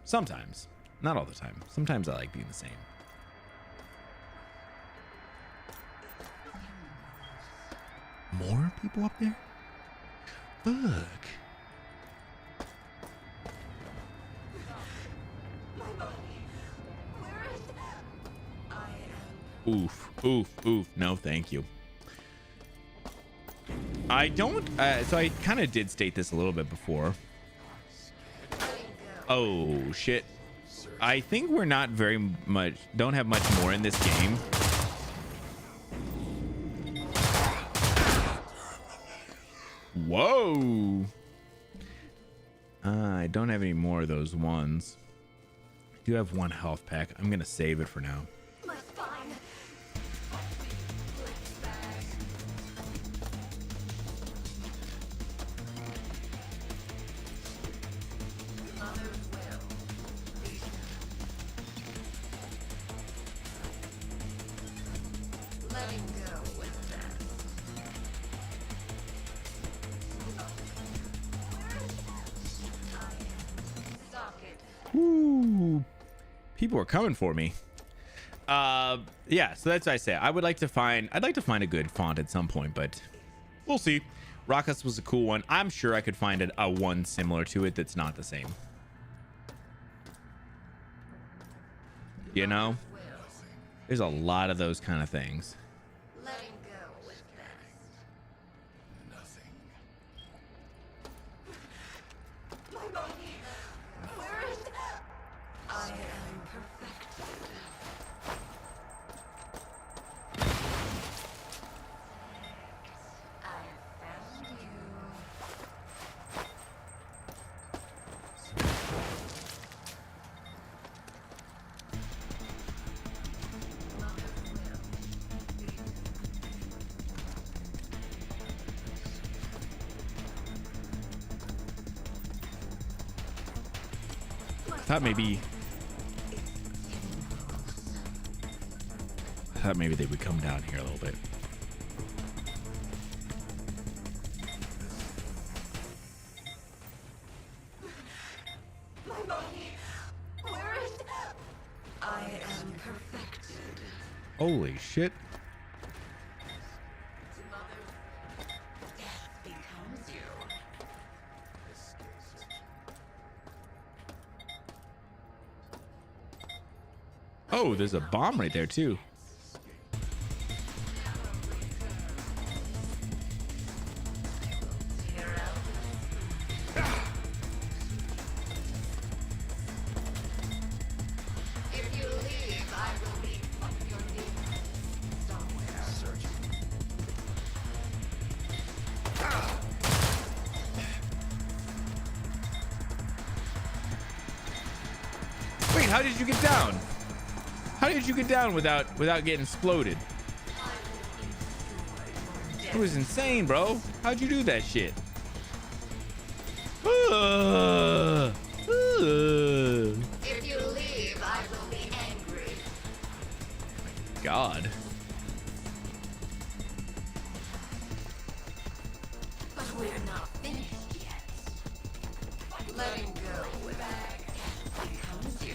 A: sometimes, not all the time. Sometimes I like being the same. More people up there? Fuck. Oof. No, thank you. I don't, so I kind of did state this a little bit before. Oh, shit. I think we're not don't have much more in this game. Whoa. I don't have any more of those ones. I do have one health pack. I'm going to save it for now. Woo. People are coming for me. Yeah, so that's what I say. I'd like to find a good font at some point, but we'll see. Raucous was a cool one. I'm sure I could find a one similar to it that's not the same. You know? There's a lot of those kind of things. Thought maybe they would come down here a little bit. Holy shit. Oh, there's a bomb right there too. Wait, how did you get down? How did you get down without getting exploded? It was insane, bro. How'd you do that shit?
M: If you leave, I will be angry.
A: God.
M: But we're not finished yet. Letting go with that becomes you.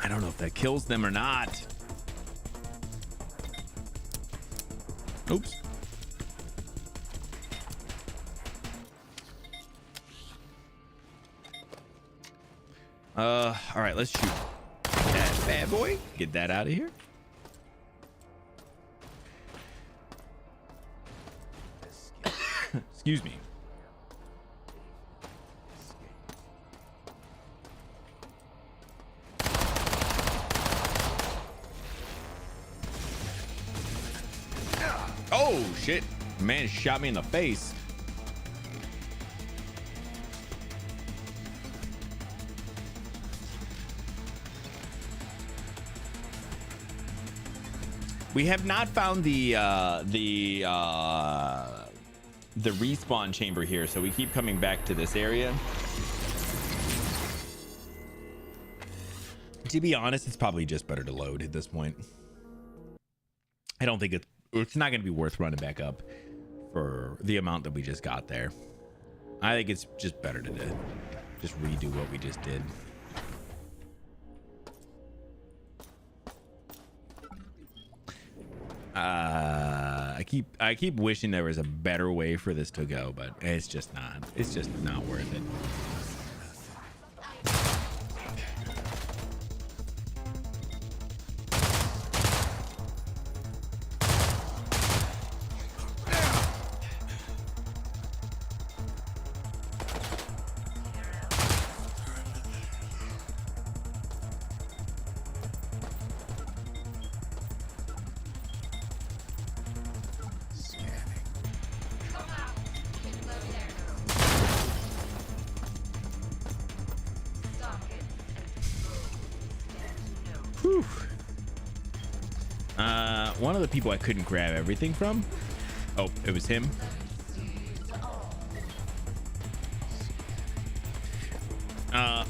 A: I don't know if that kills them or not. Oops. All right, let's shoot that bad boy. Get that out of here. Excuse me. Oh shit, man shot me in the face. We have not found the respawn chamber here, so we keep coming back to this area. To be honest, it's probably just better to load at this point. I don't think it's not going to be worth running back up for the amount that we just got there. I think it's just better to just redo what we just did. I keep wishing there was a better way for this to go, but it's just not worth it. Whew. One of the people I couldn't grab everything from. Oh, it was him.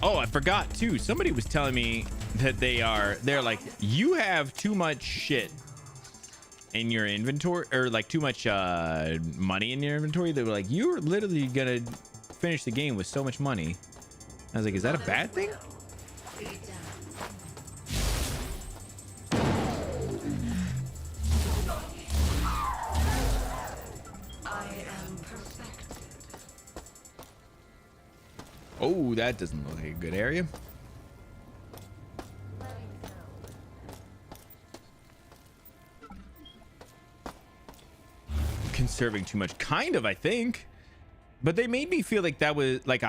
A: Oh, I forgot too. Somebody was telling me that they're like, you have too much shit in your inventory, or like too much money in your inventory. They were like, you're literally gonna finish the game with so much money. I was like, is that a bad thing? Oh, that doesn't look like a good area. Conserving too much, kind of, I think. But they made me feel like that was like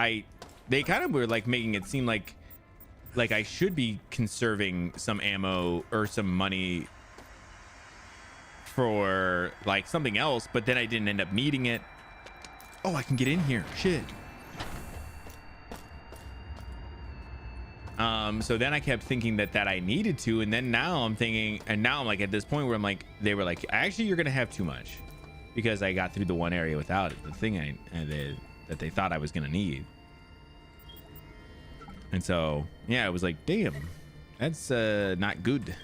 A: they kind of were like making it seem like I should be conserving some ammo or some money for like something else, but then I didn't end up needing it. Oh, I can get in here. Shit. So then I kept thinking that I needed to, and then now I'm thinking, and now I'm like at this point where I'm like, they were like, actually, you're gonna have too much because I got through the one area without it, the thing that they thought I was gonna need. And so yeah, it was like, damn, that's not good.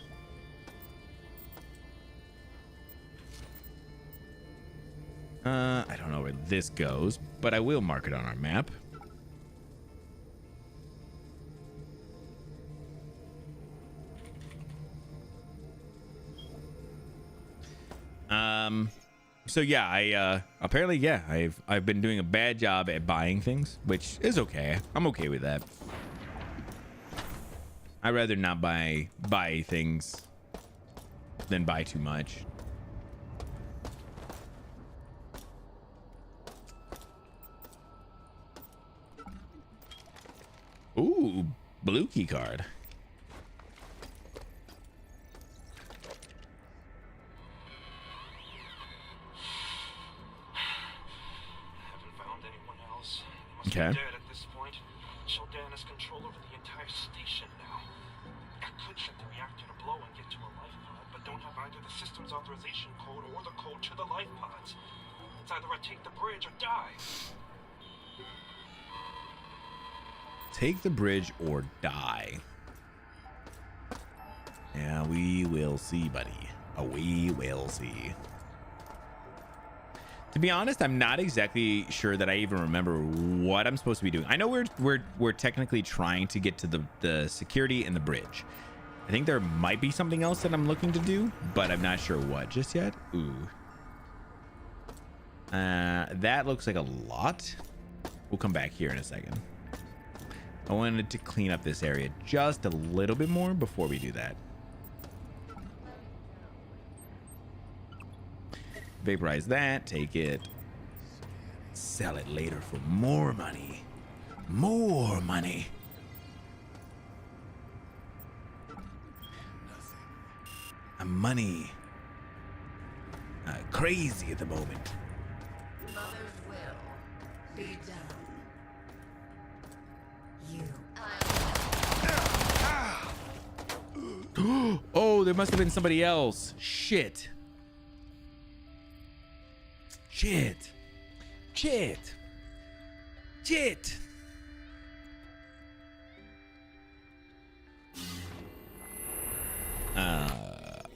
A: I don't know where this goes, but I will mark it on our map. So yeah, apparently, yeah, I've been doing a bad job at buying things, which is okay. I'm okay with that. I'd rather not buy things than buy too much. Ooh, blue key card. Okay.
N: Dead at this point. Shodan has control over the entire station now. I could shut the reactor to blow and get to a life pod, but don't have either the system's authorization code or the code to the life pods. It's either I take the bridge or die.
A: Take the bridge or die. Yeah, we will see, buddy. We will see. To be honest, I'm not exactly sure that I even remember what I'm supposed to be doing. I know we're technically trying to get to the security and the bridge. I think there might be something else that I'm looking to do, but I'm not sure what just yet. Ooh. That looks like a lot. We'll come back here in a second. I wanted to clean up this area just a little bit more before we do that. Vaporize that, take it, sell it later for more money. More money. I'm money crazy at the moment.
M: Mother's will be done. You.
A: Oh, there must have been somebody else. Shit. Shit. Shit. Shit.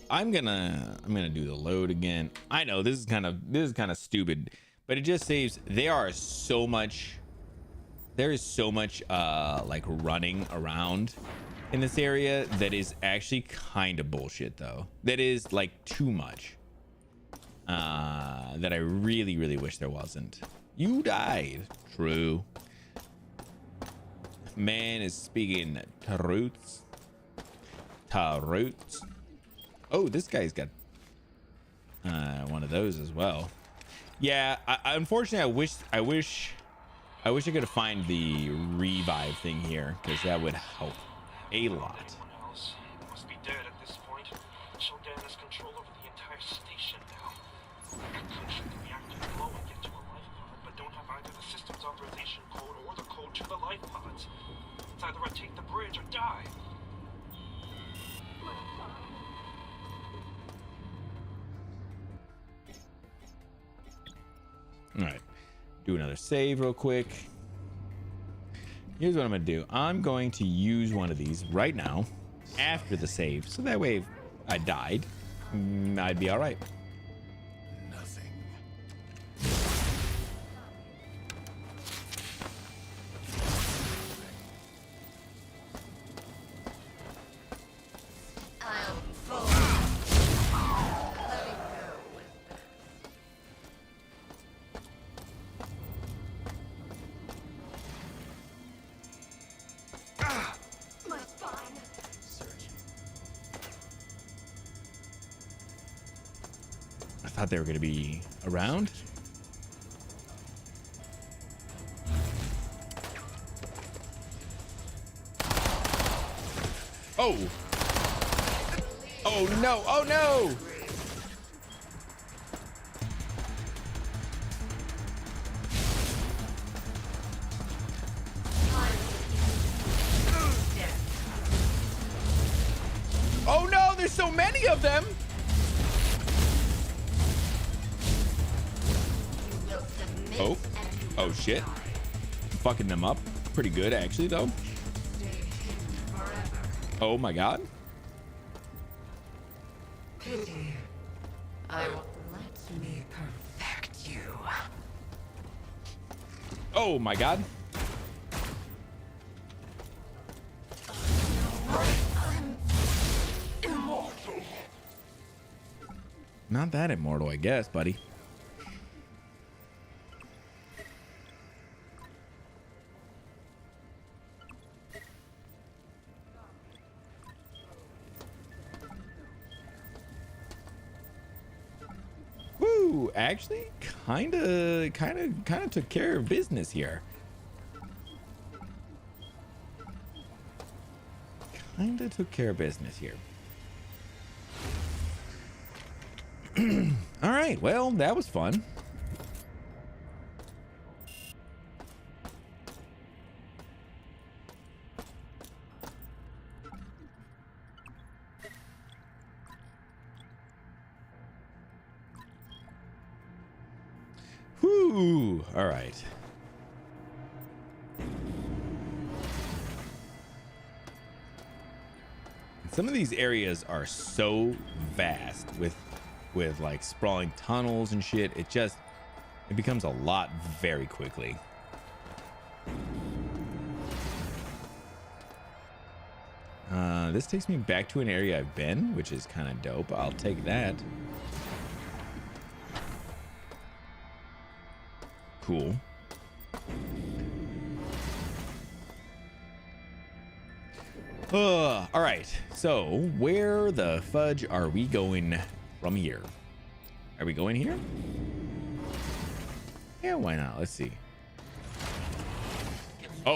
A: I'm gonna do the load again. I know this is kind of stupid, but it just saves. There is so much like running around in this area that is actually kind of bullshit though. That is like too much. That I really wish there wasn't. You died. True. Man is speaking truths. Truths. Oh, this guy's got one of those as well. Yeah, unfortunately, I wish I could find the revive thing here, because that would help a lot.
N: Must be dead at this point. Shodan has control over the entire station now. I could shut the reactor below and get to a life pod, but don't have either the system's authorization code or the code to the life pods. It's either I take the bridge or die.
A: All right, do another save real quick. Here's what I'm gonna do. I'm going to use one of these right now after the save, so that way if I died, I'd be all right. I thought they were going to be around. Oh. Oh no. Oh no. Oh no, there's so many of them. Oh, oh shit. Fucking them up pretty good actually though. Oh my god.
M: Pity. I will let me perfect you.
A: Oh my god.
M: I'm immortal.
A: Not that immortal, I guess, buddy. Woo, actually kind of took care of business here. Kind of took care of business here. All right, well, that was fun. Whoo, all right. Some of these areas are so vast with like sprawling tunnels and shit. It becomes a lot very quickly. This takes me back to an area I've been, which is kind of dope. I'll take that. Cool. All right, so where the fudge are we going from here? Are we going here? Yeah, why not? Let's see. Oh.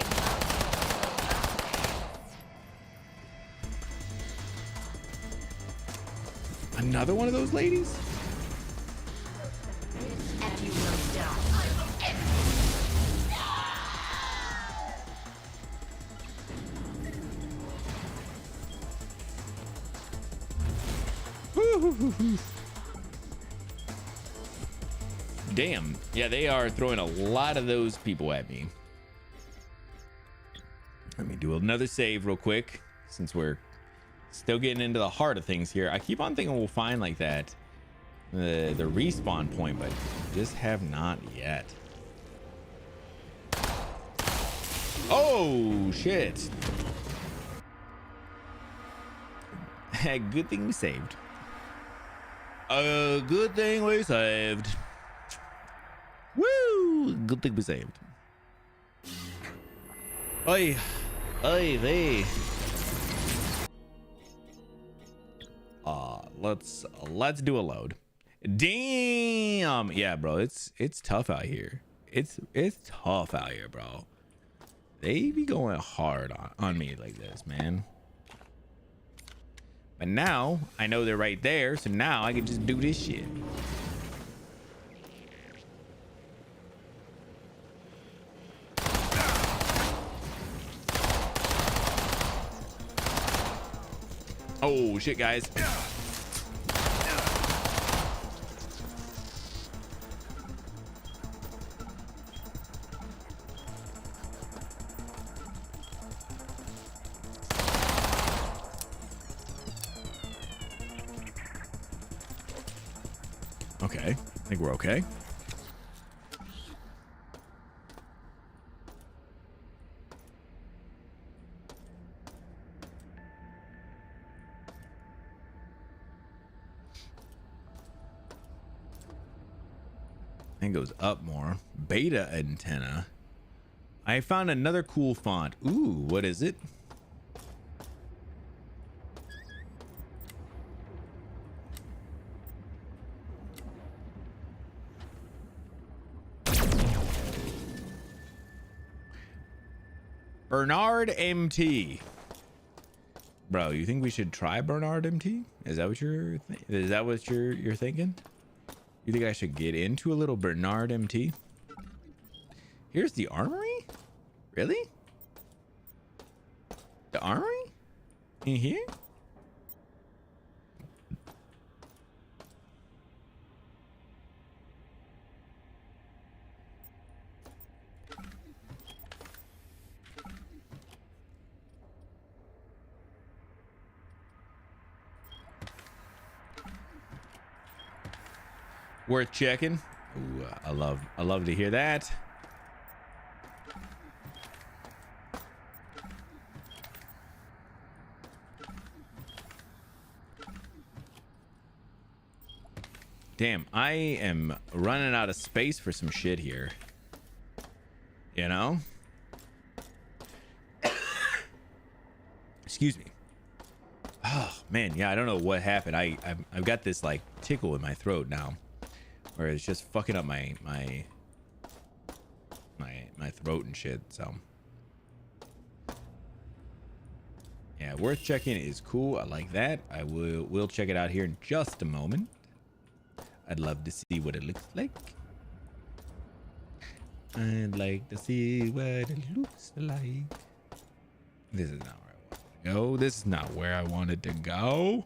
A: Another one of those ladies?
M: And you will die.
A: Damn. Yeah, they are throwing a lot of those people at me. Let me do another save real quick, since we're still getting into the heart of things here. I keep on thinking we'll find like that, the respawn point, but just have not yet. Oh, shit. Good thing we saved. Good thing we saved. Woo! Good thing we saved. Oi. Oi, they. Let's do a load. Damn. Yeah, bro. It's tough out here. It's tough out here, bro. They be going hard on me like this, man. But now I know they're right there, so now I can just do this shit. Oh shit, guys. Okay, I think we're okay. It goes up more. Beta antenna. I found another cool font. Ooh, what is it? Bernard MT. Bro, you think we should try Bernard MT? Is that what you're thinking? You think I should get into a little Bernard MT? Here's the armory? Really? The armory? In here? Worth checking. Ooh, I love to hear that. Damn, I am running out of space for some shit here. You know? Excuse me. Oh man, yeah, I don't know what happened. I've got this like tickle in my throat now, where it's just fucking up my throat and shit. So yeah, worth checking is cool. I like that. We'll check it out here in just a moment. I'd love to see what it looks like. I'd like to see what it looks like. This is not where I wanted to go. This is not where I wanted to go.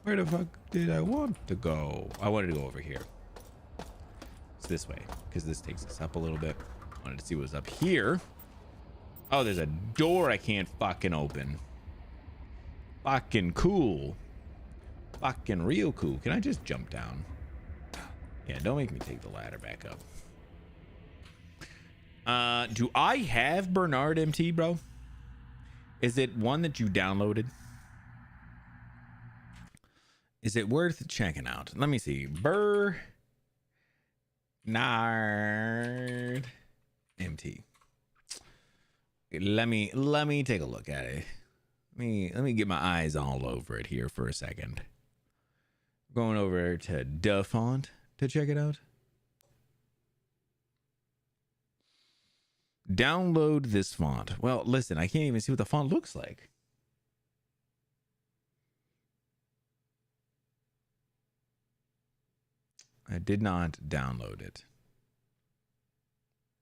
A: Where the fuck did I want to go? I wanted to go over here. It's this way, because this takes us up a little bit. Wanted to see what's up here. Oh, there's a door I can't fucking open. Fucking cool. Fucking real cool. Can I just jump down? Yeah, don't make me take the ladder back up. Do I have Bernard MT, bro? Is it one that you downloaded? Is it worth checking out? Let me see. Bernard MT. Let me take a look at it. Let me get my eyes all over it here for a second. Going over to the font to check it out. Download this font. Well, listen, I can't even see what the font looks like. I did not download it.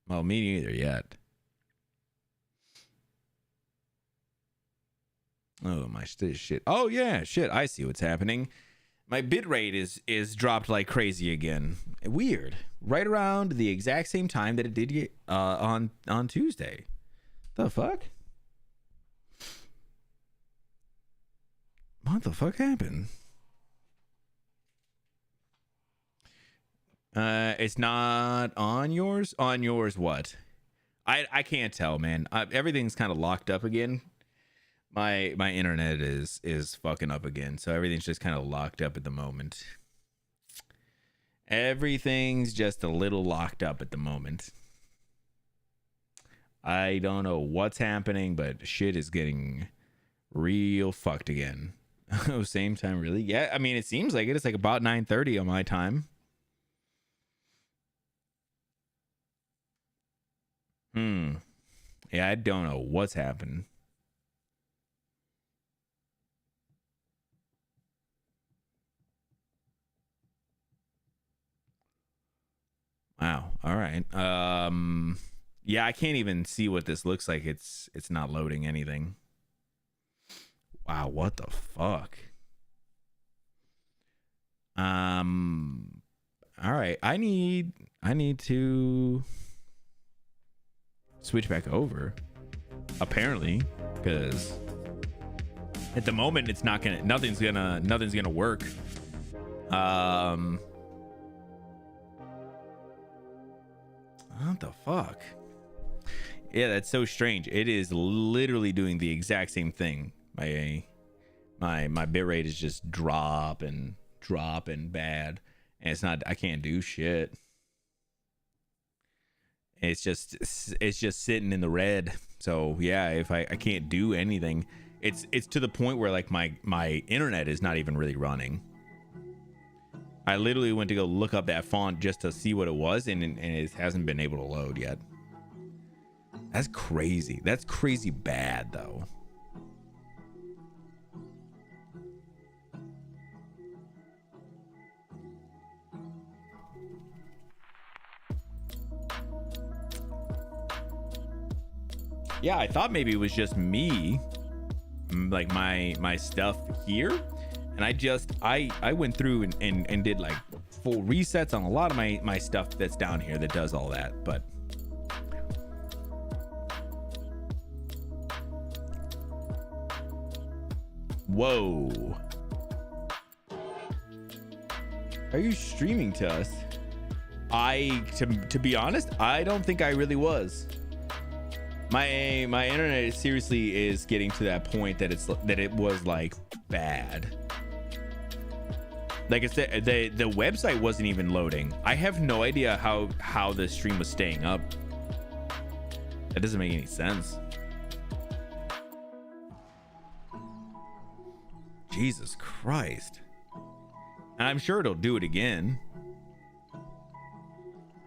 A: Well, me neither yet. Oh, my shit. Oh, yeah, shit. I see what's happening. My bitrate is dropped like crazy again. Weird. Right around the exact same time that it did get on Tuesday. The fuck? What the fuck happened? It's not on yours. On yours, what? I can't tell, man. Everything's kind of locked up again. My internet is fucking up again, so everything's just kind of locked up at the moment. Everything's just a little locked up at the moment. I don't know what's happening, but shit is getting real fucked again. Oh, same time, really? Yeah, I mean, it seems like it. It's like about 9:30 on my time. Yeah, I don't know what's happened. Wow. All right. Yeah, I can't even see what this looks like. It's not loading anything. Wow, what the fuck? All right. I need to switch back over, apparently, because at the moment it's not gonna nothing's gonna work. What the fuck? Yeah, that's so strange. It is literally doing the exact same thing. My bitrate is just dropping bad, and it's not. I can't do shit. It's just sitting in the red. So yeah, if I can't do anything, it's to the point where like my internet is not even really running. I literally went to go look up that font just to see what it was, and it hasn't been able to load yet. That's crazy. That's crazy bad though. Yeah, I thought maybe it was just me, like my stuff here, and I went through and did like full resets on a lot of my stuff that's down here that does all that. But whoa, are you streaming to us? To be honest, I don't think I really was. My internet seriously is getting to that point that it was like bad. Like it's the website wasn't even loading. I have no idea how the stream was staying up. That doesn't make any sense. Jesus Christ. And I'm sure it'll do it again.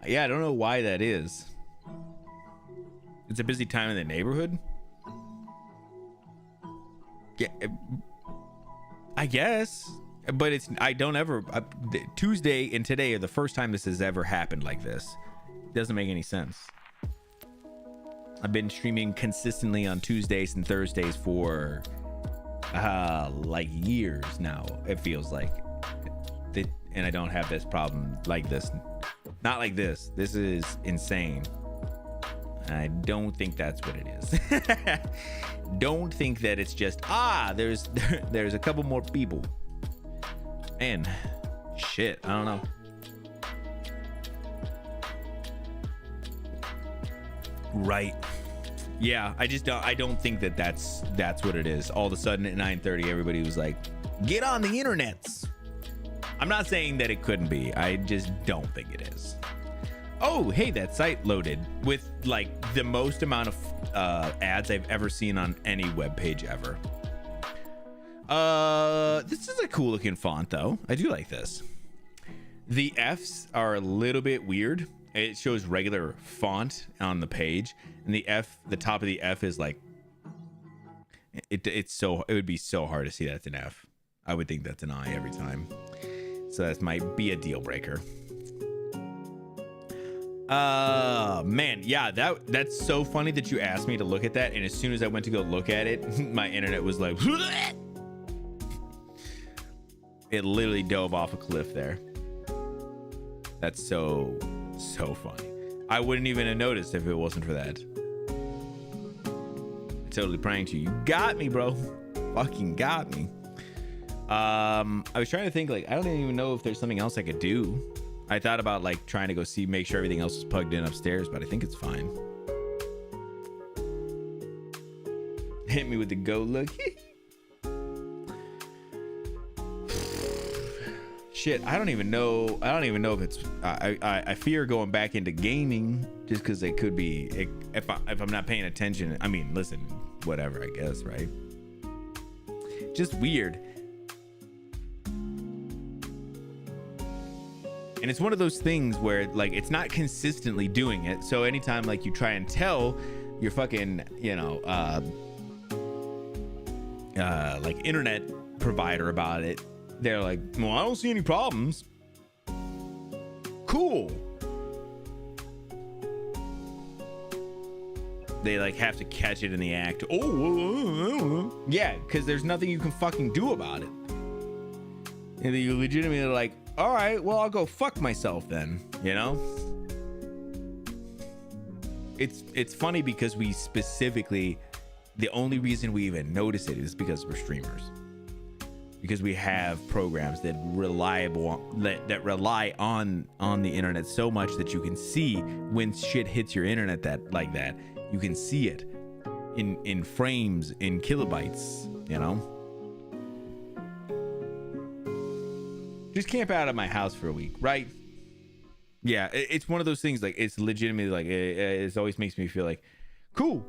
A: Yeah, I don't know why that is. It's a busy time in the neighborhood. Yeah, I guess, but I don't ever. Tuesday and today are the first time this has ever happened like this. It doesn't make any sense. I've been streaming consistently on Tuesdays and Thursdays for like years now. It feels like, and I don't have this problem like this. Not like this. This is insane. I don't think that's what it is. Don't think that it's just there's a couple more people. Man, shit, I don't know. Right. Yeah, I don't think that's what it is. All of a sudden at 9:30 everybody was like, "Get on the internets." I'm not saying that it couldn't be. I just don't think it is. Oh, hey, that site loaded with like the most amount of ads I've ever seen on any web page ever. This is a cool looking font though. I do like this. The F's are a little bit weird. It shows regular font on the page, and the top of the F is like it would be so hard to see that's an F. I would think that's an I every time. So that might be a deal breaker. Man, yeah, that's so funny that you asked me to look at that, and as soon as I went to go look at it, my internet was like It literally dove off a cliff there. That's so funny. I wouldn't even have noticed if it wasn't for that. I totally pranked you. You got me, bro. Fucking got me. I was trying to think, like, I don't even know if there's something else I could do. I thought about like trying to go make sure everything else was plugged in upstairs, but I think it's fine. Hit me with the go look. Shit, I don't even know if it's I fear going back into gaming just because it could be if I'm not paying attention. I mean, listen, whatever, I guess, right? Just weird. And it's one of those things where like it's not consistently doing it. So anytime like you try and tell your fucking, you know, like internet provider about it, they're like, well, I don't see any problems. Cool. They like have to catch it in the act. Oh, yeah, because there's nothing you can fucking do about it. And you legitimately like, all right, well, I'll go fuck myself then, you know? It's funny because we specifically, the only reason we even notice it is because we're streamers. Because we have programs that rely on the internet so much that you can see when shit hits your internet like that. You can see it in frames, in kilobytes, you know? Just camp out at my house for a week, right? Yeah, it's one of those things, like, it's legitimately like, it always makes me feel like, cool,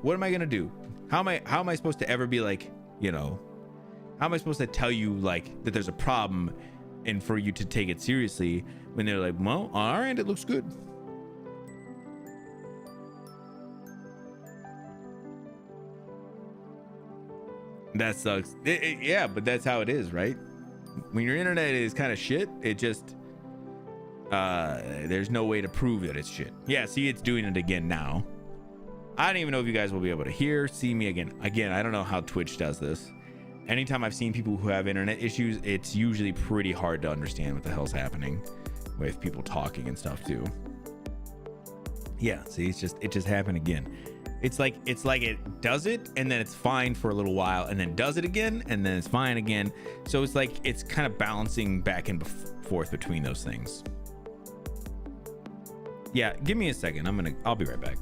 A: what am I gonna do? How am I supposed to ever be like, you know, how am I supposed to tell you like that there's a problem and for you to take it seriously when they're like, well, on our end it looks good. That sucks. Yeah, but that's how it is, right? When your internet is kind of shit, it just there's no way to prove that it's shit. Yeah, see, it's doing it again now. I don't even know if you guys will be able to see me again. I don't know how Twitch does this. Anytime I've seen people who have internet issues, it's usually pretty hard to understand what the hell's happening with people talking and stuff too. Yeah, see, it just happened again. It's like it does it and then it's fine for a little while and then does it again and then it's fine again. So it's like it's kind of balancing back and forth between those things. Yeah, give me a second. I'll be right back.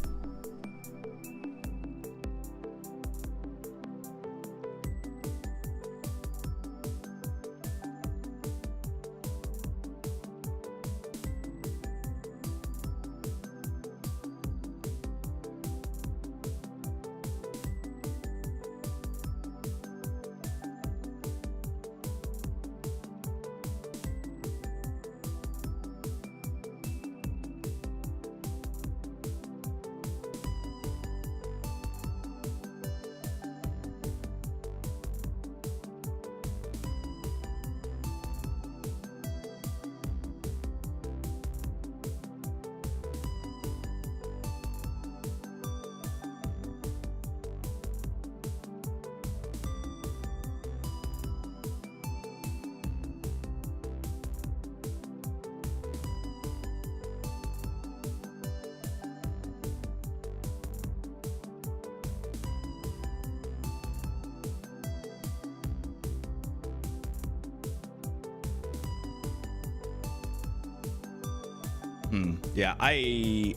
A: Yeah, I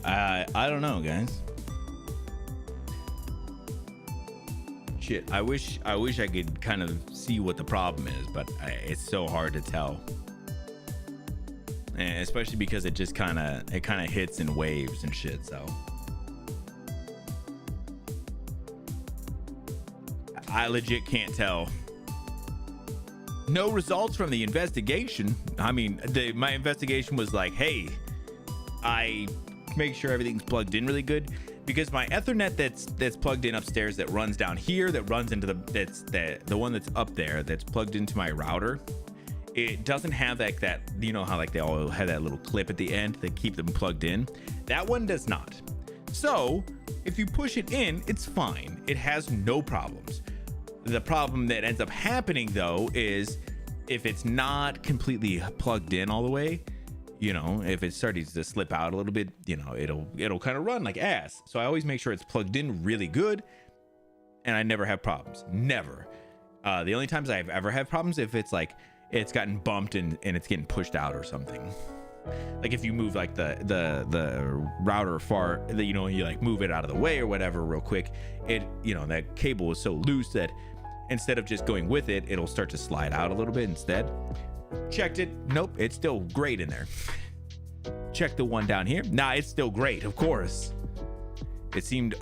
A: don't know, guys. Shit, I wish I could kind of see what the problem is, but it's so hard to tell. And especially because it just kind of hits in waves and shit, so I legit can't tell. No results from the investigation. I mean, my investigation was like, hey, I make sure everything's plugged in really good, because my Ethernet that's plugged in upstairs, that runs down here, that runs into the one that's up there, that's plugged into my router, it doesn't have like that, you know how like they all have that little clip at the end that keep them plugged in. That one does not. So if you push it in, it's fine. It has no problems. The problem that ends up happening though is if it's not completely plugged in all the way, you know, if it's starting to slip out a little bit, you know, it'll kind of run like ass. So I always make sure it's plugged in really good, and I never have problems. Never. The only times I've ever had problems if it's like it's gotten bumped and it's getting pushed out or something. Like if you move like the router far, that, you know, you like move it out of the way or whatever real quick, it, you know, that cable is so loose that instead of just going with it, it'll start to slide out a little bit instead. Checked it. Nope, it's still great in there. Check the one down here. Nah, it's still great, of course. It seemed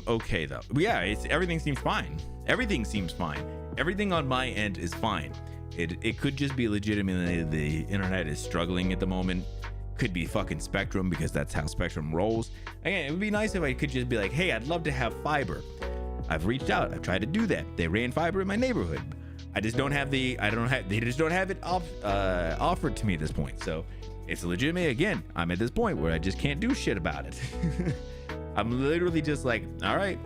A: okay though. Yeah, everything seems fine. Everything seems fine. Everything on my end is fine. It could just be legitimately the internet is struggling at the moment. Could be fucking Spectrum, because that's how Spectrum rolls. Again, it would be nice if I could just be like, hey, I'd love to have fiber. I've reached out. I've tried to do that. They ran fiber in my neighborhood. They just don't have it offered to me at this point. So it's legitimate. Again, I'm at this point where I just can't do shit about it. I'm literally just like, all right,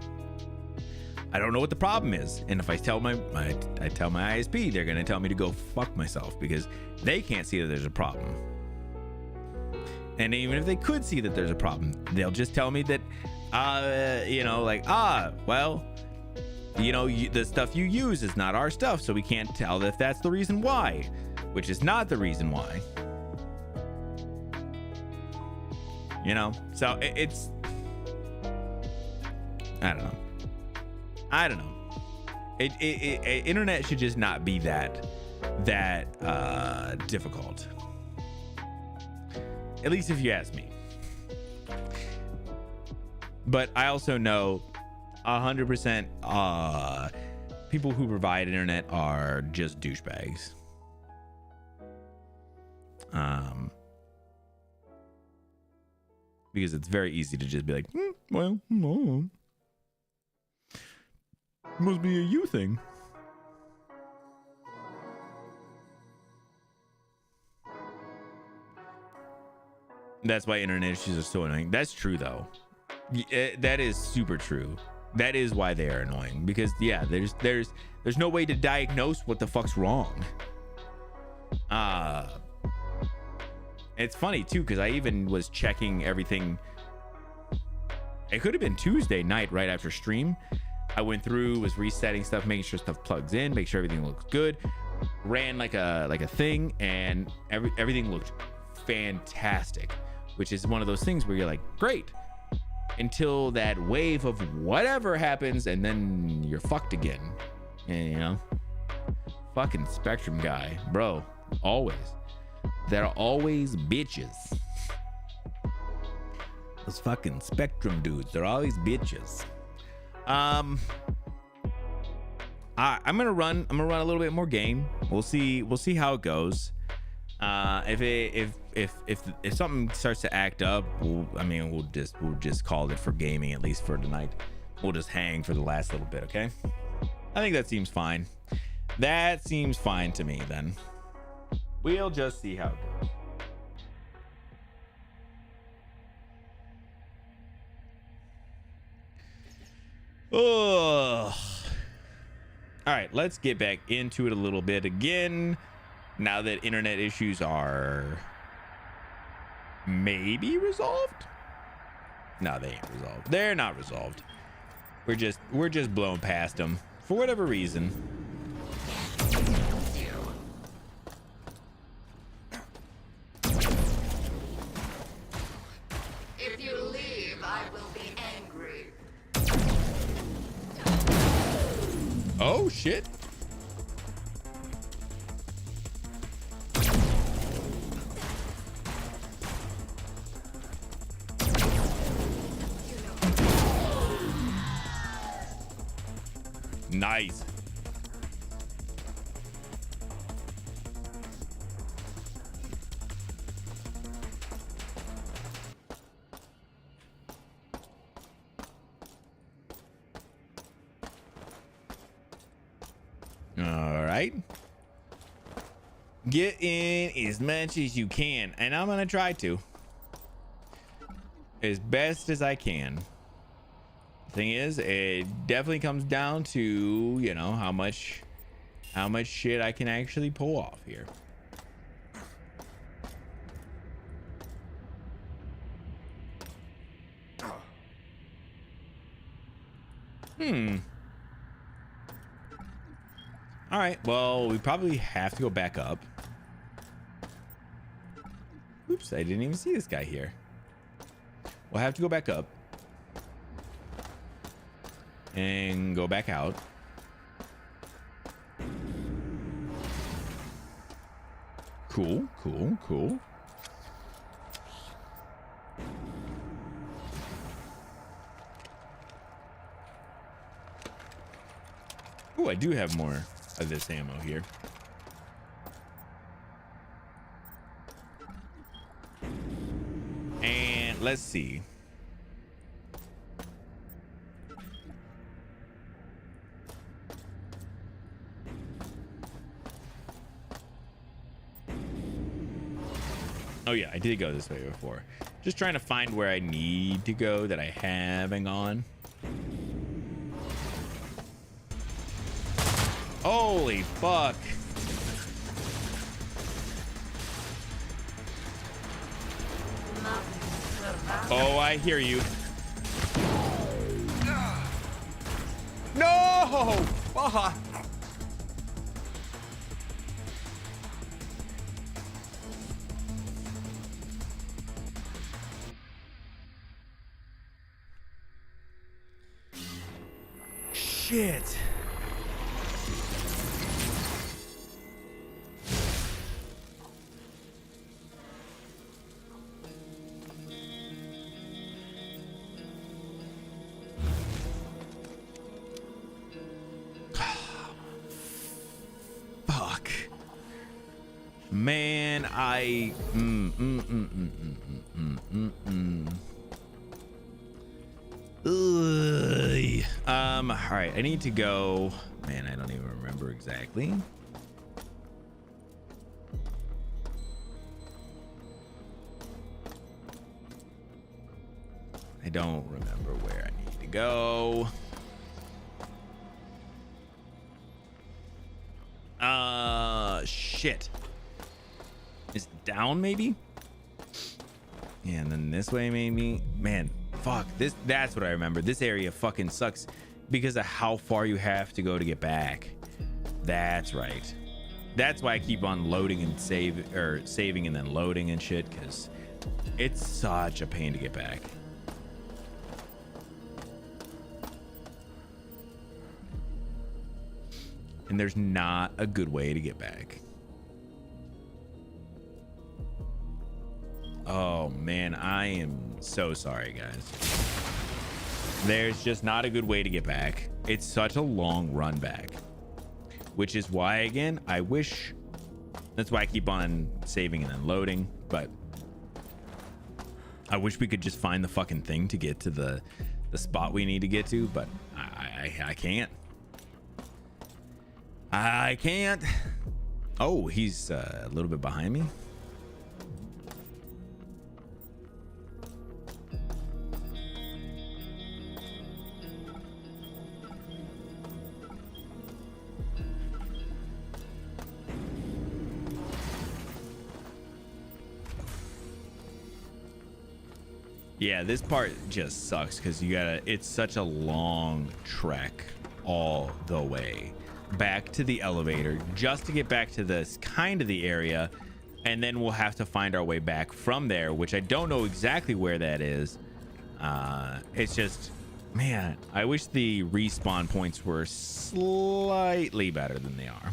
A: I don't know what the problem is. And if I tell my ISP, they're going to tell me to go fuck myself, because they can't see that there's a problem. And even if they could see that there's a problem, they'll just tell me that, you know, like, well, you know, the stuff you use is not our stuff, so we can't tell if that's the reason why, which is not the reason why. You know, so it's, I don't know. Internet should just not be that difficult. At least if you ask me. But I also know 100% people who provide internet are just douchebags. Because it's very easy to just be like, well, must be a you thing. That's why internet issues are so annoying. That's true though. That is super true. That is why they are annoying, because yeah, there's no way to diagnose what the fuck's wrong. It's funny too, because I even was checking everything. It could have been Tuesday night right after stream. I went through, was resetting stuff, making sure stuff plugs in, make sure everything looks good. Ran like a thing, and everything looked fantastic, which is one of those things where you're like, great, until that wave of whatever happens, and then you're fucked again. And, you know, fucking Spectrum guy, bro, always. They're always bitches. Those fucking Spectrum dudes, they're always bitches. I'm gonna run a little bit more game. We'll see how it goes. If something starts to act up, we'll just call it for gaming, at least for tonight. We'll just hang for the last little bit, okay? I think that seems fine. That seems fine to me then. We'll just see how it goes. Oh. All right, let's get back into it a little bit again. Now that internet issues are maybe resolved. No, they ain't resolved. They're not resolved. We're just blowing past them for whatever reason.
M: If you leave, I will be angry.
A: Oh shit. Nice. All right. Get in as much as you can, and I'm gonna try to as best as I can. Thing is, it definitely comes down to, you know, how much how much shit I can actually pull off here. All right, well, we probably have to go back up. Oops, I didn't even see this guy here. We'll have to go back up and go back out. Cool, cool, cool. Oh, I do have more of this ammo here. And let's see. Oh yeah, I did go this way before. Just trying to find where I need to go that I haven't gone. Holy fuck. Oh, I hear you. No! Fuck. Shit. Fuck. Man, I all right, I need to go. Man, I don't even remember exactly. I don't remember where I need to go. Shit. Is it down maybe? Yeah, and then this way maybe. Man, fuck. That's what I remember. This area fucking sucks because of how far you have to go to get back. That's right. That's why I keep on loading and saving and then loading and shit, because it's such a pain to get back. And there's not a good way to get back. Oh man, I am so sorry, guys. There's just not a good way to get back. It's such a long run back, which is why, again, I wish, that's why I keep on saving and then loading, but I wish we could just find the fucking thing to get to the spot we need to get to, but I can't. I can't. Oh, he's a little bit behind me. Yeah, this part just sucks because it's such a long trek all the way back to the elevator just to get back to this kind of the area, and then we'll have to find our way back from there, which I don't know exactly where that is. It's just, man, I wish the respawn points were slightly better than they are.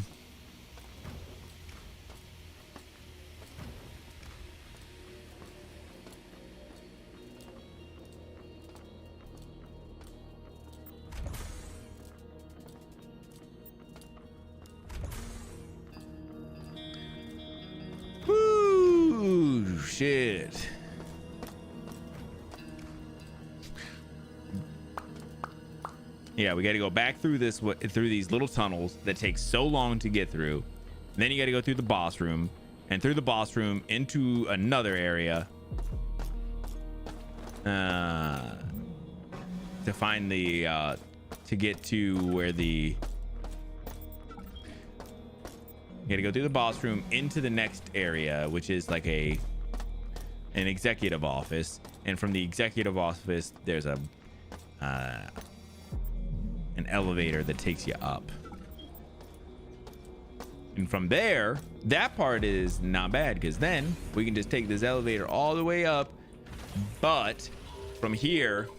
A: Shit. Yeah, we got to go back through these little tunnels that take so long to get through. And then you got to go through the boss room, and through the boss room into another area to find the to get to where the You gotta go through the boss room into the next area, which is like an executive office, and from the executive office there's a an elevator that takes you up, and from there that part is not bad because then we can just take this elevator all the way up. But from here,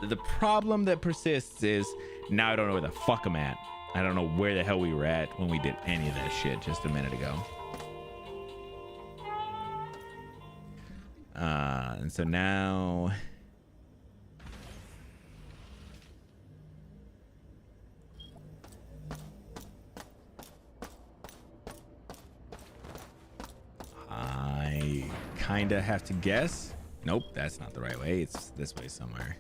A: the problem that persists is now I don't know where the fuck I'm at. I don't know where the hell we were at when we did any of that shit just a minute ago. And so now I kind of have to guess. Nope, that's not the right way. It's this way somewhere.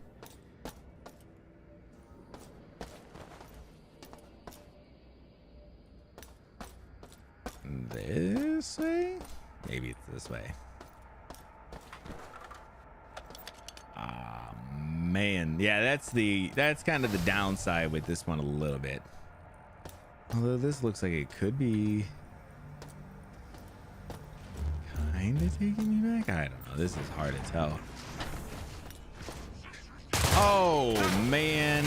A: This way? Maybe it's this way. Ah, man. Yeah, that's kind of the downside with this one a little bit. Although this looks like it could be kind of taking me back. I don't know. This is hard to tell. Oh, man.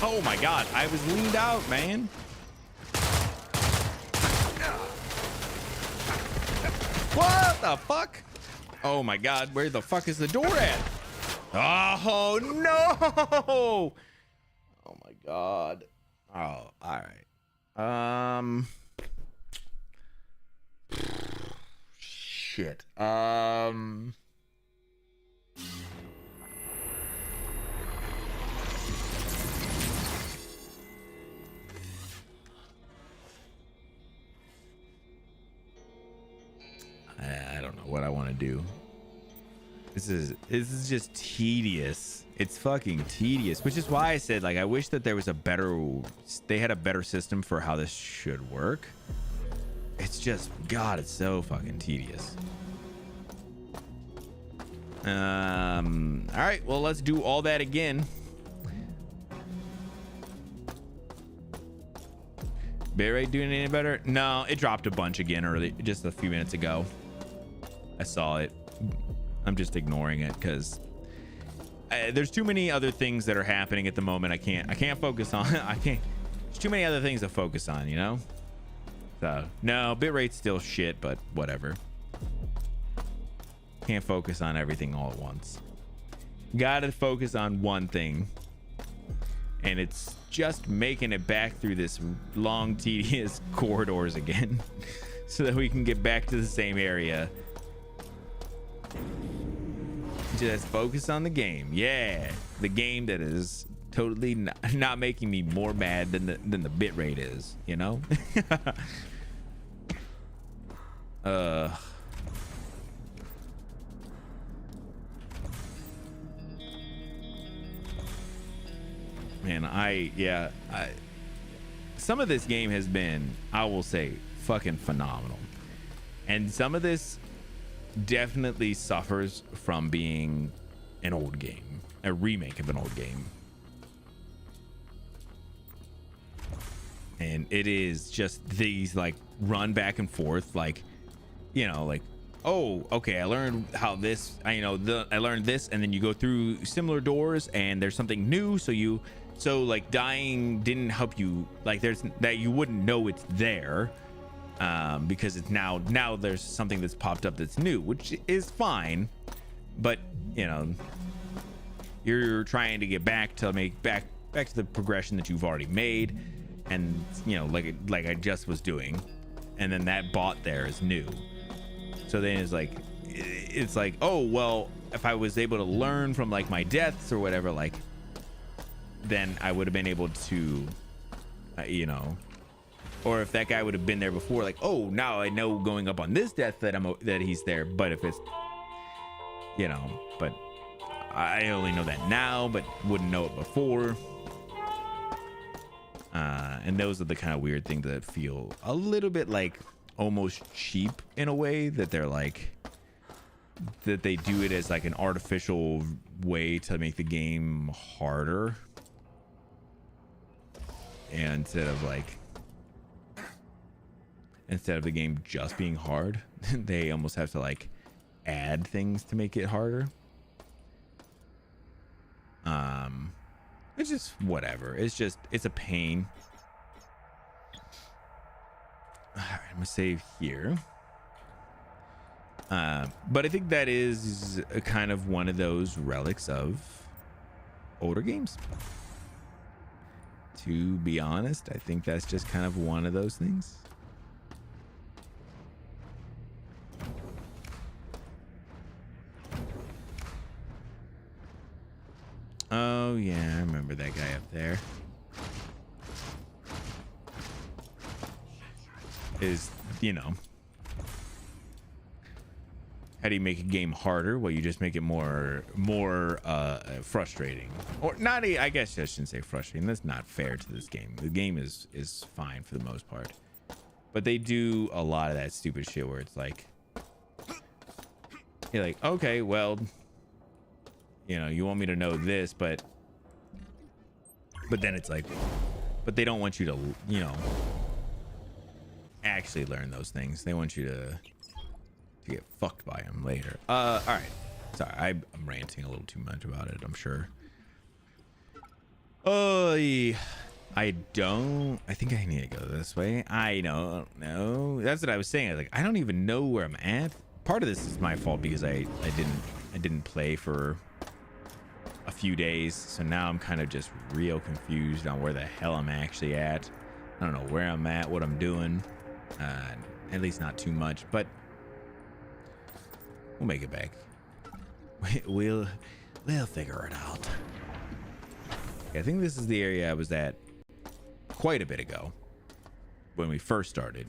A: Oh my god, I was leaned out, man. What the fuck? Oh my god, where the fuck is the door at? Oh no! Oh my god. Oh, all right. Shit. I don't know what I want to do. This is just tedious. It's fucking tedious, which is why I said, like, I wish that there was they had a better system for how this should work. It's just, God, it's so fucking tedious. All right, well, let's do all that again. Bitrate doing any better? No, it dropped a bunch again early, just a few minutes ago. I saw it. I'm just ignoring it because there's too many other things that are happening at the moment. I can't focus on. There's too many other things to focus on, you know. So no, bitrate's still shit, but whatever. Can't focus on everything all at once. Gotta focus on one thing, and it's just making it back through this long, tedious corridors again, so that we can get back to the same area. Just focus on the game. Yeah, the game that is totally not making me more mad than the bitrate is, you know. Man, some of this game has been, I will say, fucking phenomenal, and some of this definitely suffers from being an old game, a remake of an old game, and it is just these like run back and forth, like, you know, like, oh, okay, I learned how this, I learned this, and then you go through similar doors and there's something new, so like dying didn't help you, like there's that you wouldn't know it's there. Because it's now there's something that's popped up that's new, which is fine, but you know, you're trying to get back to back to the progression that you've already made, and you know, like I just was doing, and then that bot there is new. So then it's like, oh well, if I was able to learn from like my deaths or whatever, like then I would have been able to, you know. Or if that guy would have been there before, like, oh, now I know going up on this death that he's there. But if it's, you know, but I only know that now, but wouldn't know it before. And those are the kind of weird things that feel a little bit like almost cheap in a way, that they're like, that they do it as like an artificial way to make the game harder. And instead of the game just being hard, they almost have to like add things to make it harder. It's just whatever. It's a pain. All right, I'm gonna save here. But I think that is a kind of one of those relics of older games. To be honest, I think that's just kind of one of those things. Oh yeah, I remember that guy up there. Is, you know, how do you make a game harder? Well, you just make it more frustrating, or not. I guess I shouldn't say frustrating. That's not fair to this game. The game is fine for the most part, but they do a lot of that stupid shit where it's like, you're like, okay, well, you know, you want me to know this, but then it's like, but they don't want you to, you know, actually learn those things. They want you to get fucked by them later. All right, sorry, I'm ranting a little too much about it, I'm sure. I think I need to go this way. I don't know. That's what I was saying. Like, I don't even know where I'm at. Part of this is my fault because I didn't play for a few days, so now I'm kind of just real confused on where the hell I'm actually at. I don't know where I'm at, what I'm doing. At least not too much, but we'll make it back. We'll figure it out. Okay, I think this is the area I was at quite a bit ago when we first started.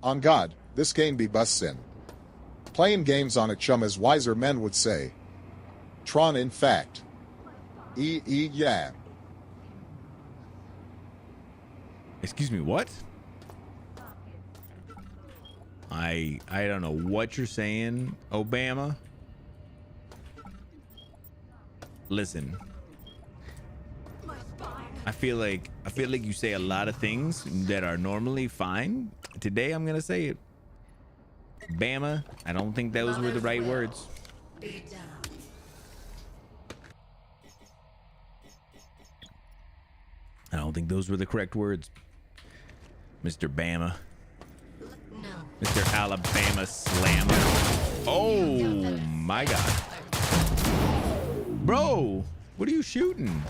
G: On God, this game be bussin'. Playing games on a chum, as wiser men would say. Tron, in fact. Yeah.
A: Excuse me, what? I don't know what you're saying, Obama. Listen. I feel like you say a lot of things that are normally fine. Today I'm gonna say it. Bama, I don't think those were the right words. I don't think those were the correct words, Mr. Bama. Mr. Alabama Slammer. Oh my God. Bro, what are you shooting?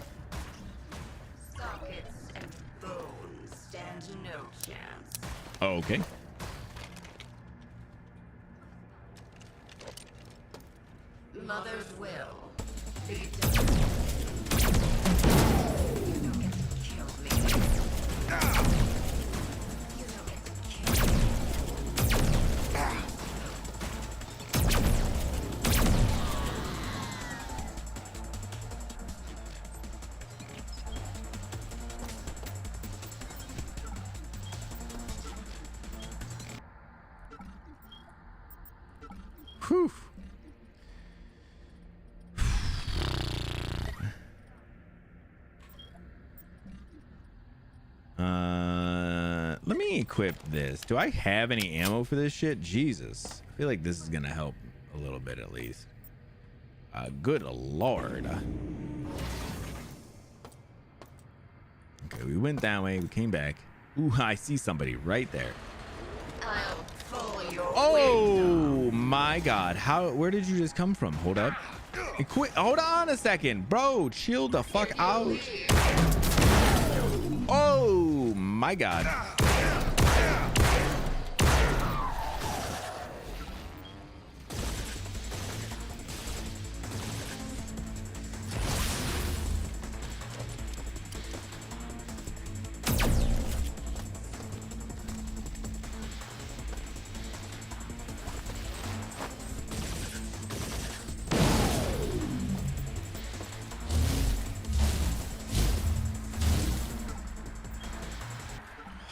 M: Sockets and bones stand no chance.
A: Oh, okay.
M: Mother's will be done. You don't get to kill me. You don't get to kill me.
A: Whew. Let me equip this. Do I have any ammo for this shit? Jesus. I feel like this is gonna help a little bit at least. Good Lord. Okay, we went that way. We came back. Ooh, I see somebody right there.
M: I'll pull your
A: Oh my God. Where did you just come from? Hold up. Hold on a second. Bro, chill the fuck out. Oh my God.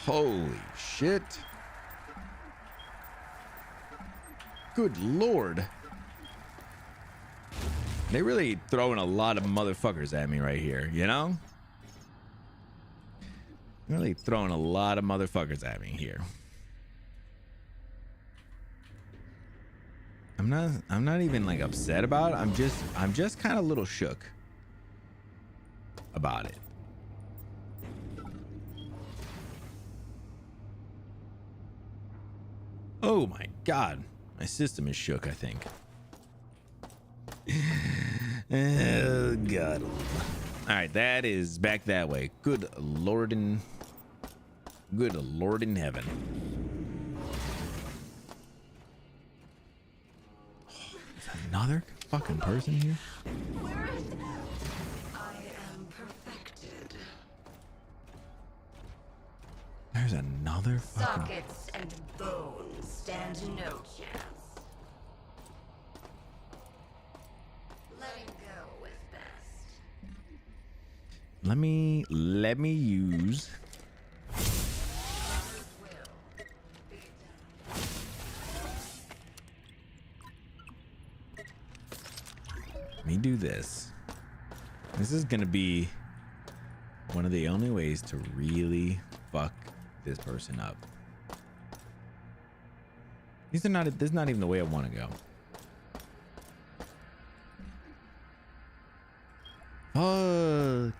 A: Holy shit. Good Lord. They really throwing a lot of motherfuckers at me right here, you know? Really throwing a lot of motherfuckers at me here. I'm not even like upset about it. I'm just kind of a little shook about it. Oh my God. My system is shook, I think. Oh God. All right, that is back that way. Good Lord in heaven. Oh, is another fucking person here?
M: Where is it? I am perfected.
A: There's another fucking...
M: Sockets and bones stand no chance. Letting go is best.
A: Let me use... Let me do this. This is gonna be one of the only ways to really fuck this person up. This is not even the way I want to go. Fuck.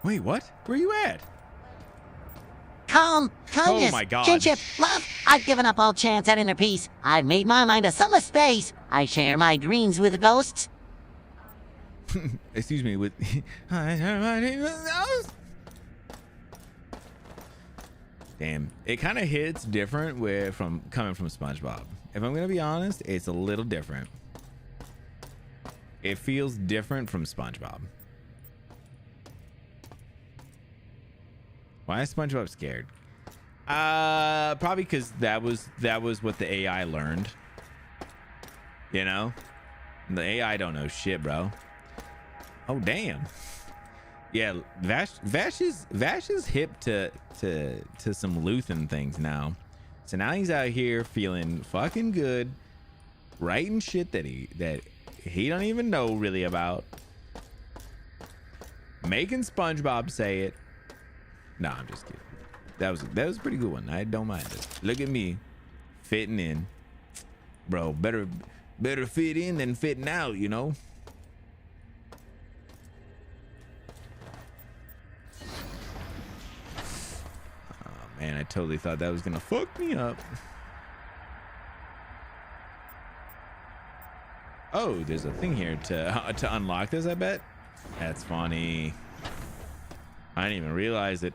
A: Wait, what? Where are you at?
O: Calm, kindness,
A: Oh my God.
O: kinship, love. I've given up all chance at inner peace. I've made my mind a sunless space. I share my dreams with ghosts.
A: Excuse me, with damn, it kind of hits different coming from SpongeBob. If I'm gonna be honest, it's a little different. It feels different from SpongeBob. Why is SpongeBob scared? Probably because that was what the AI learned. You know, the AI don't know shit, bro. Oh damn. Yeah, Vash is hip to some Luthen things now. So now he's out here feeling fucking good, writing shit that he don't even know really about, making SpongeBob say it. No, I'm just kidding. That was a pretty good one. I don't mind it. Look at me fitting in, bro. Better fit in than fitting out, you know. Oh man, I totally thought that was gonna fuck me up. Oh, there's a thing here to unlock this, I bet. That's funny. I didn't even realize it.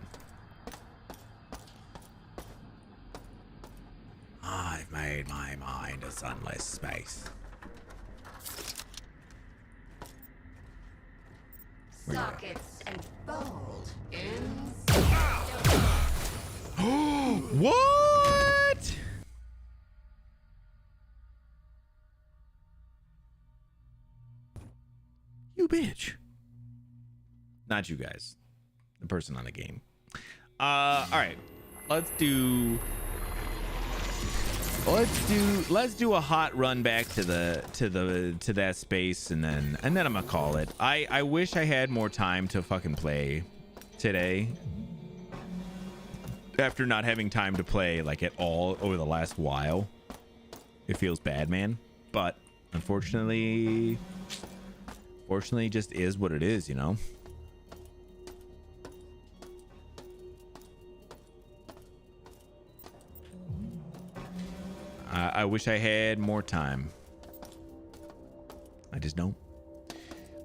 A: I've made my mind a sunless space.
M: Sockets and bold in.
A: What? You bitch. Not you guys. The person on the game. All right. Let's do a hot run back to that space, and then I'm gonna call it. I wish I had more time to fucking play today. After not having time to play like at all over the last while, it feels bad, man. But unfortunately, just is what it is, you know. I wish I had more time. I just don't.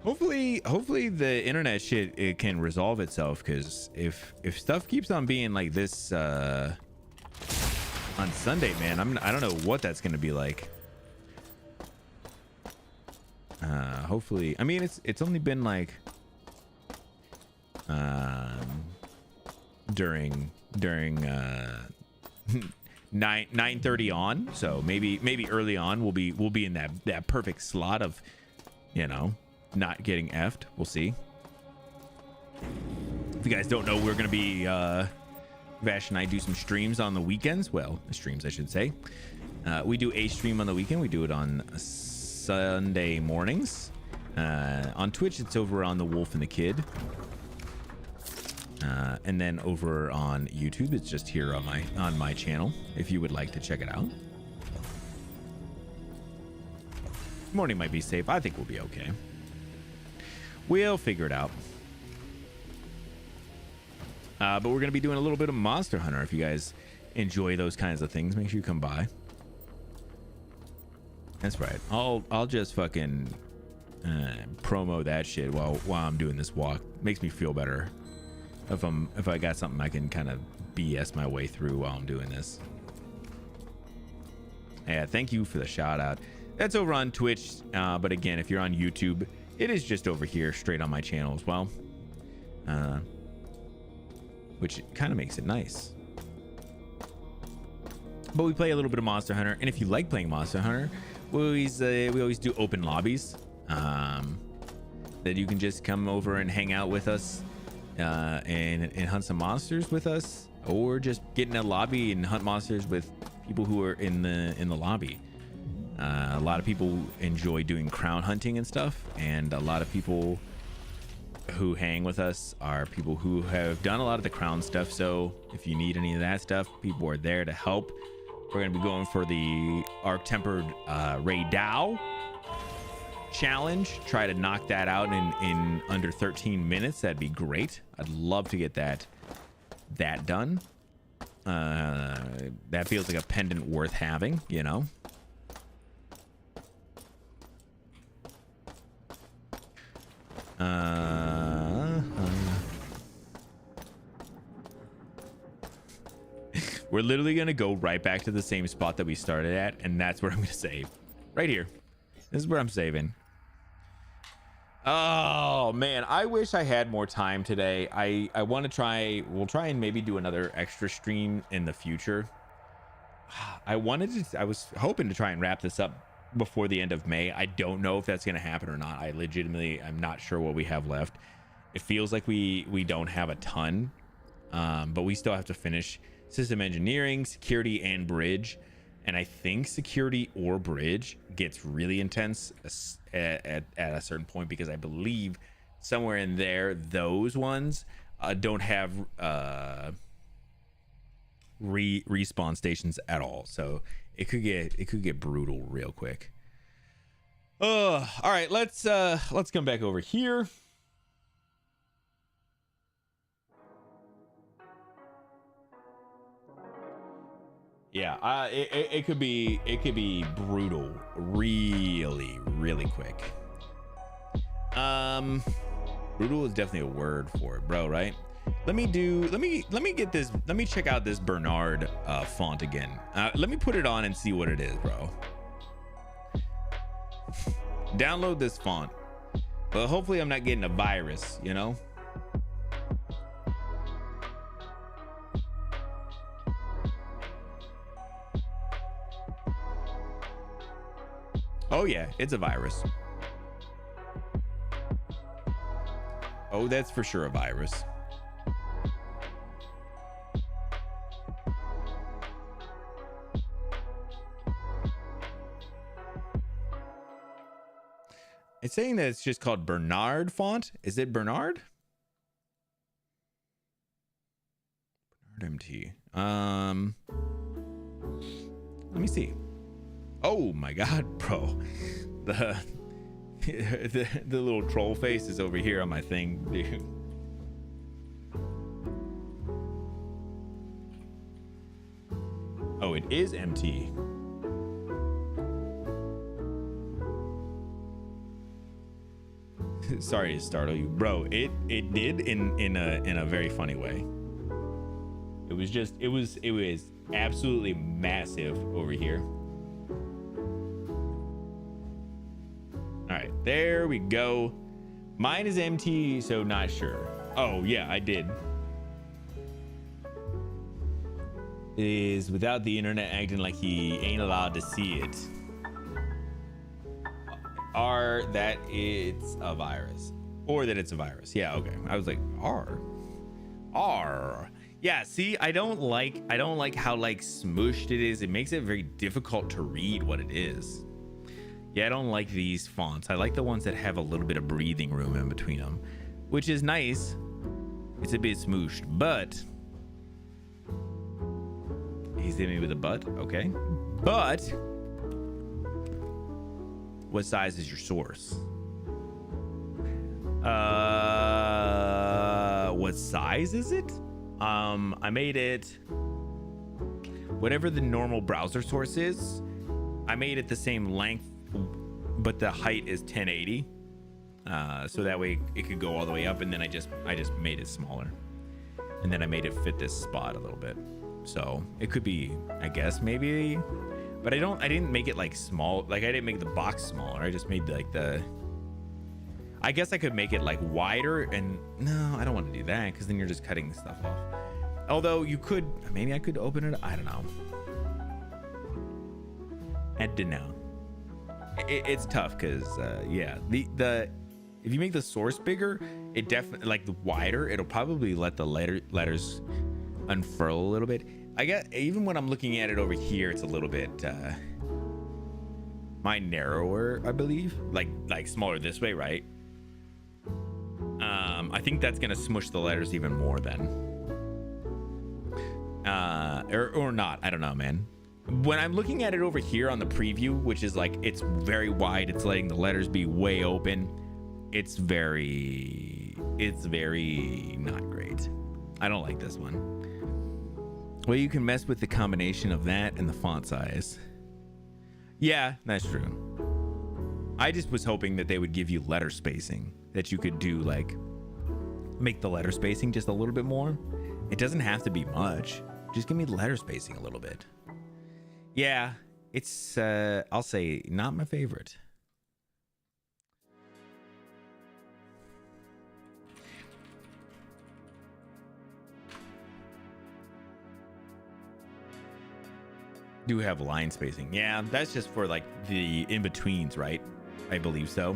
A: Hopefully the internet shit, it can resolve itself, because if stuff keeps on being like this on Sunday, man, I don't know what that's gonna be like. Hopefully, I mean, it's only been like during 9:30 on, so maybe early on we'll be in that perfect slot of, you know, not getting effed. We'll see. If you guys don't know, we're gonna be Vash and I do some streams on the weekends. Well, streams, I should say. We do a stream on the weekend. We do it on Sunday mornings. On Twitch, it's over on The Wolf and the Kid. And then over on YouTube, it's just here on my channel, if you would like to check it out. Morning might be safe. I think we'll be okay. We'll figure it out. But we're going to be doing a little bit of Monster Hunter. If you guys enjoy those kinds of things, make sure you come by. That's right. I'll just fucking promo that shit while I'm doing this walk. Makes me feel better if I got something I can kind of BS my way through while I'm doing this. Yeah, thank you for the shout out. That's over on Twitch, but again, if you're on YouTube, it is just over here straight on my channel as well, which kind of makes it nice. But we play a little bit of Monster Hunter, and if you like playing Monster Hunter, we always do open lobbies that you can just come over and hang out with us and hunt some monsters with us, or just get in a lobby and hunt monsters with people who are in the lobby. A lot of people enjoy doing crown hunting and stuff, and a lot of people who hang with us are people who have done a lot of the crown stuff. So if you need any of that stuff, people are there to help. We're going to be going for the Arc Tempered Ray Dow challenge. Try to knock that out in under 13 minutes. That'd be great. I'd love to get that done. That feels like a pendant worth having, you know. We're literally gonna go right back to the same spot that we started at, and that's where I'm gonna save. Right here. This is where I'm saving. Oh man, I wish I had more time today. I want to try. We'll try and maybe do another extra stream in the future. I was hoping to try and wrap this up before the end of May. I don't know if that's going to happen or not. I'm not sure what we have left. It feels like we don't have a ton, but we still have to finish system engineering, security, and bridge. And I think security or bridge gets really intense at a certain point, because I believe somewhere in there those ones don't have respawn stations at all. So it could get brutal real quick. All right, let's come back over here. Yeah, it could be brutal really quick. Brutal is definitely a word for it, bro, right? Let me check out this Bernard font again. Let me put it on and see what it is, bro. Download this font, but hopefully I'm not getting a virus, you know. Oh yeah, it's a virus. Oh, that's for sure a virus. It's saying that it's just called Bernard font. Is it Bernard? Bernard MT. Let me see. Oh my god, bro. The little troll face is over here on my thing, dude. Oh, it is MT. Sorry to startle you, bro. It did in a very funny way. It was absolutely massive over here. All right, there we go. Mine is MT, so not sure. Oh yeah, I did. Is without the internet acting like he ain't allowed to see it. That it's a virus. Or that it's a virus. Yeah, okay. I was like, R. Yeah, see, I don't like how like smooshed it is. It makes it very difficult to read what it is. Yeah, I don't like these fonts. I like the ones that have a little bit of breathing room in between them, which is nice. It's a bit smooshed, but he's hitting me with a butt. Okay, but what size is your source? What size is it? I made it whatever the normal browser source is. I made it the same length, but the height is 1080. So that way it could go all the way up, and then I just made it smaller, and then I made it fit this spot a little bit. So it could be, I guess, maybe, but I didn't make it like small. Like I didn't make the box smaller. I just made like I guess I could make it like wider, and no, I don't want to do that because then you're just cutting stuff off. Although you could, maybe I could open it. I don't know. I don't know. It's tough because yeah, the if you make the source bigger, it definitely, like the wider, it'll probably let the letters unfurl a little bit. I guess even when I'm looking at it over here, it's a little bit narrower, I believe, like smaller this way, right? I think that's gonna smush the letters even more then, or not. I don't know, man. When I'm looking at it over here on the preview, which is like, it's very wide, it's letting the letters be way open. It's very not great. I don't like this one. Well, you can mess with the combination of that and the font size. Yeah, that's true. I just was hoping that they would give you letter spacing, that you could do like, make the letter spacing just a little bit more. It doesn't have to be much. Just give me letter spacing a little bit. Yeah, it's, I'll say, not my favorite. Do have line spacing. Yeah, that's just for like the in-betweens, right? I believe so.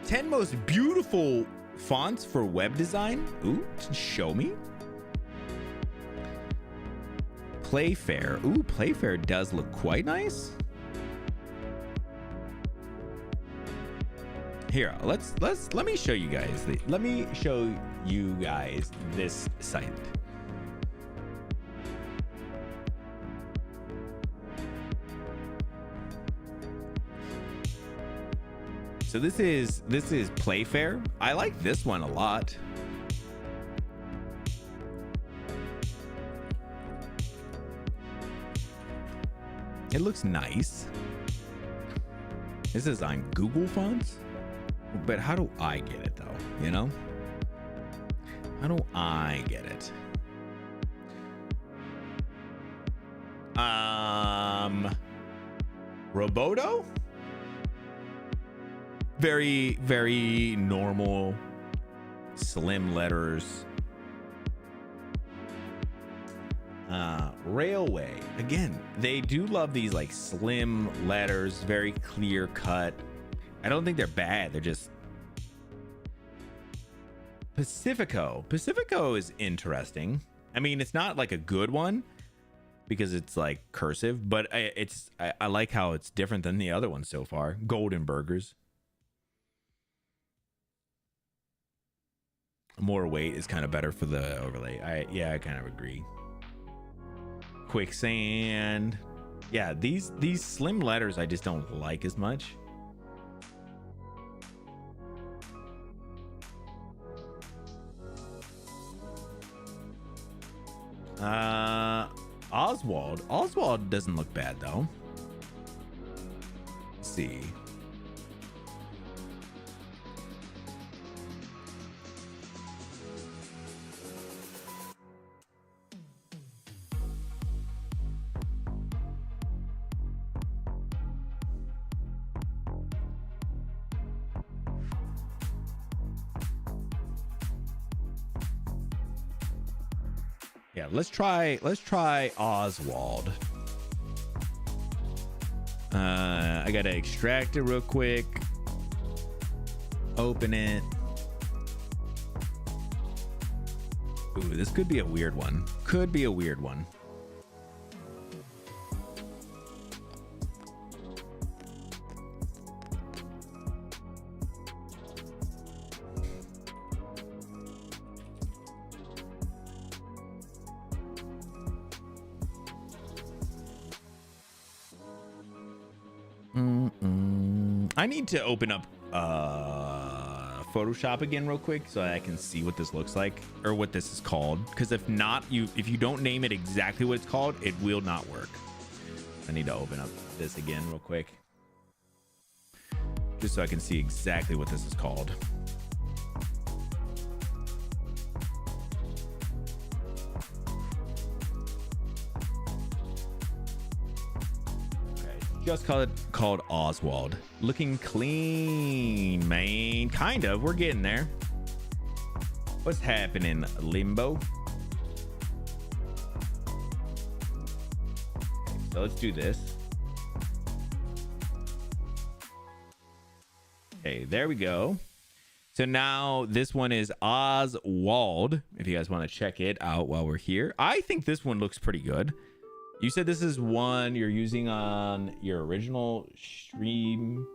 A: 10 most beautiful fonts for web design. Ooh, show me. Playfair. Ooh, Playfair does look quite nice. Here, let me show you guys. Let me show you guys this site. So this is Playfair. I like this one a lot. It looks nice. This is on Google Fonts, but how do I get it though? You know? How do I get it? Roboto? Very, very normal, slim letters. Railway. Again, they do love these like slim letters, very clear cut. I don't think they're bad. They're just... Pacifico. Pacifico is interesting. I mean, it's not like a good one because it's like cursive, but I like how it's different than the other ones so far. Golden Burgers. More weight is kind of better for the overlay. I kind of agree. Quicksand. Yeah, these slim letters I just don't like as much. Oswald doesn't look bad though. Let's see. Yeah, let's try Oswald. I gotta extract it real quick. Open it. Ooh, this could be a weird one. Could be a weird one. I need to open up Photoshop again real quick so I can see what this looks like or what this is called, because if not, if you don't name it exactly what it's called, it will not work. I need to open up this again real quick just so I can see exactly what this is called. Just called Oswald. Looking clean, man. Kind of. We're getting there. What's happening, Limbo? Okay, so let's do this. Okay, there we go. So now this one is Oswald. If you guys want to check it out while we're here. I think this one looks pretty good. You said this is one you're using on your original StreamerBot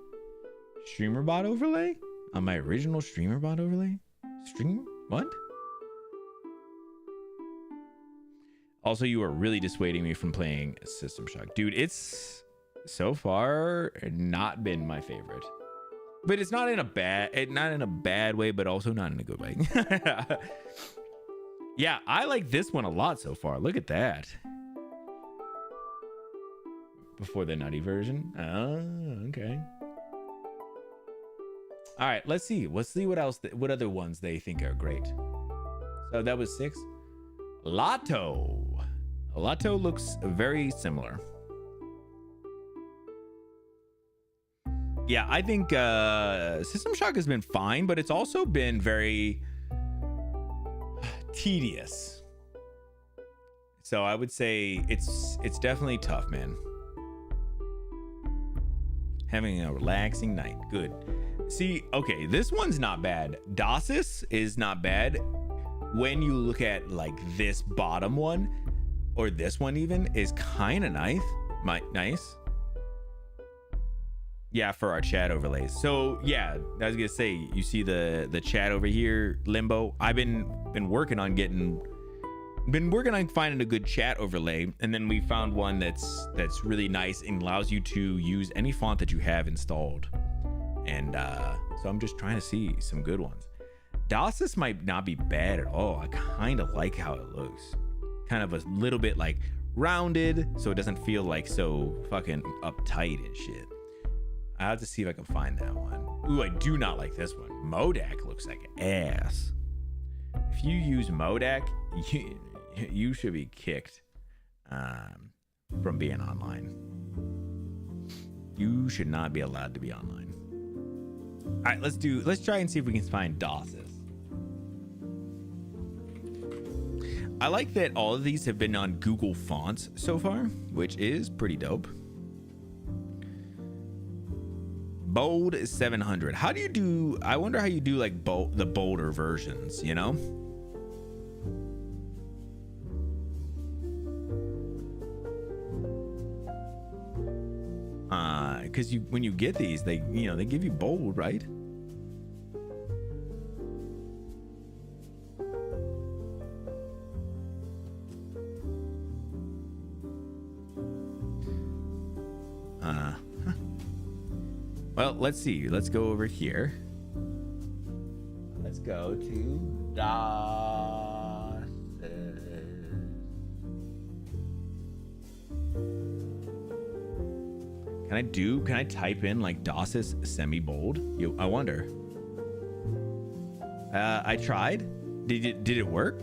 A: overlay? On my original StreamerBot overlay? What? Also, you are really dissuading me from playing System Shock. Dude, it's so far not been my favorite. But it's not in a bad way, but also not in a good way. Yeah, I like this one a lot so far. Look at that. Before the nutty version. Oh, okay. All right, let's see. Let's see what else, what other ones they think are great. So that was 6. Lotto. Lotto looks very similar. Yeah, I think System Shock has been fine, but it's also been very tedious. So I would say it's definitely tough, man. Having a relaxing night. Good. See, okay, this one's not bad. Dasis is not bad. When you look at like this bottom one, or this one even, is kind of nice. Nice. Yeah, for our chat overlays. So yeah, I was gonna say, you see the chat over here, Limbo. I've been working on finding a good chat overlay, and then we found one that's really nice and allows you to use any font that you have installed. And so I'm just trying to see some good ones. Dasis might not be bad at all. I kind of like how it looks. Kind of a little bit like rounded, so it doesn't feel like so fucking uptight and shit. I have to see if I can find that one. Ooh, I do not like this one. Modak looks like ass. If you use Modak, you should be kicked from being online. You should not be allowed to be online. All right, let's try and see if we can find Dasis. I like that all of these have been on Google Fonts so far, which is pretty dope. Bold is 700. How do you do? I wonder how you do like the bolder versions, you know? Because when you get these, they give you bold, right? Well, let's see. Let's go over here. Let's go to Dasis. Can I type in like Dasis semi-bold? I wonder. I tried. Did it work?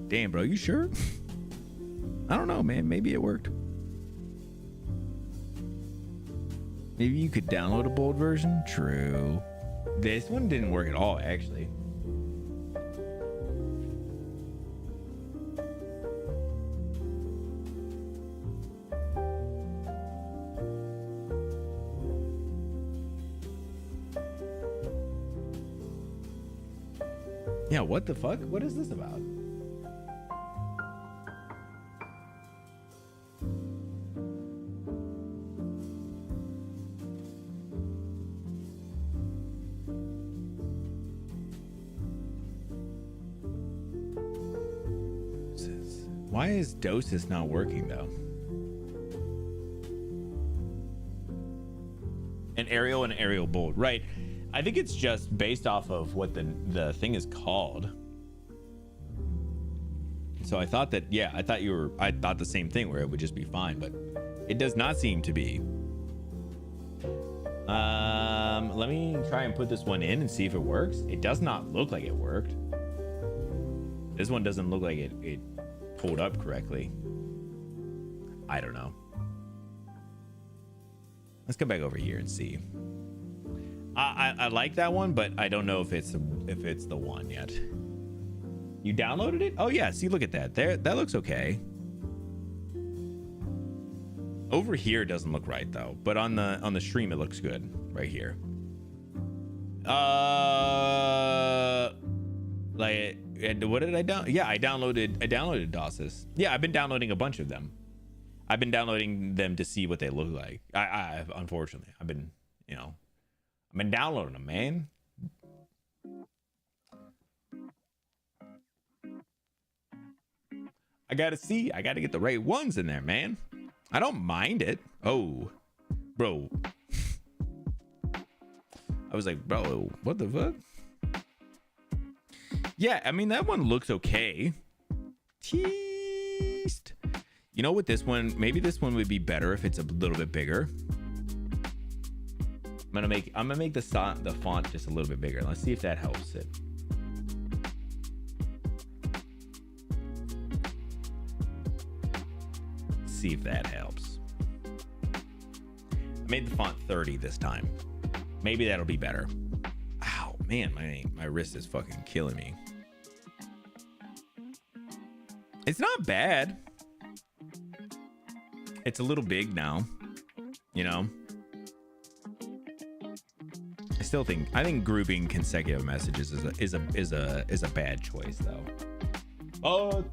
A: Damn, bro, you sure? I don't know, man. Maybe it worked. Maybe you could download a bold version. True. This one didn't work at all, actually. Yeah, what the fuck? What is this about? Why is Dosis not working though? An aerial bold, right? I think it's just based off of what the thing is called. So I thought that, yeah, I thought the same thing where it would just be fine, but it does not seem to be. Let me try and put this one in and see if it works. It does not look like it worked. This one doesn't look like it pulled up correctly. I don't know. Let's go back over here and see. I like that one, but I don't know if it's the one yet. You downloaded it? Oh yeah, see, look at that. There, that looks okay. Over here it doesn't look right though, but on the stream it looks good right here. Like, what did I download? Yeah, I downloaded Dosis. Yeah, I've been downloading a bunch of them. I've been downloading them to see what they look like. I unfortunately, I've been downloading them, man. I gotta get the right ones in there, man. I don't mind it. Oh, bro. I was like, bro, what the fuck? Yeah, I mean, that one looks okay. Teased. You know what, this one, maybe this one would be better if it's a little bit bigger. I'm gonna make the font just a little bit bigger. Let's see if that helps it. See if that helps. I made the font 30 this time. Maybe that'll be better. Ow, man, my wrist is fucking killing me. It's not bad. It's a little big now, you know. I think grouping consecutive messages is a bad choice though. Oh.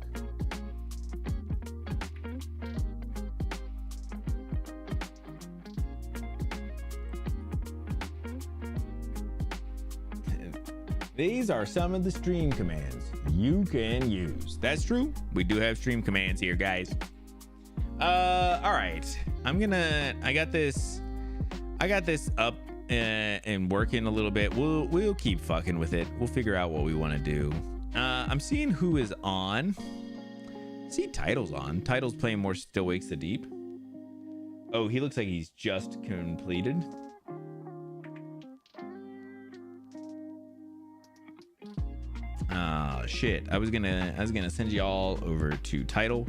A: These are some of the stream commands you can use. That's true. We do have stream commands here, guys. All right. I got this up and working a little bit. We'll keep fucking with it. We'll figure out what we want to do. I'm seeing who is on. See, Title's on. Title's playing more Still Wakes the Deep. Oh, he looks like he's just completed. Oh shit. I was gonna send you all over to Title,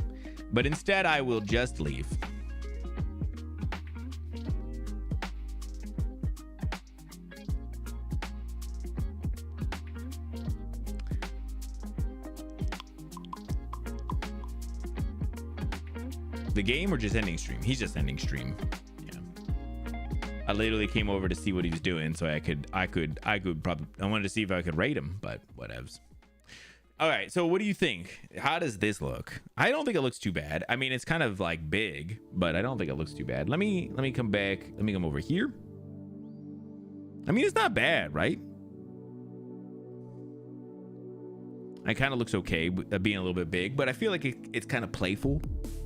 A: but instead I will just leave. The game or just ending stream? He's just ending stream. Yeah. I literally came over to see what he was doing, so I could probably, I wanted to see if I could rate him, but whatevs. All right, so what do you think? How does this look? I don't think it looks too bad. I mean, it's kind of like big, but I don't think it looks too bad. Let me come back. Let me come over here. I mean, it's not bad, right? It kind of looks okay being a little bit big, but I feel like it's kind of playful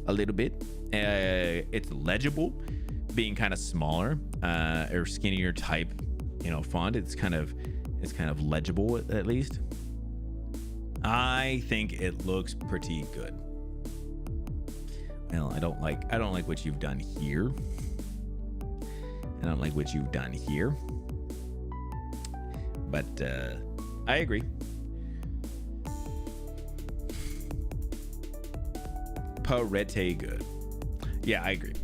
A: a little bit. It's legible being kind of smaller or skinnier type, you know, font. It's kind of legible at least. I think it looks pretty good. Well, I don't like what you've done here. I don't like what you've done here. But I agree. Pretty good. Yeah, I agree.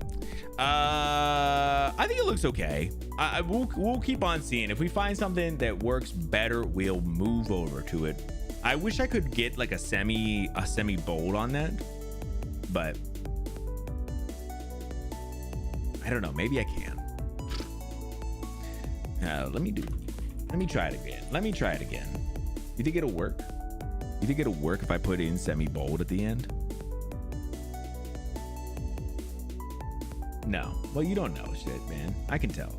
A: I think it looks okay. We'll keep on seeing. If we find something that works better, we'll move over to it. I wish I could get like a semi bold on that, but I don't know. Maybe I can. Let me try it again. You think it'll work? You think it'll work if I put in semi bold at the end? No. Well, you don't know shit, man. I can tell.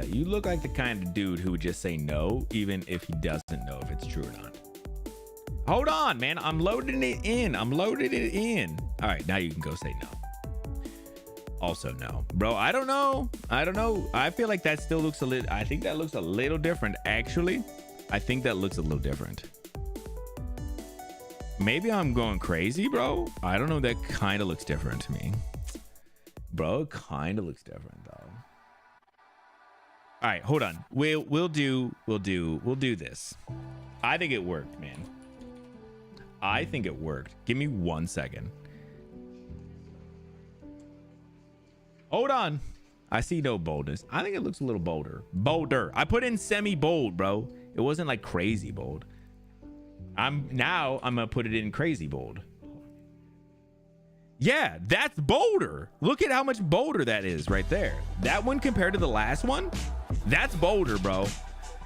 A: You look like the kind of dude who would just say no, even if he doesn't know if it's true or not. Hold on, man. I'm loading it in. All right, now you can go say no. Also no. Bro, I don't know. I feel like that still looks I think that looks a little different, actually. I think that looks a little different. Maybe I'm going crazy, bro. I don't know. That kind of looks different to me. Bro, it kind of looks different though. All right, hold on. We'll do this. I think it worked, man. I think it worked. Give me 1 second. Hold on. I see no boldness. I think it looks a little bolder. I put in semi bold, bro. It wasn't like crazy bold. I'm gonna put it in crazy bold. Yeah, that's bolder. Look at how much bolder that is right there. That one compared to the last one, that's bolder, bro.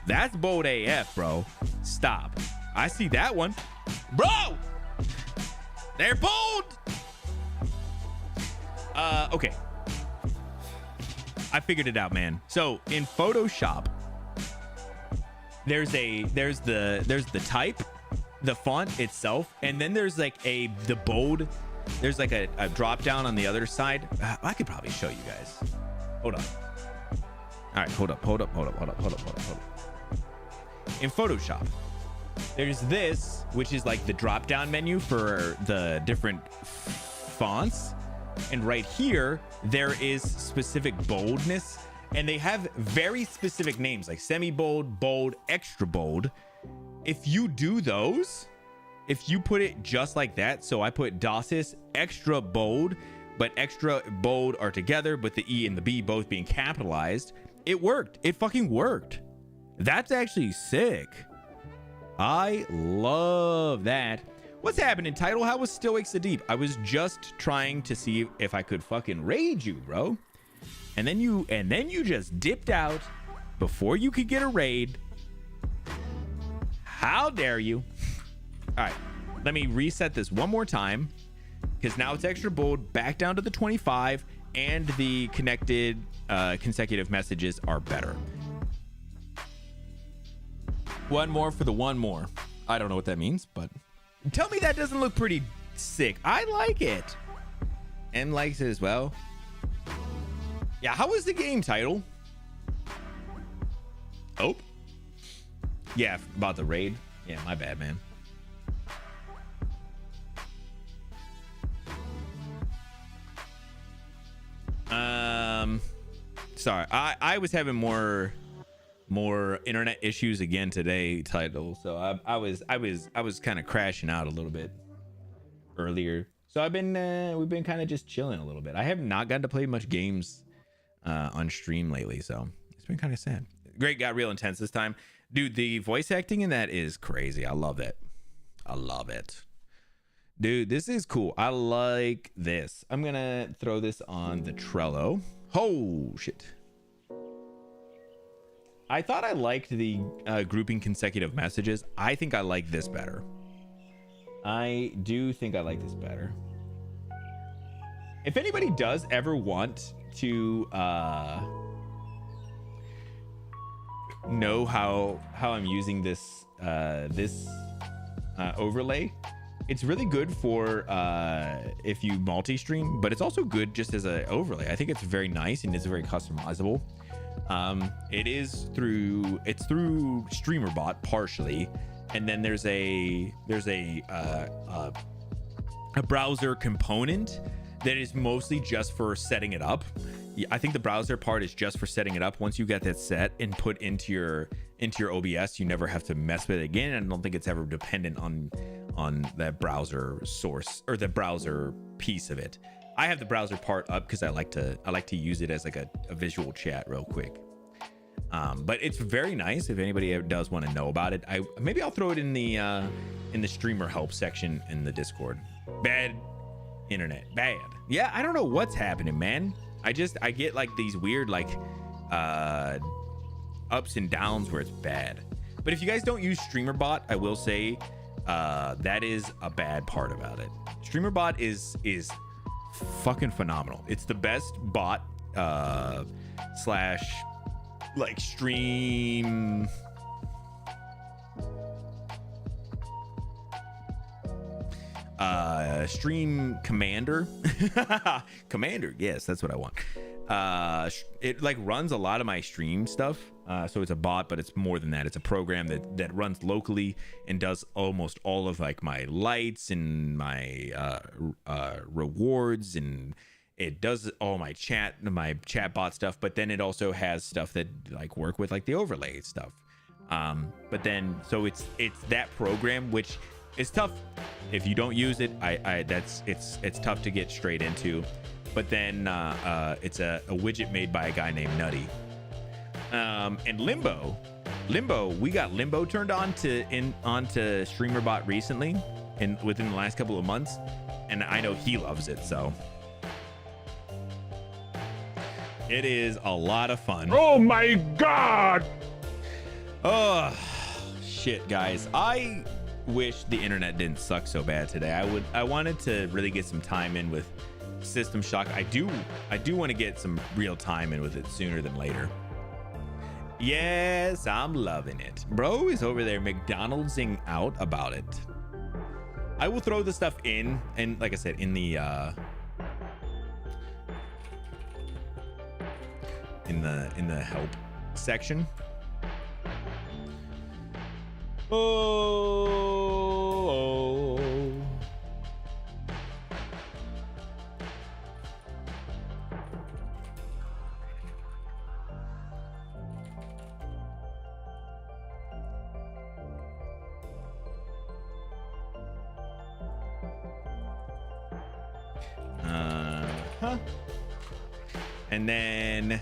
A: That's bold AF, bro. Stop. I see that one. Bro! They're bold! Okay. I figured it out, man. So in Photoshop, there's the type, the font itself, and then there's like the bold. There's like a drop down on the other side. I could probably show you guys. Hold on. All right, hold up. In Photoshop, there's this, which is like the drop down menu for the different fonts. And right here, there is specific boldness, and they have very specific names like semi-bold, bold, extra bold. If you do those, if you put it just like that, so I put DOSIS extra bold, but extra bold are together, but the E and the B both being capitalized, it worked. It fucking worked. That's actually sick. I love that. What's happening, Title? How was Stoic so deep? I was just trying to see if I could fucking raid you, bro. And then you just dipped out before you could get a raid. How dare you? All right, let me reset this one more time, because now it's extra bold, back down to the 25, and the connected consecutive messages are better. One more for the one more. I don't know what that means, but tell me that doesn't look pretty sick. I like it. M likes it as well. Yeah, how was the game, Title? Oh. Yeah, about the raid. Yeah, my bad, man. Sorry, I was having more internet issues again today, Title. So I was kind of crashing out a little bit earlier. So we've been kind of just chilling a little bit. I have not gotten to play much games on stream lately, so it's been kind of sad. Great, got real intense this time, dude. The voice acting in that is crazy. I love it. Dude, this is cool. I like this. I'm gonna throw this on the Trello. Oh shit. I thought I liked the grouping consecutive messages. I think I like this better. I do think I like this better. If anybody does ever want to know how I'm using this overlay, it's really good for if you multi-stream, but it's also good just as an overlay. I think it's very nice and it's very customizable. It's through StreamerBot partially, and then there's a browser component that is mostly just for setting it up. I think the browser part is just for setting it up. Once you get that set and put into your OBS, you never have to mess with it again. And I don't think it's ever dependent on that browser source or the browser piece of it. I have the browser part up because I like to use it as like a visual chat real quick. But it's very nice if anybody ever does want to know about it. Maybe I'll throw it in the streamer help section in the Discord. Bad internet, bad. Yeah, I don't know what's happening, man. I get like these weird like ups and downs where it's bad. But if you guys don't use StreamerBot, I will say that is a bad part about it. StreamerBot is fucking phenomenal. It's the best bot slash like stream stream commander. Commander, yes, that's what I want. It like runs a lot of my stream stuff, so it's a bot, but it's more than that. It's a program that runs locally and does almost all of like my lights and my rewards, and it does all my chat bot stuff, but then it also has stuff that like work with like the overlay stuff. But then so it's that program, which is tough if you don't use it. It's tough to get straight into. But then it's a widget made by a guy named Nutty. And Limbo, we got Limbo turned onto StreamerBot recently, within the last couple of months, and I know he loves it. So it is a lot of fun.
N: Oh my god!
A: Oh shit, guys! I wish the internet didn't suck so bad today. I wanted to really get some time in with System Shock. I do want to get some real time in with it sooner than later. Yes, I'm loving it. Bro is over there McDonald'sing out about it. I will throw the stuff in, and like I said, in the help section. Oh. And then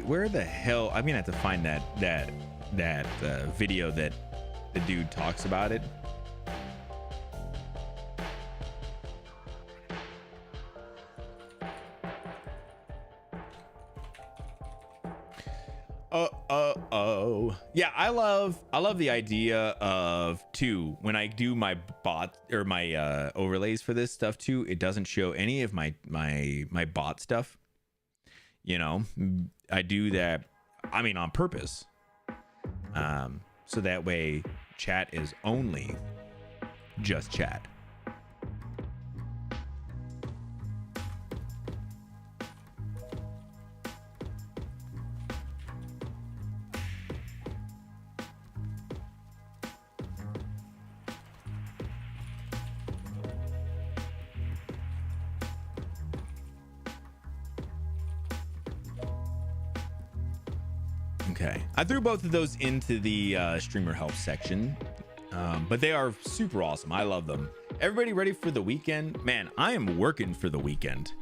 A: where the hell, I'm gonna have to find that video that the dude talks about it. Yeah, I love the idea of too, when I do my bot or my overlays for this stuff too, it doesn't show any of my bot stuff. You know, I do that, I mean, on purpose. So that way chat is only just chat. Okay, I threw both of those into the streamer help section, but they are super awesome. I love them. Everybody ready for the weekend? Man, I am working for the weekend.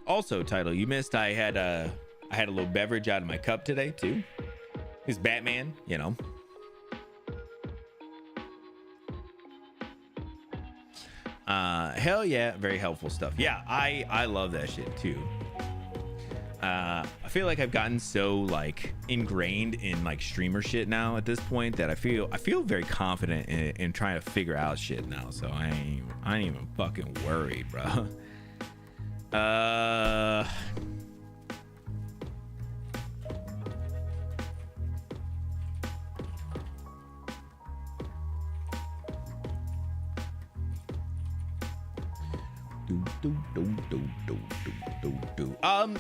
A: Also, Title, you missed I had a little beverage out of my cup today too. It's Batman, you know. Hell yeah, very helpful stuff. Yeah, I love that shit too. I feel like I've gotten so like ingrained in like streamer shit now at this point that I feel very confident in trying to figure out shit now. So I ain't even fucking worried, bro.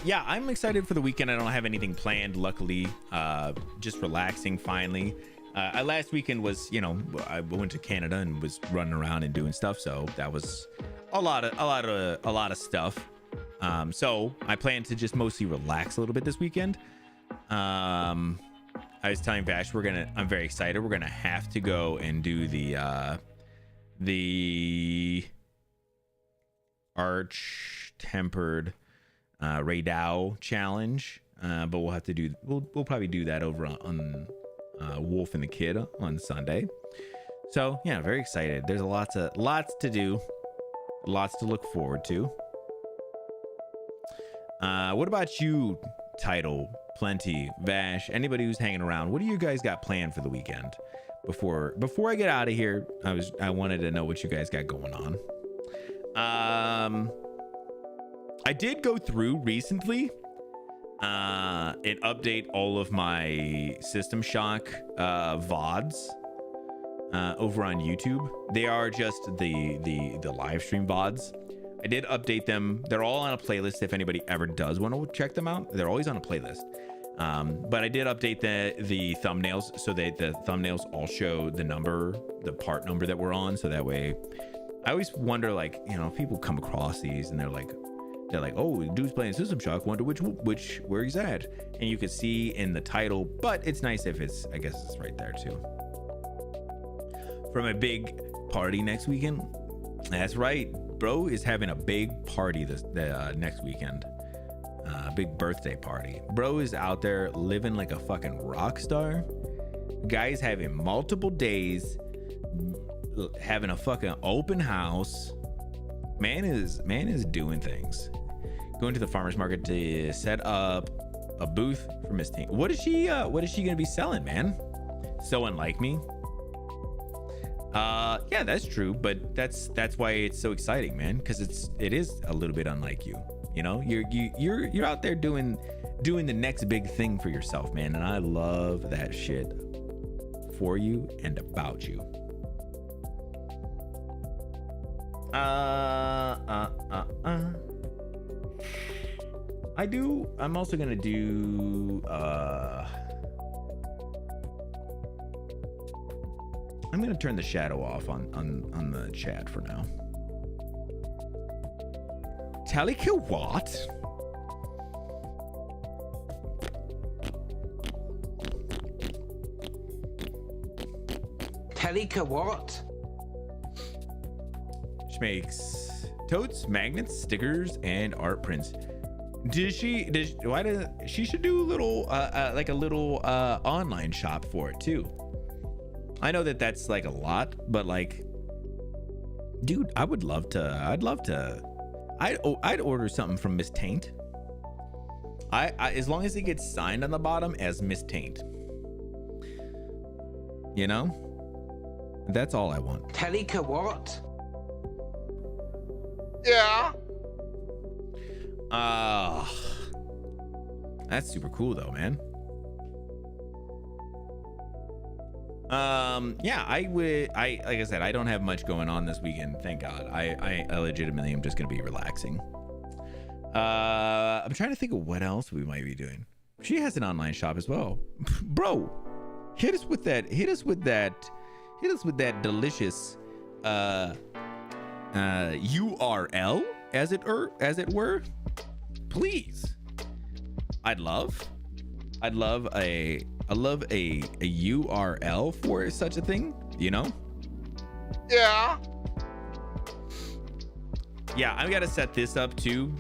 A: Yeah, I'm excited for the weekend. I don't have anything planned, luckily. Just relaxing finally. Last weekend was, you know, I went to Canada and was running around and doing stuff, so that was a lot of stuff. So I plan to just mostly relax a little bit this weekend. I was telling Vash I'm very excited. We're gonna have to go and do the arch tempered Raidao challenge, but we'll have to do we'll probably do that over on Wolf and the Kid on Sunday. So yeah, very excited. There's lots to do, lots to look forward to. What about you, Title, Plenty, Vash, anybody who's hanging around? What do you guys got planned for the weekend? Before I get out of here, I wanted to know what you guys got going on. I did go through recently and update all of my System Shock VODs over on YouTube. They are just the live stream VODs. I did update them. They're all on a playlist if anybody ever does want to check them out. They're always on a playlist. But I did update the thumbnails so that the thumbnails all show the part number that we're on. So that way, I always wonder, like, you know, people come across these and they're like, oh, dude's playing System Shock, wonder where he's at. And you can see in the title, but it's nice if I guess it's right there too. From a big party next weekend. That's right, bro is having a big party next weekend. Big birthday party. Bro is out there living like a fucking rock star. Guy's having multiple days, having a fucking open house. Man is doing things. Going to the farmer's market to set up a booth for Miss Taint. What is she gonna be selling, man? So unlike me. Yeah, that's true, but that's why it's so exciting, man, because it is a little bit unlike you. You know, you're out there doing the next big thing for yourself, man, and I love that shit for you and about you. I'm also gonna do I'm gonna turn the shadow off on the chat for now. Talika what?
K: Talika what?
A: She makes totes, magnets, stickers, and art prints. She should do a little online shop for it too. I know that's like a lot, but like, dude, I'd order something from Miss Taint. I as long as it gets signed on the bottom as Miss Taint. You know? That's all I want.
K: Talika what?
P: Yeah.
A: That's super cool though, man. Yeah, like I said, I don't have much going on this weekend, thank God. I legitimately am just gonna be relaxing. I'm trying to think of what else we might be doing. She has an online shop as well. Bro, hit us with that delicious URL as it were, please. I'd love a URL for such a thing, you know?
P: Yeah.
A: Yeah, I've got to set this up too.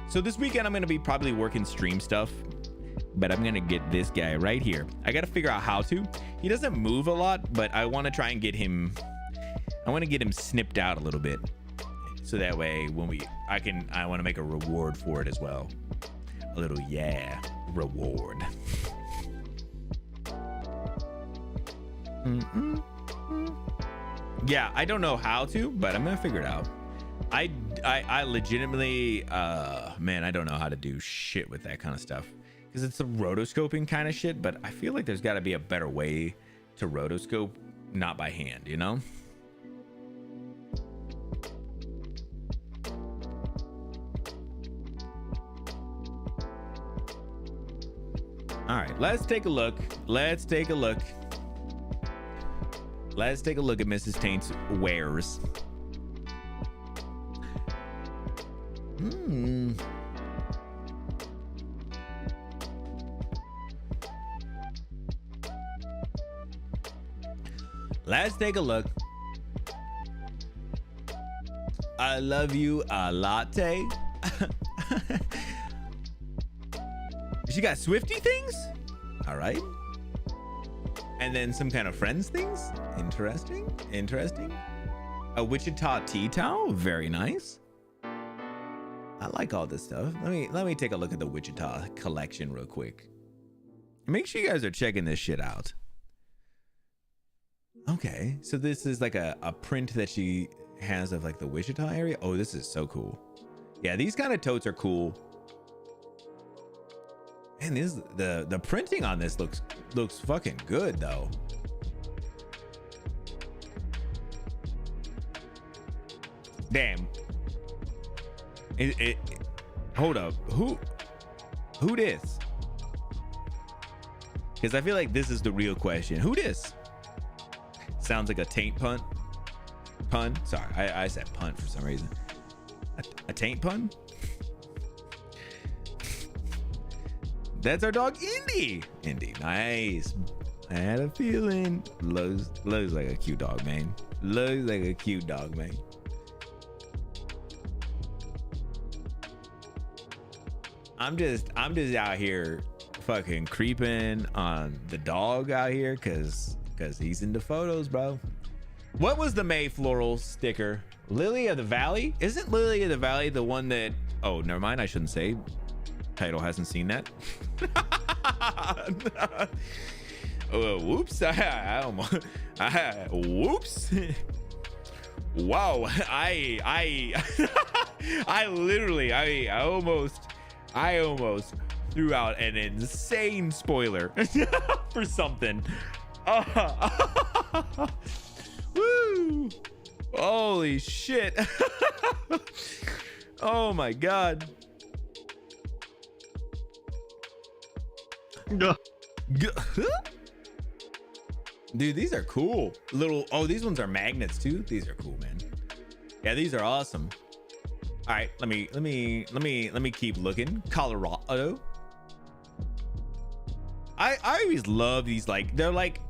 A: So this weekend I'm going to be probably working stream stuff, but I'm going to get this guy right here. I got to figure out how to. He doesn't move a lot, but I want to try and get him snipped out a little bit. So that way when I want to make a reward for it as well. A little reward. Yeah, I don't know how to, but I'm gonna figure it out. I legitimately man, I don't know how to do shit with that kind of stuff because it's a rotoscoping kind of shit, but I feel like there's got to be a better way to rotoscope, not by hand, you know? All right, let's take a look. Let's take a look at Mrs. Taint's wares. Let's take a look. I love you a latte. She got Swifty things. All right. And then some kind of friends things. Interesting. Interesting. A Wichita tea towel. Very nice. I like all this stuff. Let me take a look at the Wichita collection real quick. Make sure you guys are checking this shit out. Okay, so this is like a print that she has of like the Wichita area. Oh, this is so cool. Yeah, these kind of totes are cool. And this the printing on this looks fucking good though. Damn. Hold up. Who this? Because I feel like this is the real question. Who this? Sounds like a taint pun. Sorry, I said punt for some reason. A taint pun? That's our dog, Indy. Indy, nice. I had a feeling. Looks like a cute dog, man. Looks like a cute dog, man. I'm just out here fucking creeping on the dog out here because he's into photos, bro. What was the May floral sticker? Lily of the Valley? Isn't Lily of the Valley the one that... Oh, never mind. I shouldn't say. Title hasn't seen that. Whoops. I almost... whoops. Wow. I almost threw out an insane spoiler for something. Woo! Holy shit. Oh my god. Dude, these are cool. These ones are magnets too. These are cool, man. Yeah, these are awesome. All right, let me keep looking. Colorado. I always love these, like, they're like,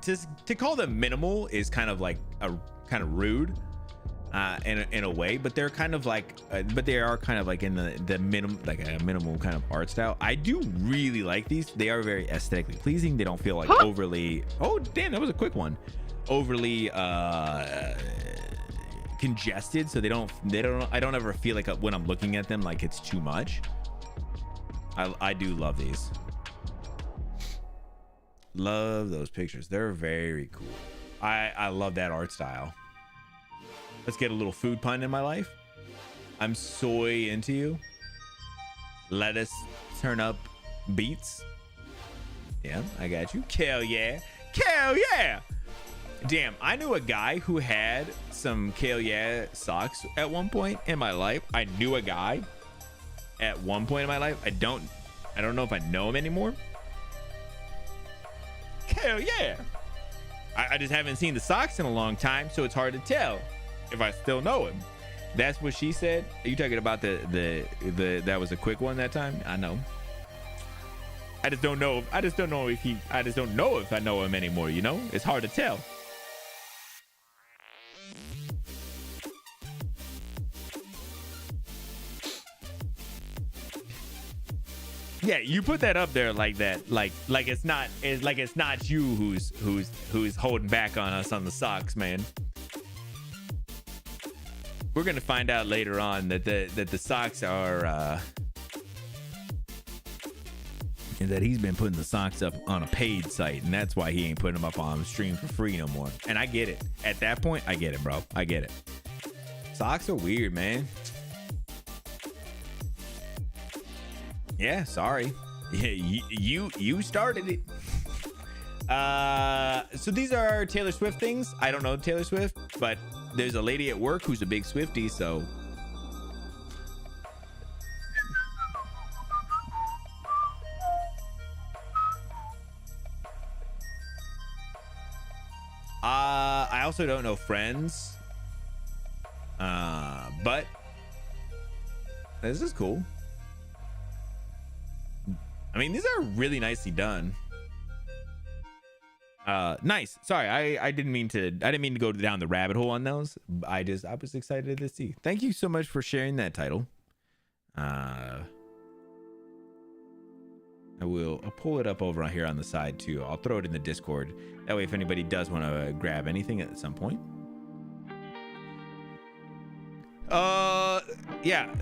A: to call them minimal is kind of like kind of rude in a way, but they're kind of like but they are kind of like in the minimum, like a minimal kind of art style. I do really like these. They are very aesthetically pleasing. They don't feel like overly, oh damn, that was a quick one, overly congested, so they don't I don't ever feel like when I'm looking at them like it's too much. I do love these. Love those pictures. They're very cool. I love that art style. Let's get a little food pun in my life. I'm soy into you. Lettuce, turnip, beets. Yeah, I got you. Kale yeah. Kale yeah. Damn, I knew a guy who had some Kale yeah socks at one point in my life. I knew a guy at one point in my life. I don't know if I know him anymore. Hell yeah. I just haven't seen the socks in a long time, so it's hard to tell if I still know him. That's what she said. Are you talking about the that was a quick one that time? I know. I just don't know if I know him anymore, you know? It's hard to tell. Yeah, you put that up there like that, like it's not you who's holding back on us on the socks, man. We're gonna find out later on that the socks are and that he's been putting the socks up on a paid site, and that's why he ain't putting them up on stream for free no more. And I get it. At that point, I get it, bro. I get it. Socks are weird, man. Yeah, sorry. Yeah, you started it. So these are Taylor Swift things. I don't know Taylor Swift, but there's a lady at work who's a big Swiftie, so I also don't know Friends. But this is cool. I mean, these are really nicely done. Nice. Sorry, I didn't mean to go down the rabbit hole on those. I was excited to see. Thank you so much for sharing that title. I'll pull it up over here on the side too. I'll throw it in the Discord. That way if anybody does want to grab anything at some point. Yeah.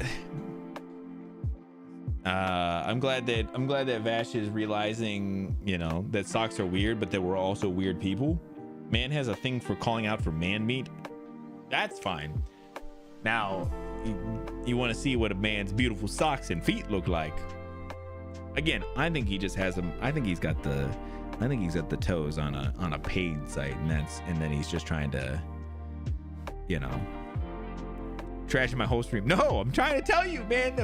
A: I'm glad that Vash is realizing, you know, that socks are weird, but that we're also weird people. Man has a thing for calling out for man meat. That's fine. Now, you want to see what a man's beautiful socks and feet look like. Again, I think he just has them. I think he's got the toes on a paid site, and then he's just trying to, you know, trashing my whole stream. No, I'm trying to tell you, man,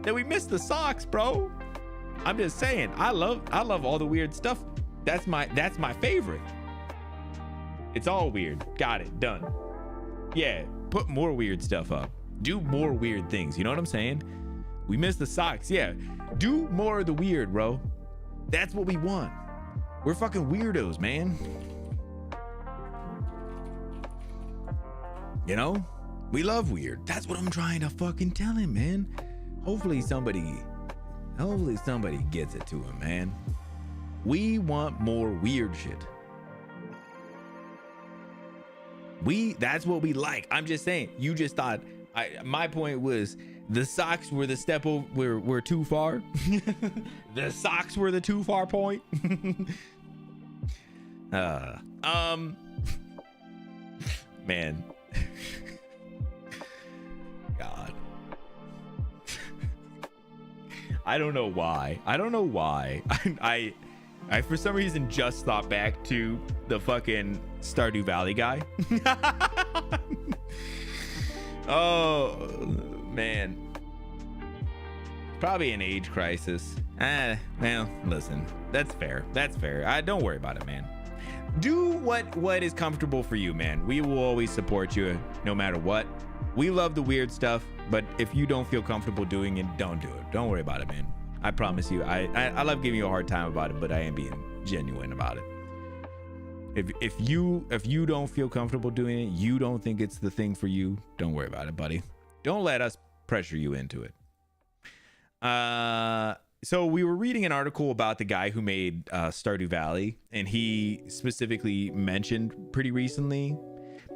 A: that we missed the socks, bro. I'm just saying, I love all the weird stuff. That's my favorite. It's all weird. Got it. Done. Yeah, put more weird stuff up. Do more weird things. You know what I'm saying? We missed the socks. Yeah, do more of the weird, bro. That's what we want. We're fucking weirdos, man. You know? We love weird. That's what I'm trying to fucking tell him, man. Hopefully somebody gets it to him, man. We want more weird shit. That's what we like. I'm just saying, you just thought, my point was the socks were the step over, were too far. The socks were the too far point. Man. God. I don't know why. I for some reason just thought back to the fucking Stardew Valley guy. Oh man, probably an age crisis. Well, listen, that's fair. Don't worry about it, man. Do what is comfortable for you, man. We will always support you no matter what. We love the weird stuff, but if you don't feel comfortable doing it, don't do it. Don't worry about it, man. I promise you. I love giving you a hard time about it, but I am being genuine about it. If you don't feel comfortable doing it, you don't think it's the thing for you, don't worry about it, buddy. Don't let us pressure you into it. So we were reading an article about the guy who made Stardew Valley, and he specifically mentioned pretty recently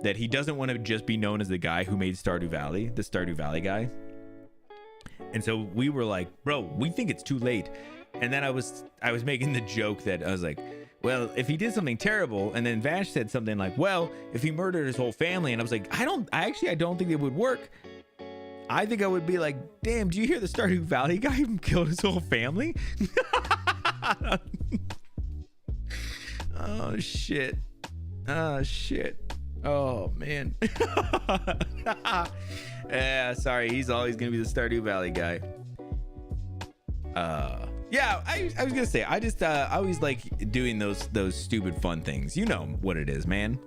A: that he doesn't want to just be known as the guy who made Stardew Valley, the Stardew Valley guy. And so we were like, bro, we think it's too late. And then I was making the joke that I was like, well, if he did something terrible, and then Vash said something like, well, if he murdered his whole family, and I was like, I don't think it would work. I think I would be like, damn, do you hear the Stardew Valley guy who killed his whole family? Oh shit. Oh man. Yeah, sorry, he's always gonna be the Stardew Valley guy. Yeah, I was gonna say, I always like doing those stupid fun things. You know what it is, man.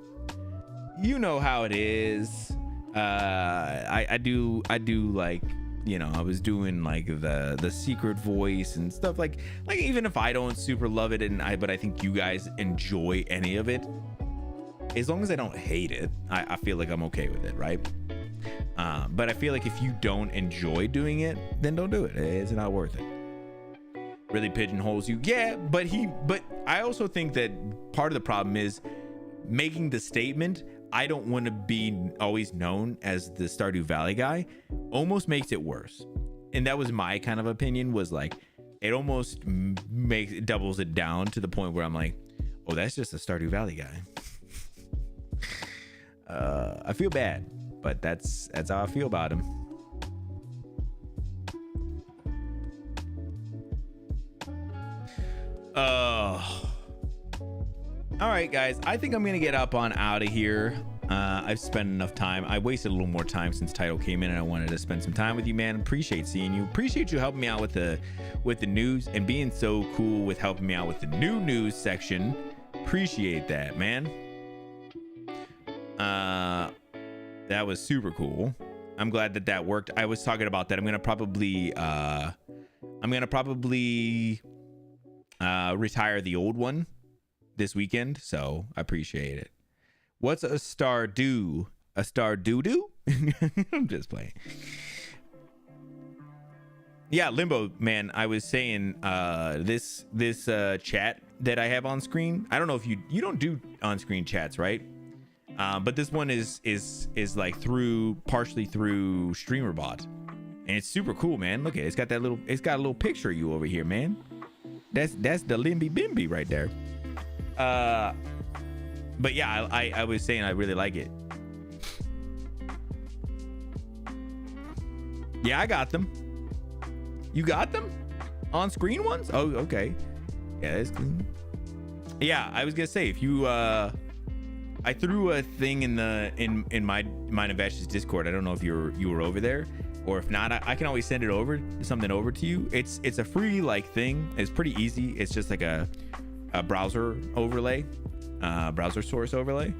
A: You know how it is. I do like, you know, I was doing like the secret voice and stuff, like even if I don't super love it, but I think you guys enjoy any of it, as long as I don't hate it, I feel like I'm okay with it, right? But I feel like if you don't enjoy doing it, then don't do it. It's not worth it. Really pigeonholes you. Yeah, but I also think that part of the problem is making the statement, I don't want to be always known as the Stardew Valley guy, almost makes it worse. And that was my kind of opinion, was like, it almost doubles it down to the point where I'm like, oh, that's just a Stardew Valley guy. I feel bad, but that's how I feel about him. All right, guys, I think I'm gonna get up on out of here. I've spent enough time. I wasted a little more time since title came in, and I wanted to spend some time with you, man. Appreciate seeing you. Appreciate you helping me out with the news and being so cool with helping me out with the new news section. Appreciate that, man. That was super cool. I'm glad that worked. I was talking about that. I'm gonna probably retire the old one this weekend, so I appreciate it. What's a Stardew? A Stardew? I'm just playing. Yeah, Limbo, man. I was saying this chat that I have on screen. I don't know if you don't do on screen chats, right? But this one is like partially through StreamerBot, and it's super cool, man. Look at it. It's got a little picture of you over here, man. That's the Limby Bimby right there. But yeah, I was saying I really like it. Yeah, I got them. You got them? On screen ones? Oh, okay. Yeah, that's clean. Yeah, I was gonna say, if you I threw a thing in my Mind of Ashes Discord. I don't know if you were over there, or if not, I can always send it over to you. It's a free like thing. It's pretty easy. It's just like a browser overlay, browser source overlay.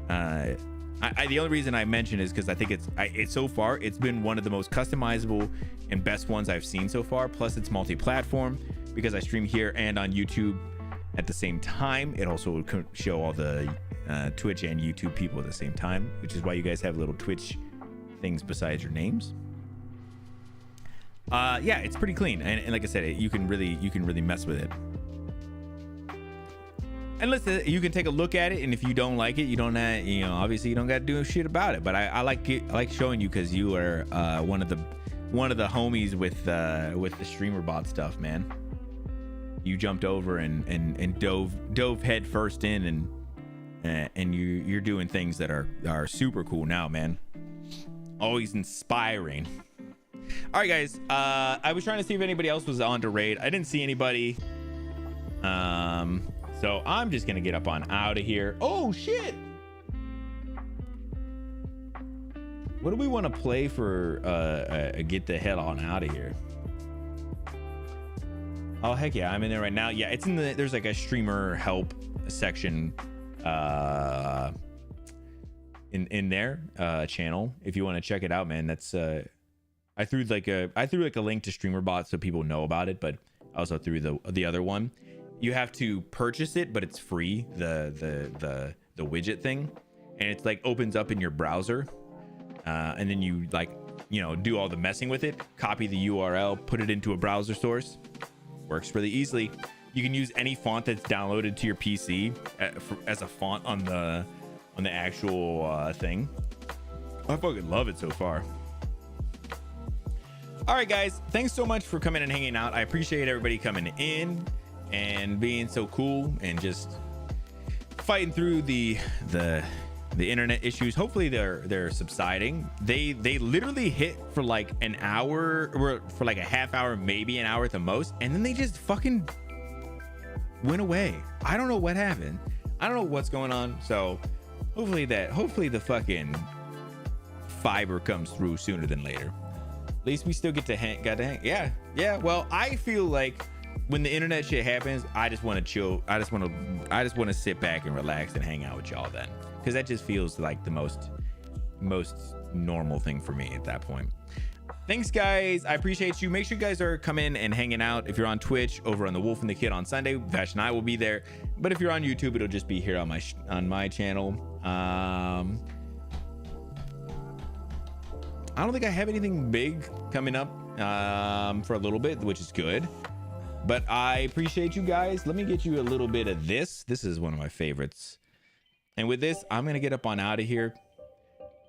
A: The only reason I mention is because I think it's so far it's been one of the most customizable and best ones I've seen so far. Plus it's multi-platform because I stream here and on YouTube at the same time. It also would show all the Twitch and YouTube people at the same time, which is why you guys have little Twitch things besides your names. Yeah, it's pretty clean, and like I said, you can really mess with it. And listen, you can take a look at it, and if you don't like it, you don't obviously you don't got to do shit about it. But I like it. I like showing you because you are one of the homies with the StreamerBot stuff, man. You jumped over and dove head first in, and you're doing things that are super cool now, man. Always inspiring. All right, guys. I was trying to see if anybody else was on to raid. I didn't see anybody. So I'm just gonna get up on out of here. Oh shit! What do we want to play for get the hell on out of here? Oh heck yeah, I'm in there right now. Yeah, it's in there's like a streamer help section in their channel if you want to check it out, man. That's I threw like a link to StreamerBot so people know about it, but I also threw the other one. You have to purchase it, but it's free, the widget thing, and it's like opens up in your browser, and then you do all the messing with it, copy the URL, put it into a browser source. Works really easily. You can use any font that's downloaded to your PC as a font on the actual thing. I fucking love it so far. All right, guys, thanks so much for coming and hanging out. I appreciate everybody coming in and being so cool and just fighting through the internet issues. Hopefully they're subsiding. They literally hit for like an hour, or for like a half hour, maybe an hour at the most, and then they just fucking went away. I don't know what happened. I don't know what's going on. So hopefully the fucking fiber comes through sooner than later. At least we still get to hang. Yeah. Well, I feel like when the internet shit happens, I just want to chill. I just want to sit back and relax and hang out with y'all then, because that just feels like the most normal thing for me at that point. Thanks, guys. I appreciate you. Make sure you guys are coming and hanging out. If you're on Twitch, over on the Wolf and the Kid on Sunday, Vash and I will be there. But if you're on YouTube, it'll just be here on my channel. I don't think I have anything big coming up for a little bit, which is good. But I appreciate you guys. Let me get you a little bit of this. This is one of my favorites. And with this, I'm going to get up on out of here.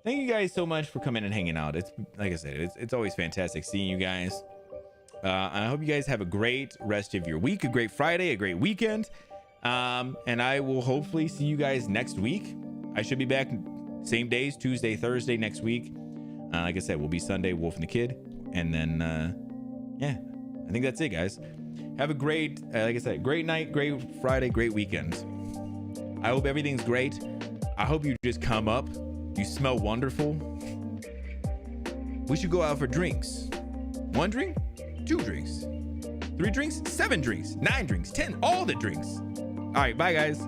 A: Thank you guys so much for coming and hanging out. It's like I said, it's always fantastic seeing you guys. I hope you guys have a great rest of your week, a great Friday, a great weekend. And I will hopefully see you guys next week. I should be back same days, Tuesday, Thursday next week. Like I said, we'll be Sunday, Wolf and the Kid. And then, yeah, I think that's it, guys. Have a great, like I said, great night, great Friday, great weekend. I hope everything's great. I hope you just come up. You smell wonderful. We should go out for drinks. 1 drink, 2 drinks, 3 drinks, 7 drinks, 9 drinks, 10, all the drinks. All right, bye, guys.